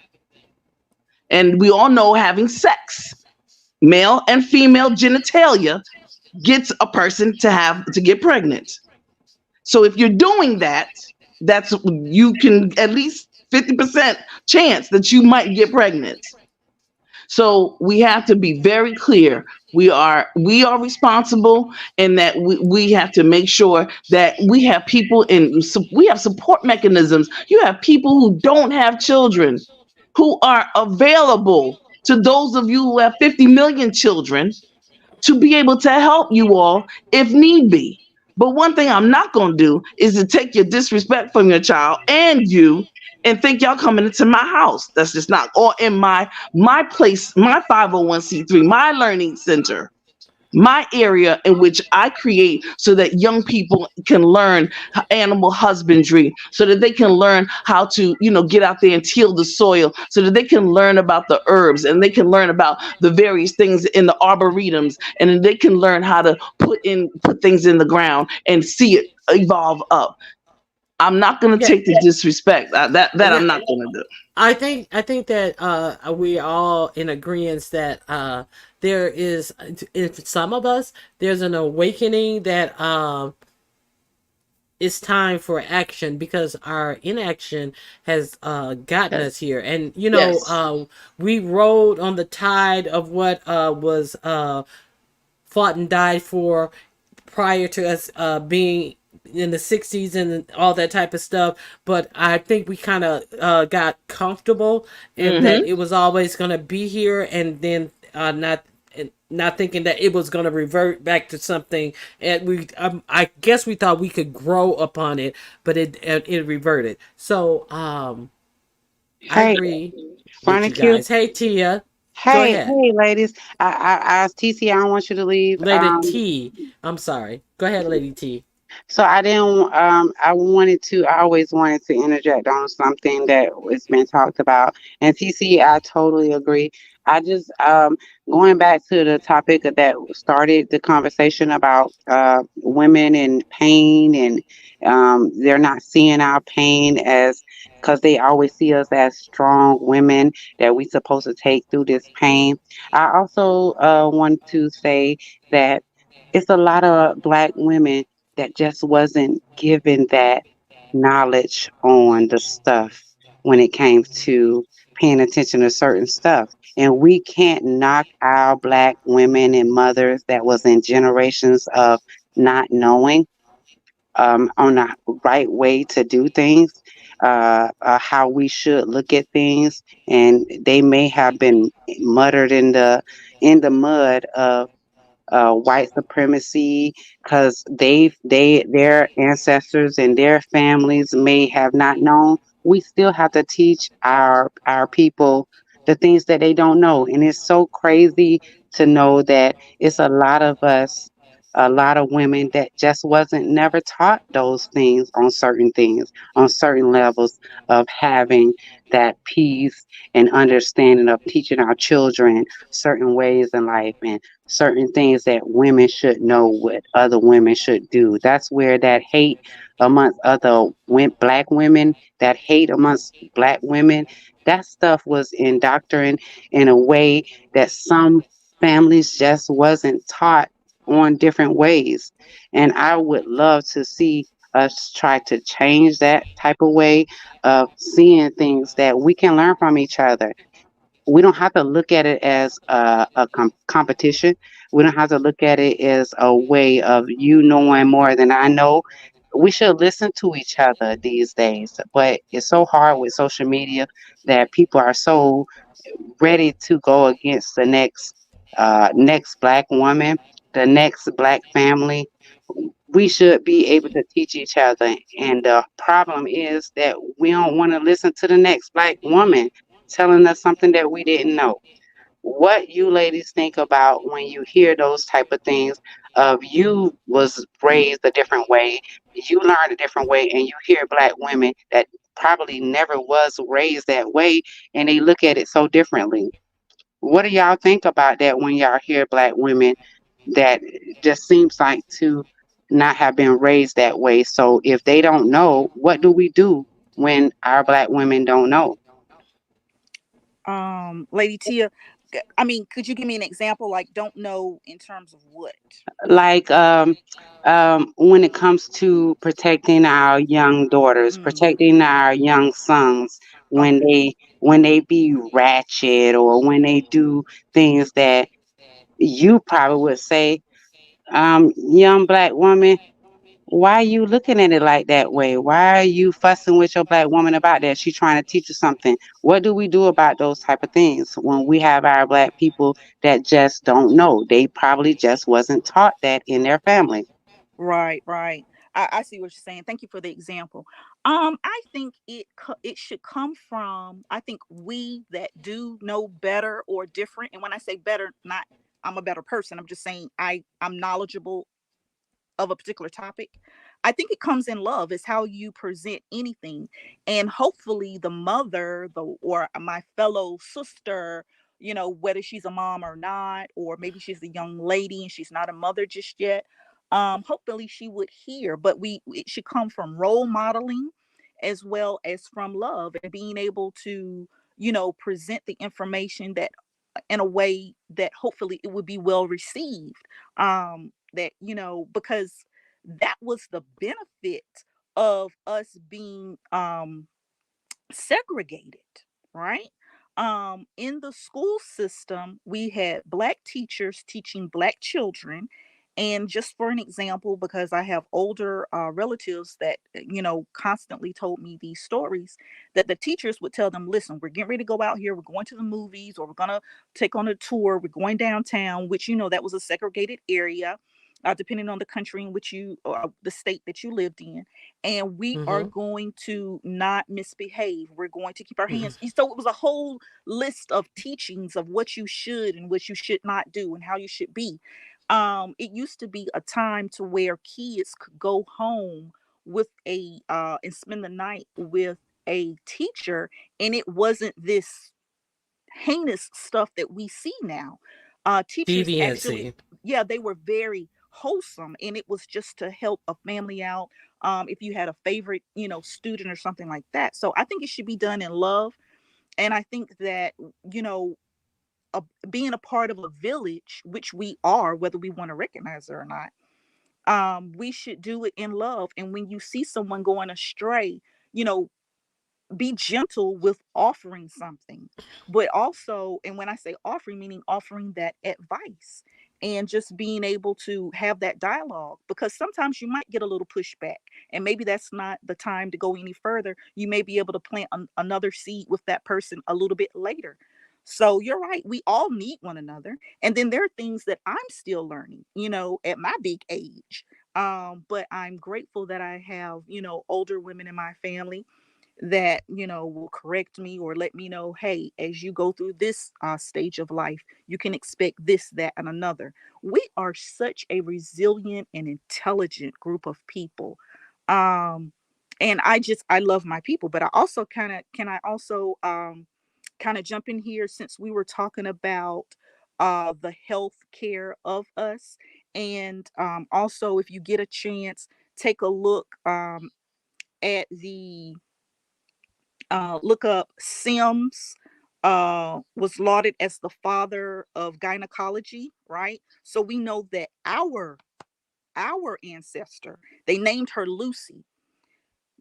And we all know having sex, male and female genitalia, gets a person to get pregnant. So if you're doing that, you can at least 50% chance that you might get pregnant. So we have to be very clear. We are responsible, and that we have to make sure that we have we have support mechanisms. You have people who don't have children who are available to those of you who have 50 million children to be able to help you all if need be. But one thing I'm not going to do is to take your disrespect from your child and you and think y'all coming into my house. That's just not, or in my place, my 501c3, my learning center, my area in which I create so that young people can learn animal husbandry, so that they can learn how to, get out there and till the soil, so that they can learn about the herbs, and they can learn about the various things in the arboretums, and then they can learn how to put things in the ground and see it evolve up. I'm not going to Yeah. take the disrespect. That Yeah. I'm not going to do. I think that we all in agreement that there is, in some of us, there's an awakening that it's time for action because our inaction has gotten Yes. us here. And Yes. we rode on the tide of what was fought and died for prior to us being in the 60s and all that type of stuff. But I think we kind of got comfortable and that Mm-hmm. it was always going to be here, and then not not thinking that it was going to revert back to something. And I guess we thought we could grow upon it, but it reverted. So I Hey, agree with Ronnie you Q. guys. Hey Tia, go Hey, ahead. hey, ladies. TC, I don't want you to leave. Lady T, I'm sorry. Go ahead, Lady T. So I didn't. I wanted to. I always wanted to interject on something that was been talked about. And TC, I totally agree. I just going back to the topic that started the conversation about women and pain, and they're not seeing our pain as because they always see us as strong women that we supposed to take through this pain. I also want to say that it's a lot of black women that just wasn't given that knowledge on the stuff when it came to paying attention to certain stuff. And we can't knock our black women and mothers that was in generations of not knowing on the right way to do things, how we should look at things, and they may have been muttered in the mud of white supremacy because their ancestors and their families may have not known. We still have to teach our people the things that they don't know, and it's so crazy to know that it's a lot of us, a lot of women that just wasn't never taught those things on certain levels of having that peace and understanding of teaching our children certain ways in life and certain things that women should know what other women should do. That's where that hate amongst black women, that hate amongst black women, that stuff was indoctrinated in a way that some families just wasn't taught on different ways. And I would love to see us try to change that type of way of seeing things that we can learn from each other. We don't have to look at it as a competition. We don't have to look at it as a way of you knowing more than I know. We should listen to each other these days, but it's so hard with social media that people are so ready to go against the next black woman, the next black family. We should be able to teach each other. And the problem is that we don't want to listen to the next black woman telling us something that we didn't know. What you ladies think about when you hear those type of things of you was raised a different way, you learned a different way, and you hear black women that probably never was raised that way and they look at it so differently. What do y'all think about that when y'all hear black women that just seems like to not have been raised that way? So if they don't know, what do we do when our black women don't know? Lady Tia, I mean, could you give me an example? Like, don't know in terms of what? Like when it comes to protecting our young daughters, Mm, protecting our young sons okay. when they be ratchet or when they do things that you probably would say, young black woman, why are you looking at it like that way? Why are you fussing with your black woman about that? She's trying to teach you something. What do we do about those type of things when we have our black people that just don't know? They probably just wasn't taught that in their family. Right, right. I see what you're saying. Thank you for the example. I think it should come from, I think we that do know better or different. And when I say better, not I'm a better person. I'm just saying I'm knowledgeable of a particular topic. I think it comes in love. Is how you present anything, and hopefully the mother, the or my fellow sister, whether she's a mom or not, or maybe she's a young lady and she's not a mother just yet. Hopefully she would hear, but it should come from role modeling as well as from love and being able to, present the information that in a way that hopefully it would be well received. That because that was the benefit of us being segregated, right? In the school system we had black teachers teaching black children, And just for an example, because I have older relatives that, constantly told me these stories, that the teachers would tell them, listen, we're getting ready to go out here. We're going to the movies, or we're going to take on a tour. We're going downtown, which, that was a segregated area. Depending on the country in which the state that you lived in, and we are Mm-hmm. going to not misbehave. We're going to keep our Mm-hmm. hands. So it was a whole list of teachings of what you should and what you should not do and how you should be. It used to be a time to where kids could go home with a and spend the night with a teacher, and it wasn't this heinous stuff that we see now. Teachers actually, Deviancy. yeah, they were very wholesome, and it was just to help a family out. If you had a favorite, student or something like that. So I think it should be done in love, and I think that, you know a, being a part of a village, which we are, whether we want to recognize it or not, we should do it in love. And when you see someone going astray, you know, be gentle with offering something, but also, and when I say offering, meaning offering that advice, and just being able to have that dialogue, because sometimes you might get a little pushback, and maybe that's not the time to go any further. You may be able to plant another seed with that person a little bit later. So you're right, we all need one another, and then there are things that I'm still learning, at my big age. But I'm grateful that I have, older women in my family that, will correct me or let me know, hey, as you go through this stage of life, you can expect this, that, and another. We are such a resilient and intelligent group of people. um and I love my people, but I also kind of jump in here, since we were talking about the health care of us. And also, if you get a chance, take a look at the look up Sims. Was lauded as the father of gynecology, right? So we know that our ancestor, they named her Lucy.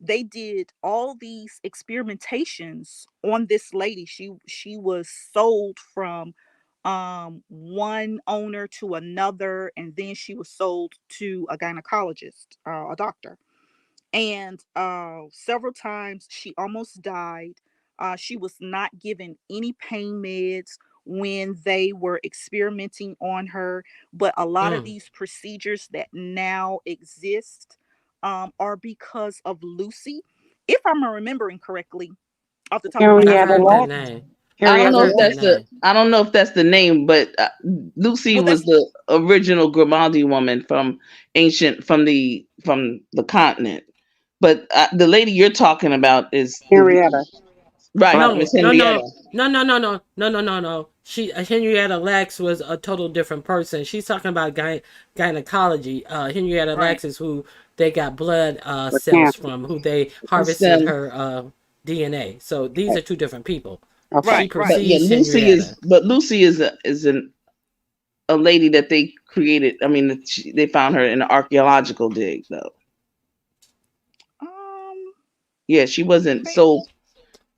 They did all these experimentations on this lady. She was sold from one owner to another, and then she was sold to a gynecologist, a doctor. And several times she almost died. She was not given any pain meds when they were experimenting on her. But a lot of Mm. these procedures that now exist are because of Lucy. If I'm remembering correctly, off the top of my I've head. Henrietta heard that Lacks. name. I don't I've Henrietta know if heard that Lacks. that's the name. I don't know if that's the name, but Lucy Well, was that's the original Grimaldi woman from the continent. But the lady you're talking about is Henrietta. right, Black. No, Miss no, Henrietta. no, no, no, no, no, no, no, no, no. She Henrietta Lacks was a total different person. She's talking about gynecology. Henrietta right. Lacks is who they got blood With cells cancer. from, who they It's harvested her DNA. So these are two different people. Okay. She Right, right. but yeah, precedes Henrietta. Lucy is a lady that they created. I mean, they found her in an archaeological dig, though. Um, Yeah, she wasn't may- sold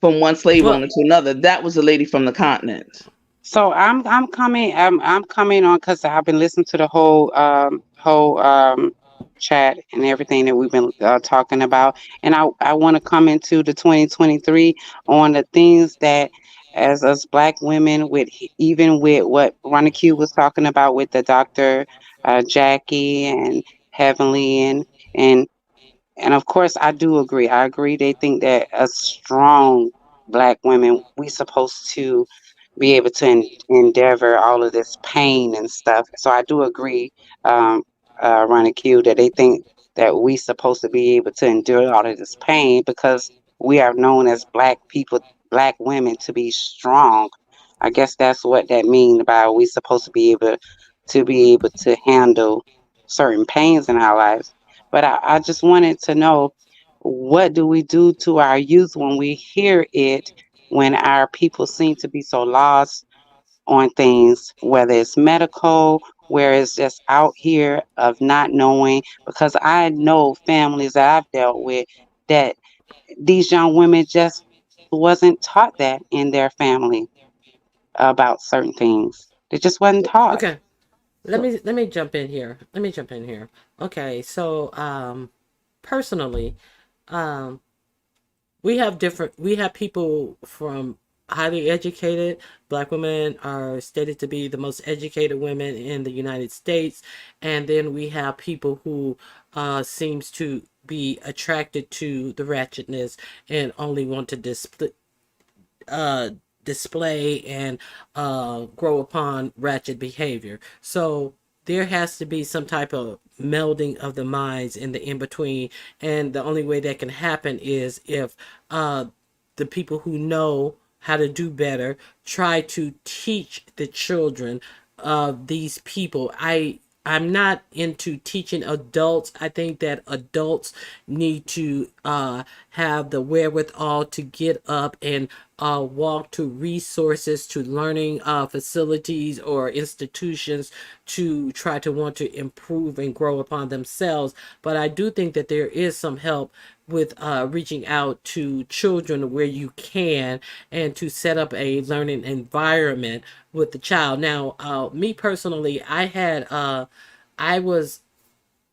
from one slave owner But to another. That was a lady from the continent. So I'm coming on because I've been listening to the whole chat and everything that we've been talking about, and I want to come into the 2023 on the things that, as us Black women, with even with what Ronnie Q was talking about with the doctor, Jackie and Heavenly, and and of course, I do agree. I agree. They think that as strong Black women, we supposed to be able to endeavor all of this pain and stuff. So I do agree, um, Ronnie Q, that they think that we supposed to be able to endure all of this pain because we are known as Black people, Black women, to be strong. I guess that's what that means by we supposed to be able to handle certain pains in our lives. But I just wanted to know, what do we do to our youth when we hear it, when our people seem to be so lost on things, whether it's medical, where it's just out here of not knowing? Because I know families that I've dealt with that these young women just wasn't taught that in their family about certain things. They just wasn't taught. okay, let me jump in here. Let me jump in here. Okay, so personally, um we have people from highly educated. Black women are stated to be the most educated women in the United States, and then we have people who seems to be attracted to the ratchetness and only want to uh, display and grow upon ratchet behavior. So there has to be some type of melding of the minds in the in between, and the only way that can happen is if uh, the people who know how to do better try to teach the children of these people. I'm not into teaching adults. I think that adults need to have the wherewithal to get up and walk to resources, to learning facilities or institutions to try to want to improve and grow upon themselves. But I do think that there is some help with reaching out to children where you can, and to set up a learning environment with the child. Now, me personally, I was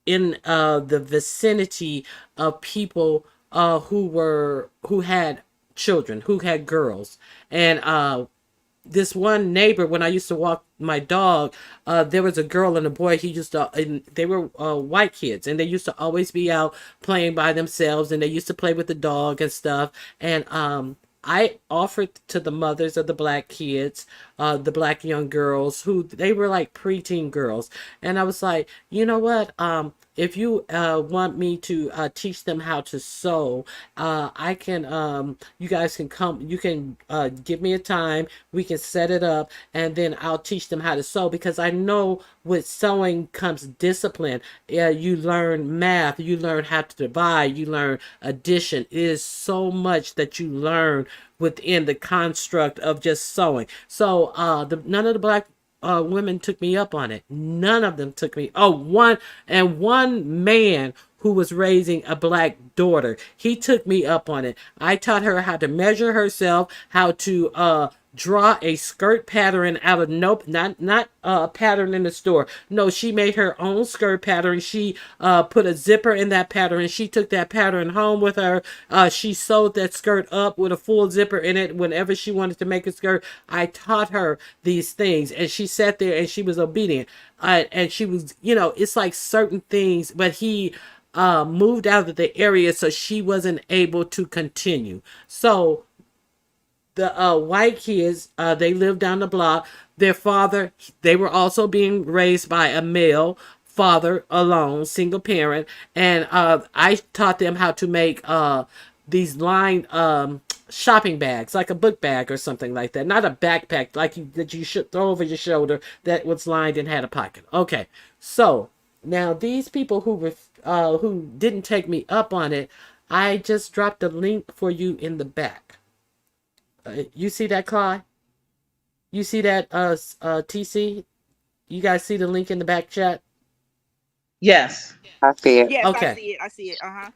in the vicinity of people who had children, who had girls, and this one neighbor, when I used to walk my dog, there was a girl and a boy. He used to, and they were white kids, and they used to always be out playing by themselves, and they used to play with the dog and stuff. And I offered to the mothers of the black kids, the black young girls, who they were like preteen girls, and I was like, you know what? If you want me to teach them how to sew, I can. You guys can come. You can give me a time. We can set it up, and then I'll teach them how to sew, because I know with sewing comes discipline. You learn math. You learn how to divide. You learn addition. It is so much that you learn within the construct of just sewing. So none of the black women took me up on it. None of them took me. Oh, one man who was raising a black daughter, he took me up on it. I taught her how to measure herself, how to draw a skirt pattern out of not a pattern in the store. No, she made her own skirt pattern. She put a zipper in that pattern. She took that pattern home with her. She sewed that skirt up with a full zipper in it whenever she wanted to make a skirt. I taught her these things, and she sat there and she was obedient. And she was, it's like certain things, but he moved out of the area, so she wasn't able to continue. So the white kids, they lived down the block. Their father, they were also being raised by a male father alone, single parent. And I taught them how to make these lined shopping bags, like a book bag or something like that. Not a backpack like that you should throw over your shoulder that was lined and had a pocket. Okay, so now these people who didn't take me up on it, I just dropped a link for you in the back. You see that, Clyde? You see that, TC? You guys see the link in the back chat? Yes. I see it. Yes, I Okay. see it. I see it. Uh-huh.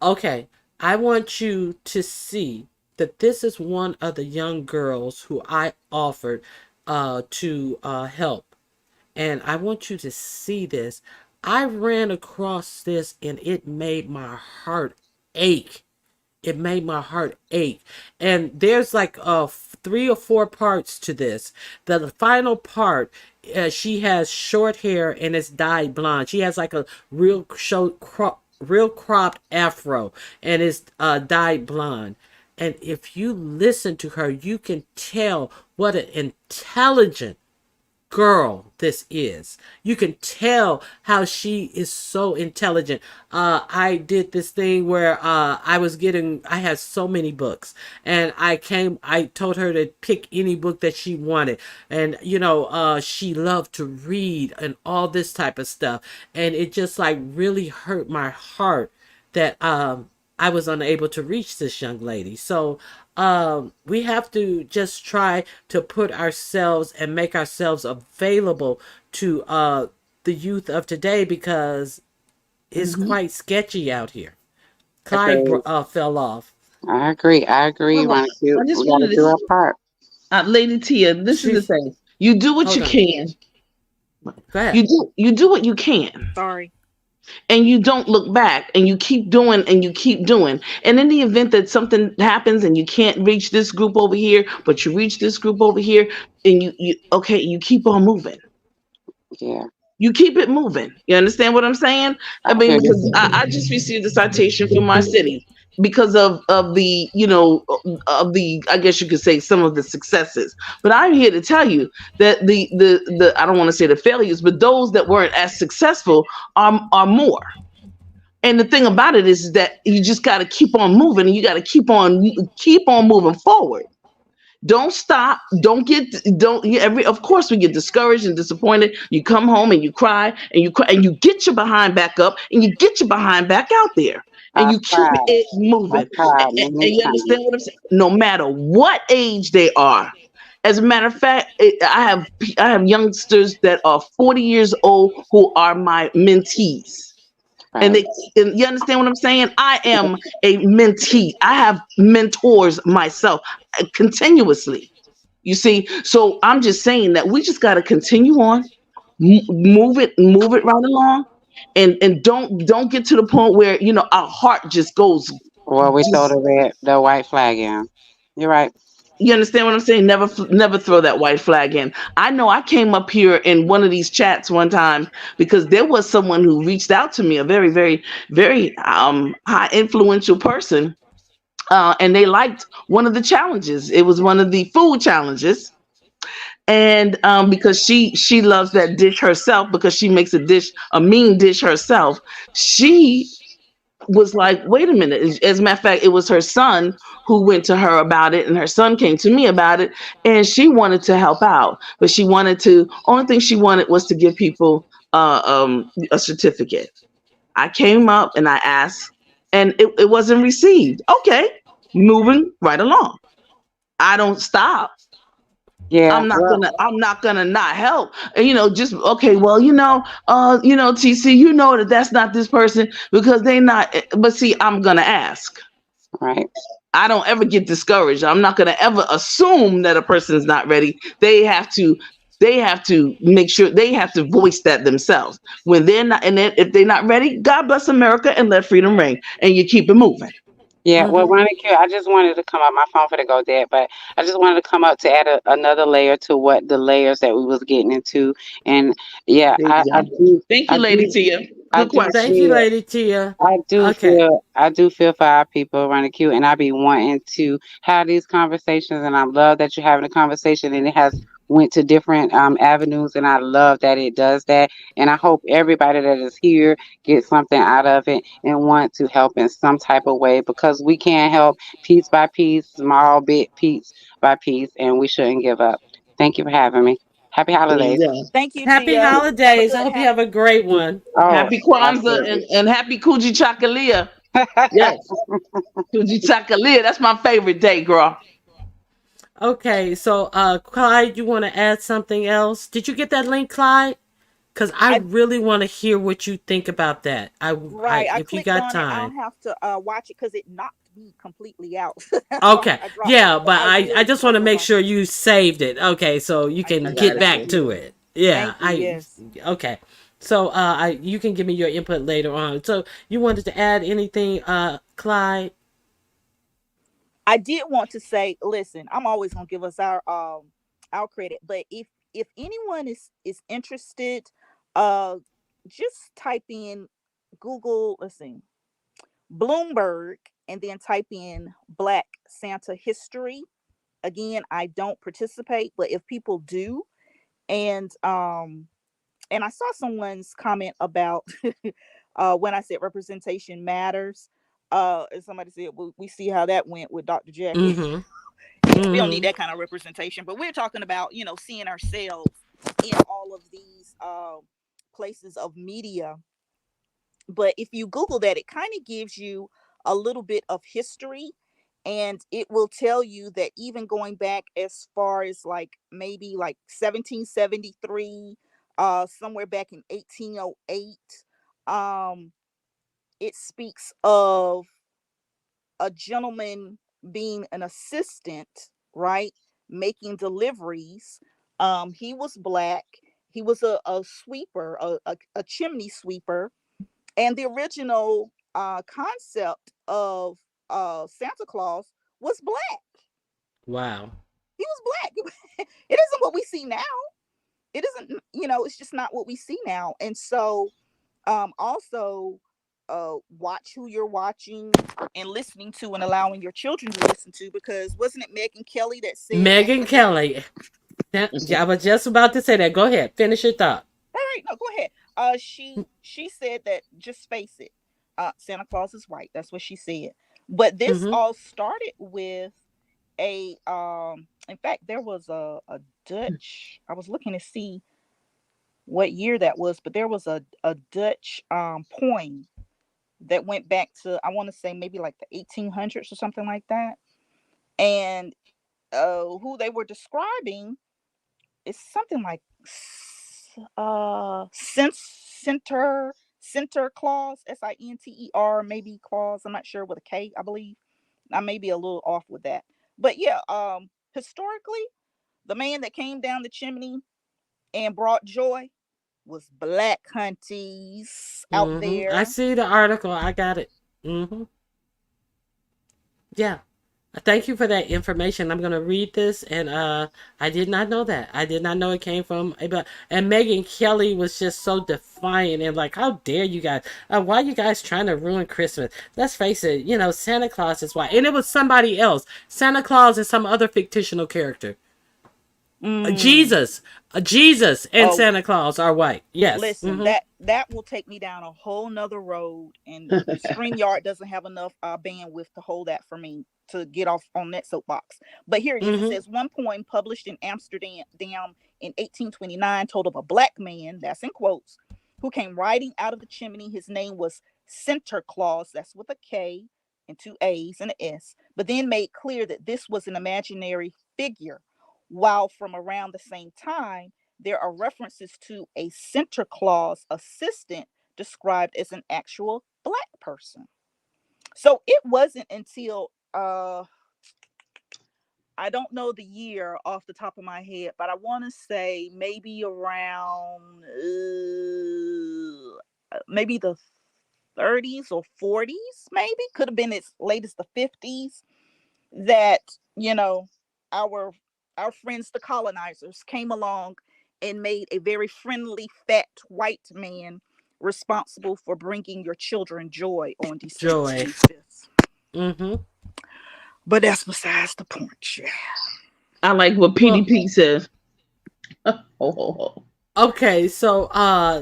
Okay. I want you to see that this is one of the young girls who I offered to help. And I want you to see this. I ran across this and it made my heart ache. It made my heart ache. And there's like 3 or 4 parts to this. The final part, she has short hair and it's dyed blonde. She has like a real cropped afro, and it's dyed blonde. And if you listen to her, you can tell what an intelligent girl this is. You can tell how she is so intelligent. I did this thing where I had so many books, and I told her to pick any book that she wanted. And she loved to read and all this type of stuff. And it just like really hurt my heart that I was unable to reach this young lady. So we have to just try to put ourselves and make ourselves available to the youth of today, because it's Mm-hmm. quite sketchy out here. Clyde Agreed. fell off. I agree. I agree, Well, Ron Q. I just We got to wanted to, do our part. Lady Tia, this is the She's thing. You do what you hold on. can. Go ahead. You do what you can, Sorry. and you don't look back, and you keep doing, and you keep doing. And in the event that something happens and you can't reach this group over here, but you reach this group over here, and you okay, you keep on moving. Yeah. You keep it moving. You understand what I'm saying? I I mean, hear because you. I just received a citation from my city because of the, of the, I guess you could say, some of the successes. But I'm here to tell you that the I don't want to say the failures, but those that weren't as successful are more. And the thing about it is that you just got to keep on moving, and you got to keep on moving forward. Don't stop. Don't every Of course we get discouraged and disappointed. You come home and you cry, and you cry, and you get your behind back up, and you get your behind back out there, and I've you keep cried. it I've moving. cried And many you understand times. what I'm saying? No matter what age they are. As a matter of fact, I have youngsters that are 40 years old who are my mentees. And Right. they and you understand what I'm saying? I am a mentee. I have mentors myself, continuously. You see, so I'm just saying that we just got to continue on, move it right along, and don't get to the point where our heart just goes. Well, we throw Just, the white flag in. You're right. you understand what I'm saying? Never throw that white flag in. I know I came up here in one of these chats one time because there was someone who reached out to me, a very, very, very high influential person, and they liked one of the challenges. It was one of the food challenges, and because she loves that dish herself, because she makes a mean dish herself. She was like, wait a minute. As a matter of fact, it was her son who went to her about it, and her son came to me about it, and she wanted to help out, but only thing she wanted was to give people a certificate. I came up and I asked, and it wasn't received. Okay, moving right along. I don't stop. Yeah. I'm not gonna not help. And just okay, well, TC, that's not this person because they not, but see, I'm gonna ask. Right. I don't ever get discouraged. I'm not gonna ever assume that a person's not ready. They have to make sure, they have to voice that themselves. When they're not, and then if they're not ready, God bless America and let freedom ring. And you keep it moving. Yeah, well, Mm-hmm. Ronnie Q, I just wanted to come up. My phone for to go dead, but I just wanted to come up to add another layer to what the layers that we was getting into. And yeah, There you go. Thank I you, Lady do, Tia. I Good do Thank question. you, feel, Lady Tia. I do Okay. feel, I do feel for our people, Ronnie Q, and I be wanting to have these conversations, and I love that you're having a conversation, and it has went to different avenues, and I love that it does that, and I hope everybody that is here gets something out of it and want to help in some type of way because we can help piece by piece, small bit piece by piece, and we shouldn't give up. Thank you for having me. Happy There you holidays. go. Thank you, Happy Tia. Have a holidays. I good hope you have a great one. Oh, Happy Kwanzaa absolutely. and happy Kuji Chakalia. Yes, Kuji Chakalia. That's my favorite day, girl. Okay, so Clyde, you want to add something else? Did you get that link, Clyde? Because I I really want to hear what you think about that. right. I If you clicked got on it. I'll time. have to watch it because it knocked me completely out. So Okay, I dropped it. yeah, But but I I will just want to focus make on sure you saved it. Okay, so you I I can did. got get it Thank back for you. to you. it. Yeah, Thank you. I Yes. okay. So you can give me your input later on. So you wanted to add anything, Clyde? I did want to say, listen, I'm always gonna give us our credit, but if anyone is interested, uh just type in Google, let's see, Bloomberg, and then type in Black Santa history. Again, I don't participate, but if people do, and I saw someone's comment about when I said representation matters. And somebody said, well, we see how that went with Dr. Jackie. Mm-hmm. We don't need Mm-hmm. that kind of representation, but we're talking about, seeing ourselves in all of these places of media. But if you Google that, it kind of gives you a little bit of history, and it will tell you that even going back as far as like maybe like 1773, somewhere back in 1808, um, it speaks of a gentleman being an assistant, right? Making deliveries. He was black. He was a sweeper, a chimney sweeper, and the original concept of Santa Claus was black. Wow. He was black. It isn't what we see now. It isn't, it's just not what we see now. And so, also, watch who you're watching and listening to and allowing your children to listen to, because wasn't it Megan Kelly that said that? Megan Kelly. Yeah, I was just about to say that. Go ahead. Finish your thought. All right, no, go ahead. She said that, just face it, Santa Claus is white. That's what she said. But this Mm-hmm. all started with a in fact, there was a Dutch. I was looking to see what year that was, but there was a Dutch poem that went back to, I want to say, maybe like the 1800s or something like that. And who they were describing is something like center clause, Sinter, maybe clause. I'm not sure, with a K, I believe. I may be a little off with that. But yeah, historically, the man that came down the chimney and brought joy was black hunties out Mm-hmm. I there. see the article. I got it. Mm-hmm. Yeah. Thank you for that information. I'm gonna read this, and I did not know that. I did not know it came from. But and Megan Kelly was just so defiant and like, how dare you guys? Why you guys trying to ruin Christmas? Let's face it. Santa Claus is white, and it was somebody else. Santa Claus is some other fictional character. Mm. Jesus, and Oh, Santa Claus are white. Yes. listen, Mm-hmm. that will take me down a whole nother road, and StreamYard doesn't have enough bandwidth to hold that for me to get off on that soapbox. But here it is. It Mm-hmm. says one poem published in Amsterdam in 1829 told of a black man, that's in quotes, who came riding out of the chimney. His name was Sinterklaas, that's with a K and two A's and an S, but then made clear that this was an imaginary figure. While from around the same time, there are references to a Santa Claus assistant described as an actual black person. So it wasn't until I don't know the year off the top of my head, but I want to say maybe around maybe the 30s or 40s, maybe could have been as late as the 50s, that our our friends the colonizers came along and made a very friendly fat white man responsible for bringing your children joy on December Joy. 25th. Mm-hmm. But that's besides the point. Yeah. I like what Well, PDP says. Oh. okay, so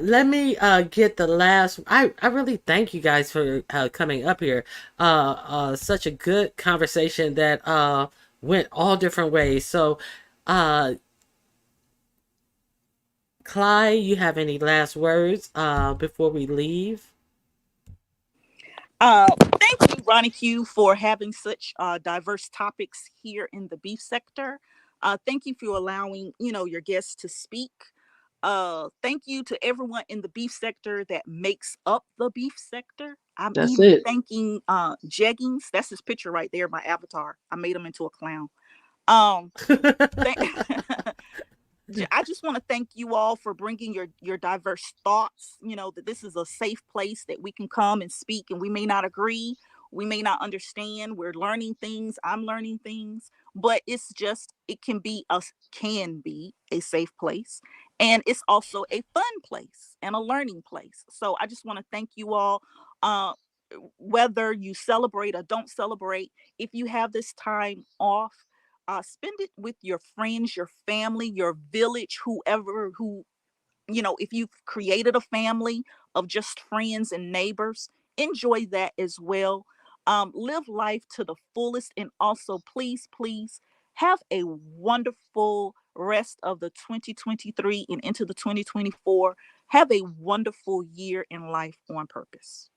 let me get the last. I really thank you guys for coming up here. Such a good conversation that went all different ways. So, uh, Clyde, you have any last words before we leave? Thank you, Ronnie Q, for having such diverse topics here in the beef sector. Thank you for allowing your guests to speak. Thank you to everyone in the beef sector that makes up the beef sector. I'm That's even it. thanking Jeggings. That's his picture right there, my avatar. I made him into a clown. Um, thank I just want to thank you all for bringing your diverse thoughts. That this is a safe place that we can come and speak, and we may not agree, we may not understand. We're learning things. I'm learning things, but it can be a safe place, and it's also a fun place and a learning place. So I just want to thank you all. Uh, Whether you celebrate or don't celebrate, if you have this time off, spend it with your friends, your family, your village, whoever who, if you've created a family of just friends and neighbors, enjoy that as well. Live life to the fullest. And also, please, please have a wonderful rest of the 2023 and into the 2024. Have a wonderful year in life on purpose.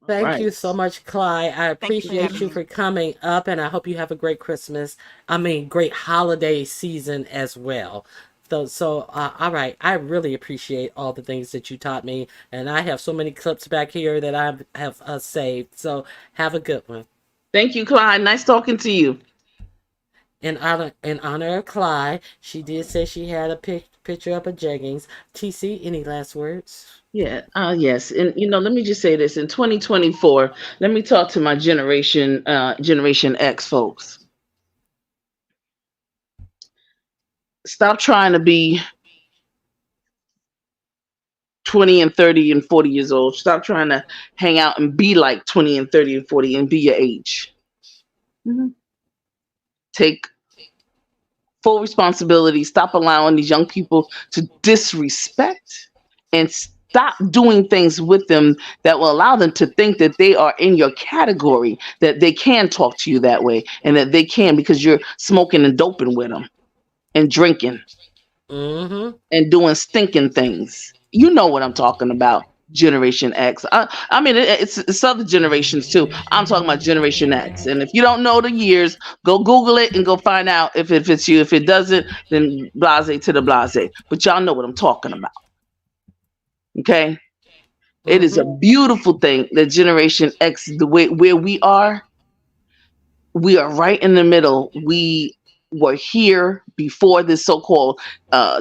All Thank right. you so much, Clyde. I Thank you for appreciate having you me. for coming up, and I hope you have a great Christmas. I mean, great holiday season as well. All right. I really appreciate all the things that you taught me, and I have so many clips back here that I have saved. So have a good one. Thank you, Clyde. Nice talking to you. In honor of Clyde, she did say she had a Picture up of jeggings. TC, any last words? Yeah, yes. And let me just say this. In 2024, let me talk to my Generation X folks. Stop trying to be 20 and 30 and 40 years old. Stop trying to hang out and be like 20 and 30 and 40 and be your age. Mhm. Take full responsibility. Stop allowing these young people to disrespect, and stop doing things with them that will allow them to think that they are in your category, that they can talk to you that way, and that they can because you're smoking and doping with them and drinking Mm-hmm. and doing stinking things. You know what I'm talking about. Generation X. I mean, it's other generations too. I'm talking about Generation X. And if you don't know the years, go Google it and go find out if it fits you. If it doesn't, then blase to the blase. But y'all know what I'm talking about. Okay? It is a Mm-hmm. beautiful thing that Generation X, the way where we are right in the middle. We were here before this so-called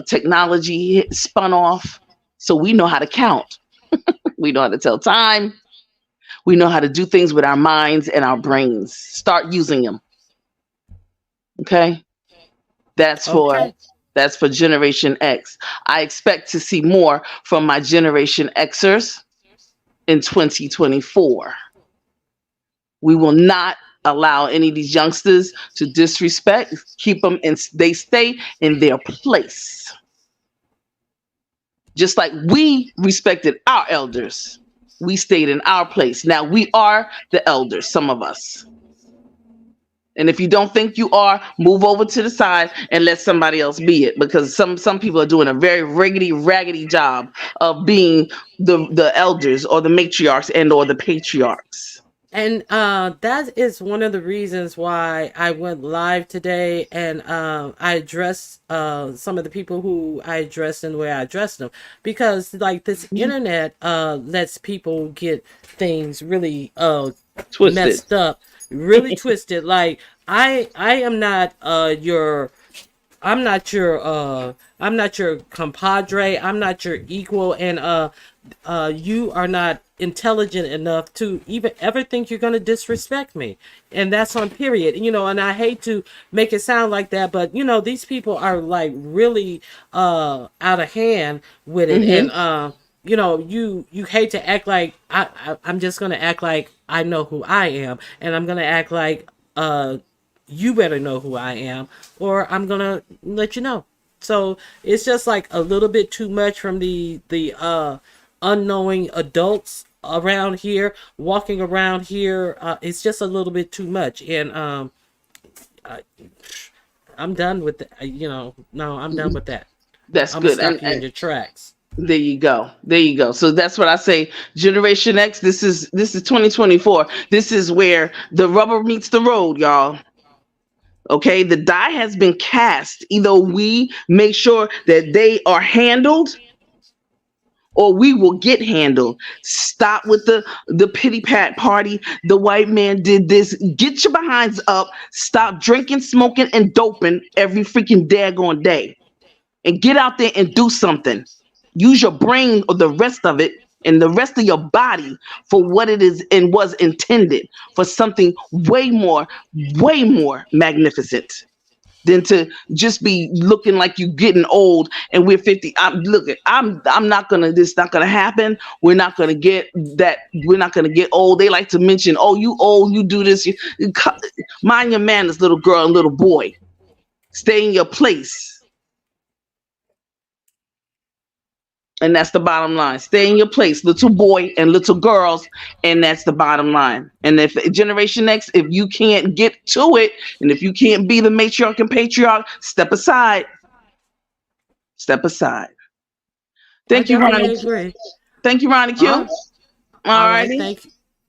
technology spun off, so we know how to count. We know how to tell time. We know how to do things with our minds and our brains. Start using them. Okay, that's for Okay. that's for Generation X. I expect to see more from my Generation Xers in 2024. We will not allow any of these youngsters to disrespect. Keep them and they stay in their place. Just like we respected our elders, we stayed in our place. Now we are the elders, some of us. And if you don't think you are, move over to the side and let somebody else be it. Because some people are doing a very raggedy job of being the elders or the matriarchs and or the patriarchs. And that is one of the reasons why I went live today, and I addressed some of the people who I addressed and the way I addressed them, because like this internet lets people get things really Twisted. messed up, really twisted. Like I am not your I'm not your compadre. I'm not your equal, and you are not intelligent enough to even ever think you're gonna disrespect me. And that's on period. And I hate to make it sound like that, but these people are like really out of hand with it. Mm-hmm. And you hate to act like I'm just gonna act like I know who I am, and I'm gonna act like you better know who I am, or I'm gonna let you know. So it's just like a little bit too much from the unknowing adults around here, walking around here. It's just a little bit too much, and I, I'm done with that. No, I'm done with that. That's I'm gonna good. stop you in And your tracks. there you go. There you go. So that's what I say. Generation X. This is 2024. This is where the rubber meets the road, y'all. Okay, the die has been cast. Either we make sure that they are handled, or we will get handled. Stop with the pity pat party. The white man did this. Get your behinds up. Stop drinking, smoking, and doping every freaking daggone day, and get out there and do something. Use your brain or the rest of it and the rest of your body for what it is and was intended, for something way more magnificent than to just be looking like you getting old and we're 50. I'm not gonna, this not gonna happen. We're not gonna get that. We're not gonna get old. They like to mention, oh, you old, you do this. Mind your manners, little girl and little boy. Stay in your place. And that's the bottom line. Stay in your place, little boy and little girls. And that's the bottom line. And if Generation X, if you can't get to it, and if you can't be the matriarch and patriarch, step aside. Step aside. I Thank you, Ronnie. definitely agree. Thank you, Ronnie Q. All, All all right, righty.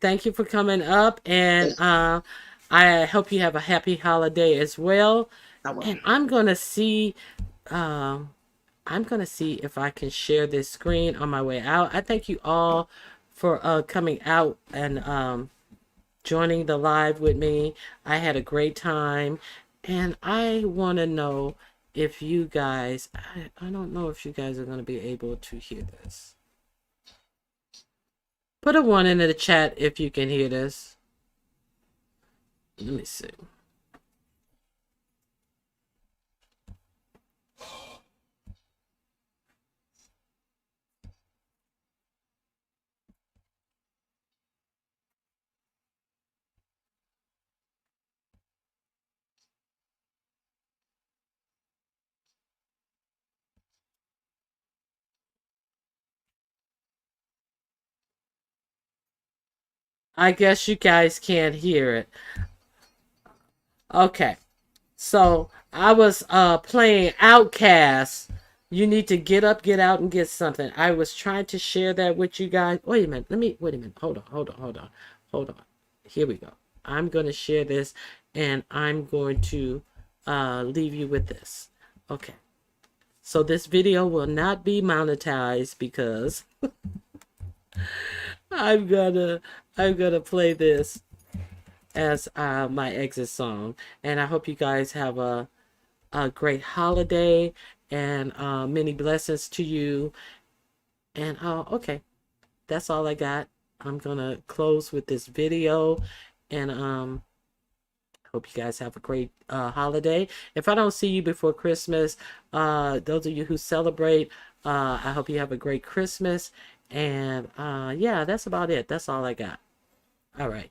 thank you for coming up, and I hope you have a happy holiday as well. I will. And um, I'm gonna see if I can share this screen on my way out. I thank you all for coming out and joining the live with me. I had a great time, and I want to know if you guys, I don't know if you guys are going to be able to hear this. Put a 1 into the chat if you can hear this. Let me see. I guess you guys can't hear it. Okay. So I was playing Outcast. You need to get up, get out, and get something. I was trying to share that with you guys. Wait a minute. Wait a minute. Hold on. Here we go. I'm going to share this, and I'm going to leave you with this. Okay. So this video will not be monetized because I'm gonna play this as my exit song, and I hope you guys have a great holiday and many blessings to you. And okay, that's all I got. I'm gonna close with this video, and hope you guys have a great holiday. If I don't see you before Christmas, those of you who celebrate, I hope you have a great Christmas. And yeah, that's about it. That's all I got. All right.